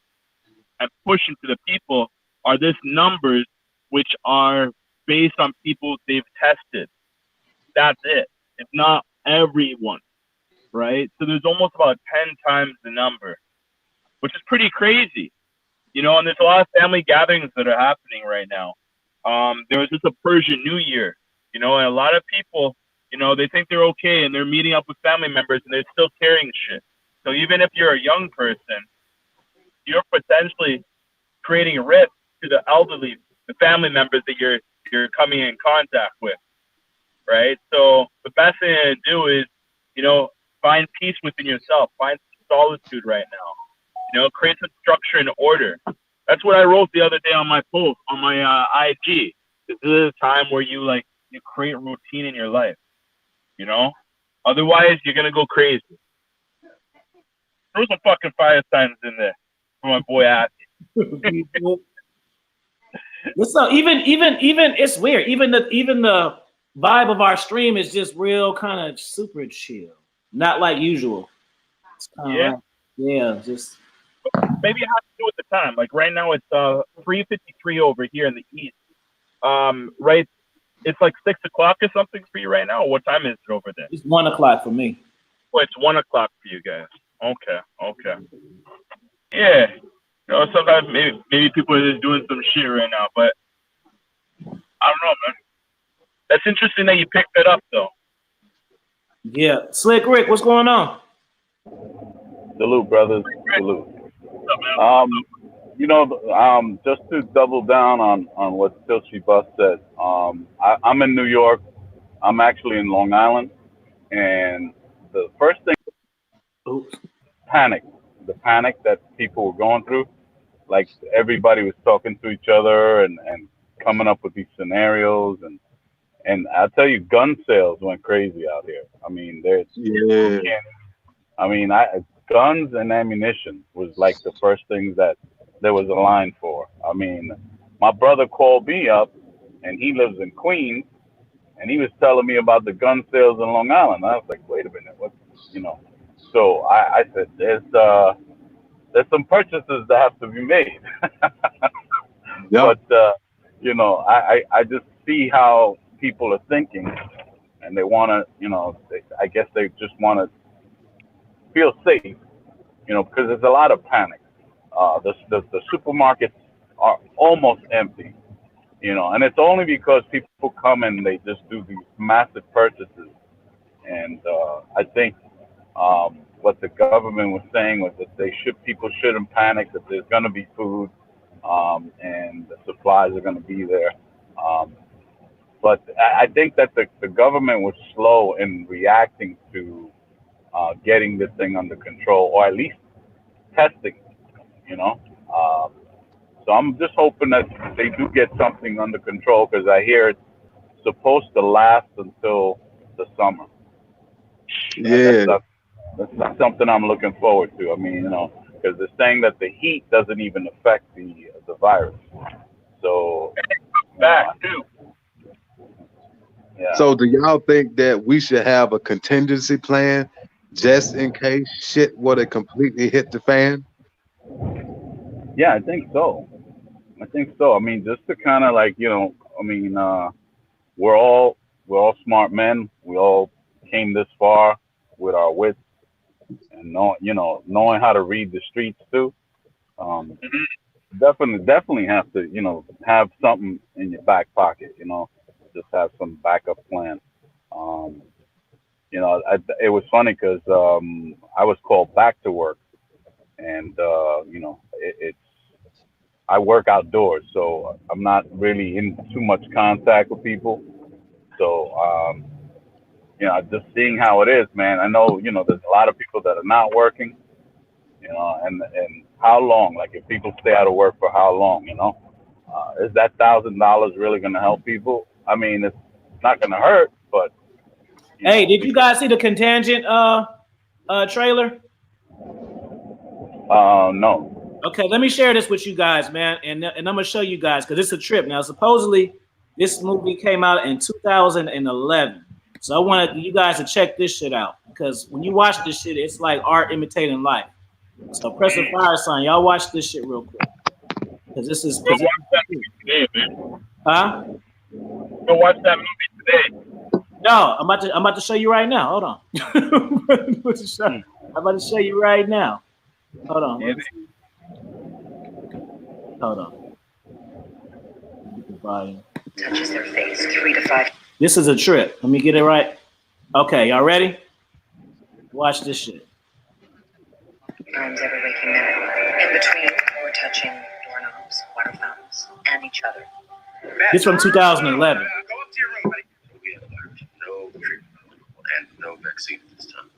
and pushing to the people are this numbers which are based on people they've tested. That's it. It's not everyone, right? So there's almost about 10 times the number, which is pretty crazy. And there's a lot of family gatherings that are happening right now. There was just a Persian New Year, and a lot of people, they think they're okay and they're meeting up with family members and they're still carrying shit. So even if you're a young person, you're potentially creating a risk to the elderly, the family members that you're coming in contact with, right? So the best thing to do is, find peace within yourself, find solitude right now, create some structure and order. That's what I wrote the other day on my post on my IG. This is a time where you create routine in your life, Otherwise, you're gonna go crazy. Throw some fucking fire signs in there for my boy Atty. So even it's weird. Even the vibe of our stream is just real kind of super chill, not like usual. It's just maybe it has to do with the time. Like right now, it's 3:53 over here in the east. Right, it's like 6 o'clock or something for you right now. What time is it over there? It's 1 o'clock for me. Oh, it's 1 o'clock for you guys. Okay. Yeah. Sometimes maybe people are just doing some shit right now, but I don't know, man. That's interesting that you picked that up, though. Yeah. Slick Rick, what's going on? Salute, brothers. Salute. Just to double down on what Tillshebust said, I'm in New York. I'm actually in Long Island. And the first thing, the panic that people were going through, like everybody was talking to each other and coming up with these scenarios. And I'll tell you, gun sales went crazy out here. I mean, guns and ammunition was like the first things that there was a line for. I mean, my brother called me up, and he lives in Queens, and he was telling me about the gun sales in Long Island. I was like, wait a minute, what? So I said, there's some purchases that have to be made. But I just see how people are thinking, and they want to, I guess they just want to feel safe, because there's a lot of panic. The supermarkets are almost empty, and it's only because people come and they just do these massive purchases. And I think what the government was saying was that people shouldn't panic, that there's going to be food, and the supplies are going to be there. But I think that the government was slow in reacting to getting this thing under control, or at least testing, So I'm just hoping that they do get something under control, because I hear it's supposed to last until the summer. Yeah. That's not something I'm looking forward to. I mean, because they're saying that the heat doesn't even affect the virus. So back too. Yeah. So do y'all think that we should have a contingency plan just in case shit were to completely hit the fan? Yeah, I think so. I mean, just to kind of we're all smart men. We all came this far. with our wits and knowing how to read the streets too. Definitely have to, have something in your back pocket, just have some backup plan. It was funny because I was called back to work, and I work outdoors, so I'm not really in too much contact with people. So just seeing how it is, man. I know, there's a lot of people that are not working, and how long? Like, if people stay out of work for how long? Is that $1,000 really going to help people? I mean, it's not going to hurt, but. Hey, did you guys see the contingent trailer? No. Okay, let me share this with you guys, man, and I'm gonna show you guys because it's a trip. Now, supposedly, this movie came out in 2011, so I wanted you guys to check this shit out because when you watch this shit, it's like art imitating life. So press the fire sign, y'all watch this shit real quick because this is. Go watch that movie today, man. Huh? Go watch that movie today. No, I'm about to show you right now. Hold on. I'm about to show you right now. Hold on. Hold on. Touches their face 3 to 5. This is a trip. Let me get it right. Okay, y'all ready? Watch this shit. Arms every waking minute. In between, we're touching doorknobs, water fountains, and each other. This from 2011. Go up to your room, buddy. No treatment and no vaccine this time.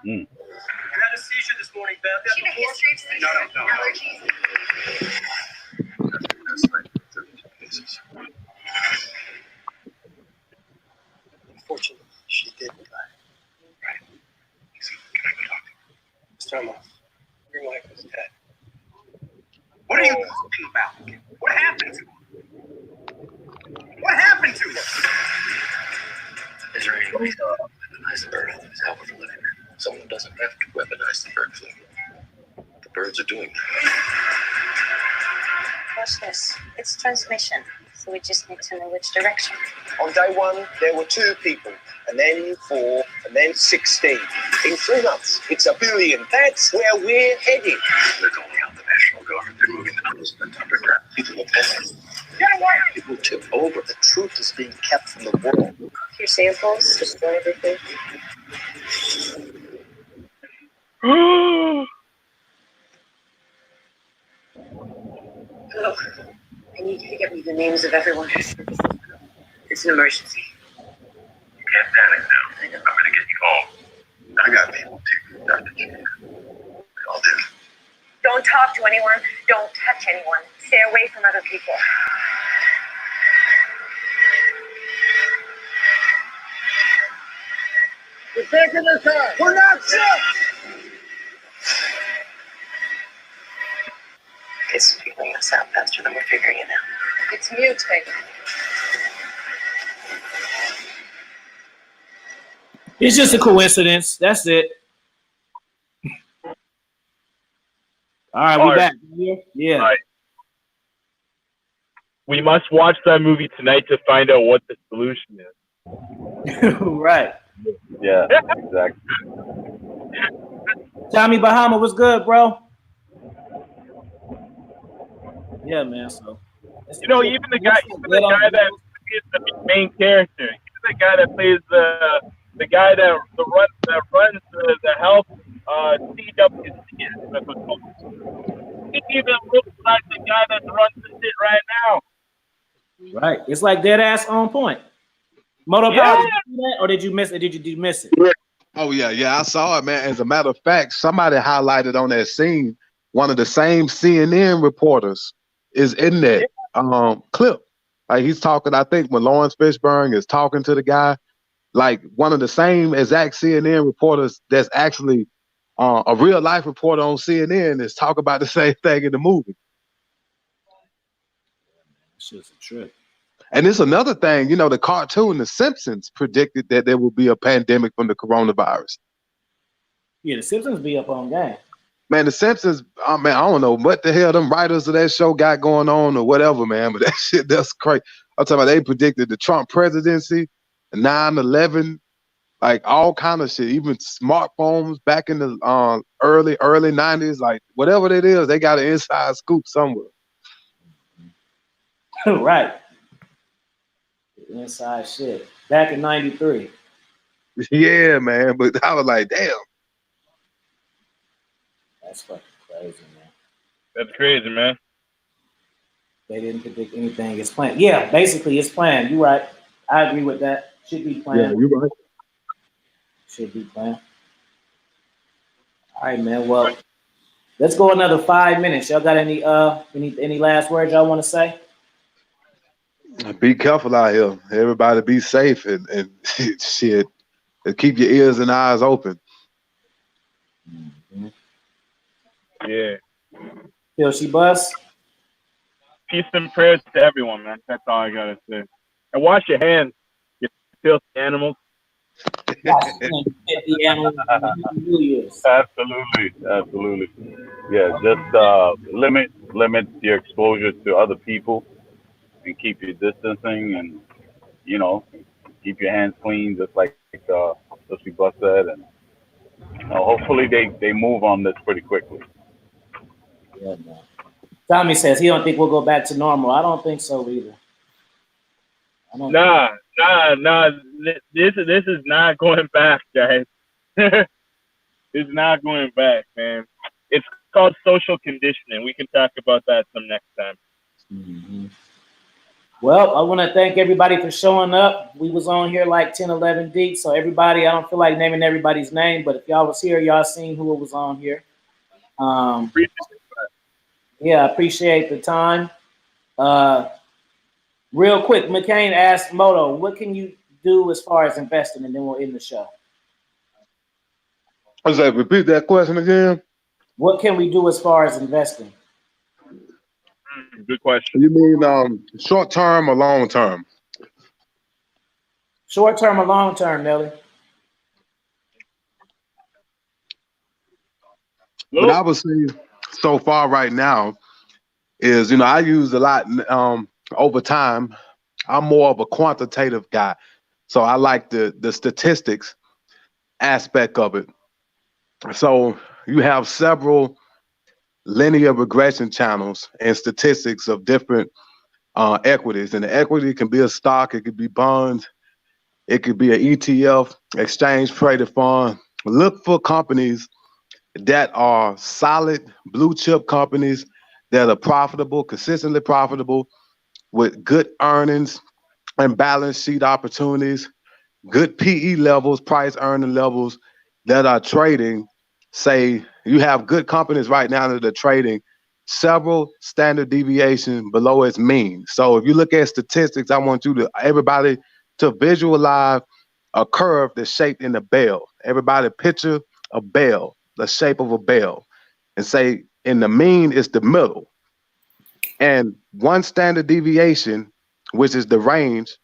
You had a seizure this morning, Beth. Do you have a history of seizures? No. Allergies? That's right. 32 cases. Unfortunately, she did die. Right. Easy. Can I go talk to her? Mr. Amos, your wife was dead. What are you talking about? What happened to her? What happened to her? Is there any way to weaponize the bird that is helpful for living? Someone doesn't have to weaponize the bird flu. The birds are doing that. Watch this. It's transmission, so we just need to know which direction. On day 1, there were 2 people, and then 4, and then 16. In 3 months, it's 1 billion. That's where we're headed. They're calling out the national guard. They're moving the president underground. People will panic. Get away! It will tip over. The truth is being kept from the world. Your samples, destroy everything. Hello. I need you to get me the names of everyone who's services. It's an emergency. You can't panic now. I'm going to get you home. I got people too. Dr. J. We all do. Don't talk to anyone. Don't touch anyone. Stay away from other people. We're taking this time. We're not sick! It's figuring us out faster than we're figuring it out. It's mutating. It's just a coincidence. That's it. All right, we're back. Yeah. All right. We must watch that movie tonight to find out what the solution is. Right. Yeah, exactly. Tommy Bahama, what's good, bro? Yeah, man. So, even the guy that is the main character, even the guy that plays the guy that runs the health CWC. He even looks like the guy that runs the shit right now. Right. It's like dead ass on point. Mottopower, did you see that, or did you miss it? Did you miss it? Oh yeah, I saw it, man. As a matter of fact, somebody highlighted on that scene, one of the same CNN reporters is in that clip. Like, he's talking, I think when Lawrence Fishburne is talking to the guy, like one of the same exact CNN reporters that's actually a real life reporter on CNN is talking about the same thing in the movie. It's just a trip. And it's another thing, the cartoon The Simpsons predicted that there will be a pandemic from the coronavirus. Yeah, The Simpsons be up on game. Man, The Simpsons, man, I don't know what the hell them writers of that show got going on or whatever, man, but that shit, that's crazy. I'm talking about they predicted the Trump presidency, 9/11, like all kind of shit, even smartphones back in the early 90s, like whatever it is, they got an inside scoop somewhere. Right. Inside shit. Back in 93. Yeah, man. But I was like, damn. That's fucking crazy, man. That's crazy, man. They didn't predict anything. It's planned. Yeah, basically it's planned. You're right. I agree with that. Should be planned. Yeah, you're right. Should be planned. All right, man. Well, let's go another 5 minutes. Y'all got any last words y'all want to say? Be careful out here. Everybody be safe and shit. And keep your ears and eyes open. Mm-hmm. Yeah. Tillshebust. Peace and prayers to everyone, man. That's all I gotta say. And wash your hands, you filthy animals. Absolutely, absolutely. Yeah, just limit your exposure to other people and keep your distancing, and keep your hands clean, just like Bus said, and hopefully they move on this pretty quickly. Yeah, man. Tommy says he don't think we'll go back to normal. I don't think so either. Nah. This is not going back, guys. It's not going back, man. It's called social conditioning. We can talk about that some next time. Mm-hmm. Well, I want to thank everybody for showing up. We was on here like 10, 11 deep. So everybody, I don't feel like naming everybody's name, but if y'all was here, y'all seen who was on here. Yeah, I appreciate the time. Real quick, McCain asked Moto, what can you do as far as investing? And then we'll end the show. I was like, repeat that question again. What can we do as far as investing? Good question. You mean short term or long term? Short term or long term, Nelly? What I would say so far right now is, I use a lot over time. I'm more of a quantitative guy. So I like the statistics aspect of it. So you have several linear regression channels and statistics of different equities. And the equity can be a stock, it could be bonds, it could be an ETF, exchange traded fund. Look for companies that are solid blue chip companies that are profitable, consistently profitable, with good earnings and balance sheet opportunities, good PE levels, price earning levels that are trading. Say you have good companies right now that are trading several standard deviation below its mean. So if you look at statistics, I want everybody to visualize a curve that's shaped in a bell. Everybody picture a bell, the shape of a bell, and say in the mean is the middle. And one standard deviation, which is the range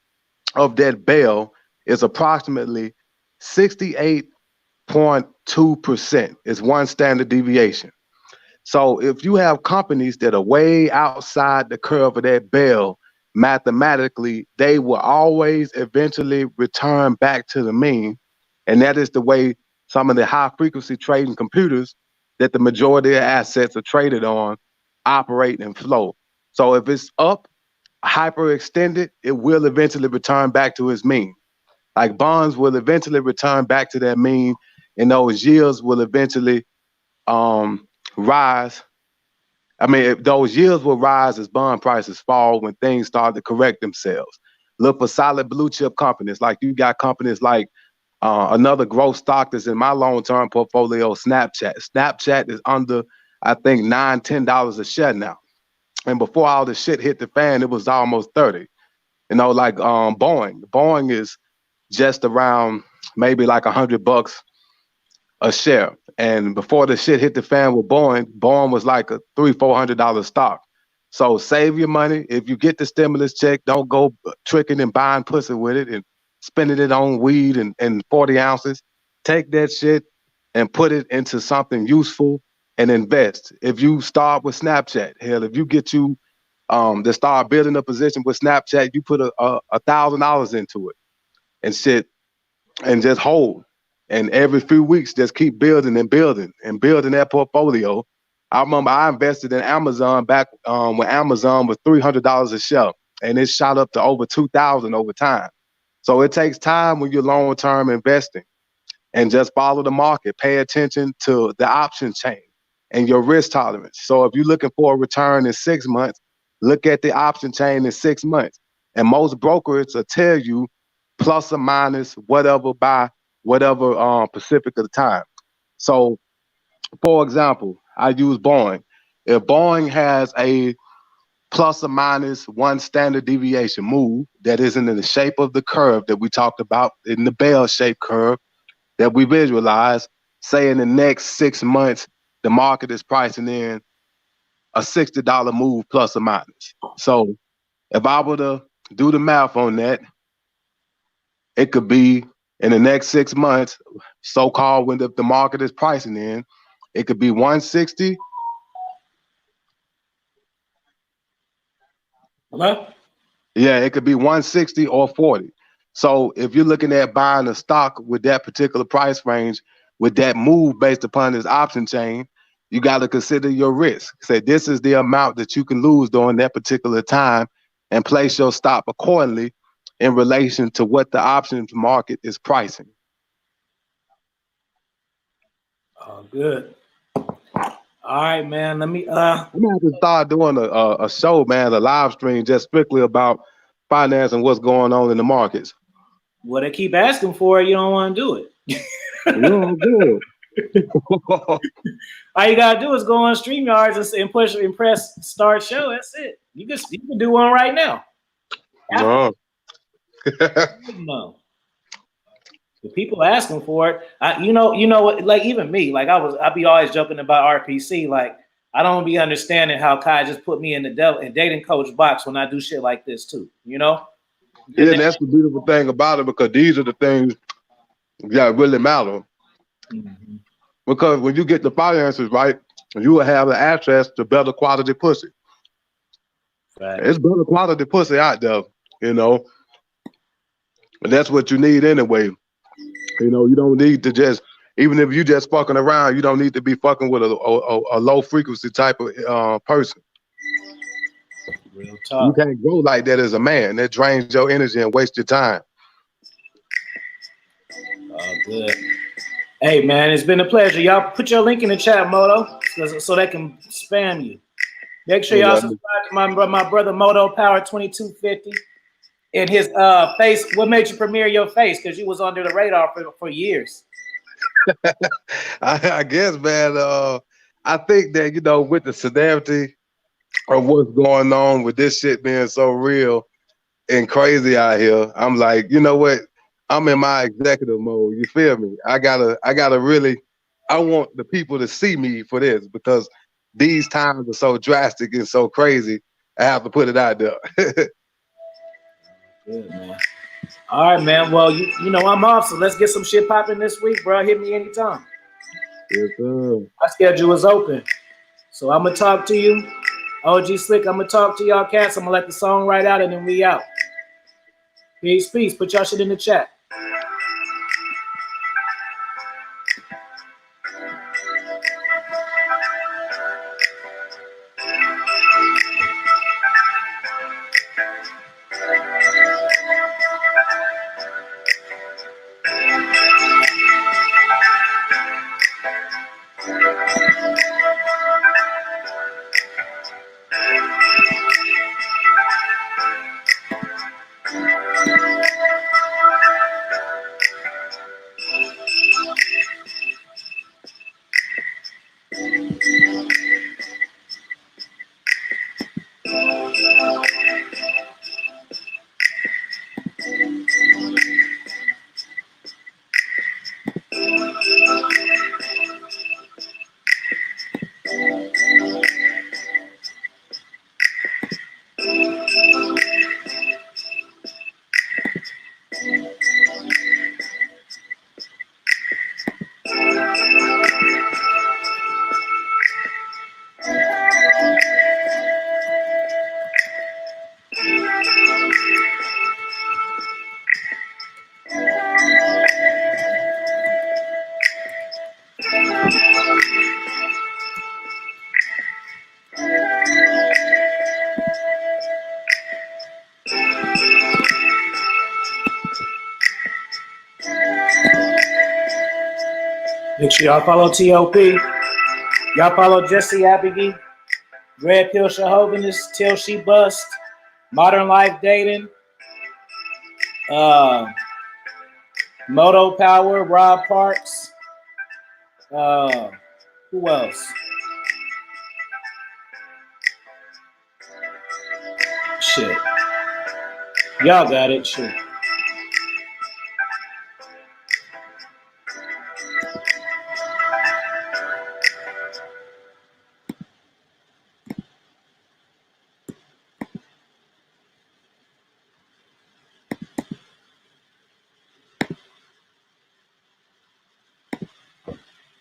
of that bell, is approximately 68.2% is one standard deviation. So if you have companies that are way outside the curve of that bell, mathematically, they will always eventually return back to the mean. And that is the way some of the high frequency trading computers that the majority of assets are traded on operate and flow. So if it's up, hyperextended, it will eventually return back to its mean. Like bonds will eventually return back to their mean, and those yields will eventually rise. I mean, those yields will rise as bond prices fall when things start to correct themselves. Look for solid blue chip companies. Like you got companies like another growth stock that's in my long-term portfolio, Snapchat. Snapchat is under, I think, $9, $10 a share now. And before all the shit hit the fan, it was almost 30. Like Boeing. Boeing is just around maybe like $100 a share. And before the shit hit the fan with Boeing was like a $300-400 stock. So save your money. If you get the stimulus check, don't go tricking and buying pussy with it and spending it on weed and 40 ounces. Take that shit and put it into something useful and invest. If you start with Snapchat, hell, if you get to start building a position with Snapchat, you put $1,000 into it and shit. and just hold. And every few weeks, just keep building and building and building that portfolio. I remember I invested in Amazon back when Amazon was $300 a share, and it shot up to over 2,000 over time. So it takes time when you're long-term investing, and just follow the market. Pay attention to the option chain and your risk tolerance. So if you're looking for a return in 6 months, look at the option chain in 6 months. And most brokers will tell you plus or minus whatever by whatever Pacific of the time. So, for example, I use Boeing. If Boeing has a plus or minus one standard deviation move that isn't in the shape of the curve that we talked about in the bell-shaped curve that we visualize, say in the next 6 months, the market is pricing in a $60 move plus or minus. So if I were to do the math on that, it could be in the next 6 months, so-called when the market is pricing in, it could be 160. Hello? Yeah, it could be 160 or 40. So if you're looking at buying a stock with that particular price range, with that move based upon this option chain, you got to consider your risk. Say this is the amount that you can lose during that particular time, and place your stop accordingly in relation to what the options market is pricing. Oh, good. All right, man. Let me I'm gonna have to start doing a show, man, a live stream just strictly about finance and what's going on in the markets. Well, they keep asking for it. You don't want to do it. Yeah, good. All you gotta do is go on StreamYards and push and press start show. That's it. You can do one right now. No. No. The people asking for it. You know what? Like even me, like I be always joking about RPC. Like I don't be understanding how Kai just put me in the devil and dating coach box when I do shit like this too. You know? Yeah, and that's the beautiful thing about it, because these are the things that really matter. Mm-hmm. Because when you get the finances right, you will have the access to better quality pussy. Right. It's better quality pussy out there, you know. And that's what you need anyway. You know, you don't need to just, even if you just fucking around, you don't need to be fucking with a low frequency type of person. Real You talk. can't go like that as a man. That drains your energy and wastes your time. Oh, good. Hey, man, it's been a pleasure. Y'all put your link in the chat, Moto, so they can spam you. Make sure y'all subscribe to my brother Mottopower2250 and his face. What made you premiere your face? Because you was under the radar for years. I guess, man. I think that, you know, with the severity of what's going on with this shit being so real and crazy out here, I'm like, you know what? I'm in my executive mode. You feel me? I gotta really, I want the people to see me for this, because these times are so drastic and so crazy. I have to put it out there. Good, man. All right, man. Well, you know I'm off, so let's get some shit popping this week, bro. Hit me anytime. Yes, sir. My schedule is open, so I'm gonna talk to you, OG Slick. I'm gonna talk to y'all cats. I'm gonna let the song right out, and then we out. Peace, peace. Put y'all shit in the chat. Make sure y'all follow T.o.p. Y'all follow Jesse Abigy, Red Pill Chauvinist, Tillshebust, Modern Life Dating, Mottopower, Robparks. Who else? Shit. Y'all got it. Shit.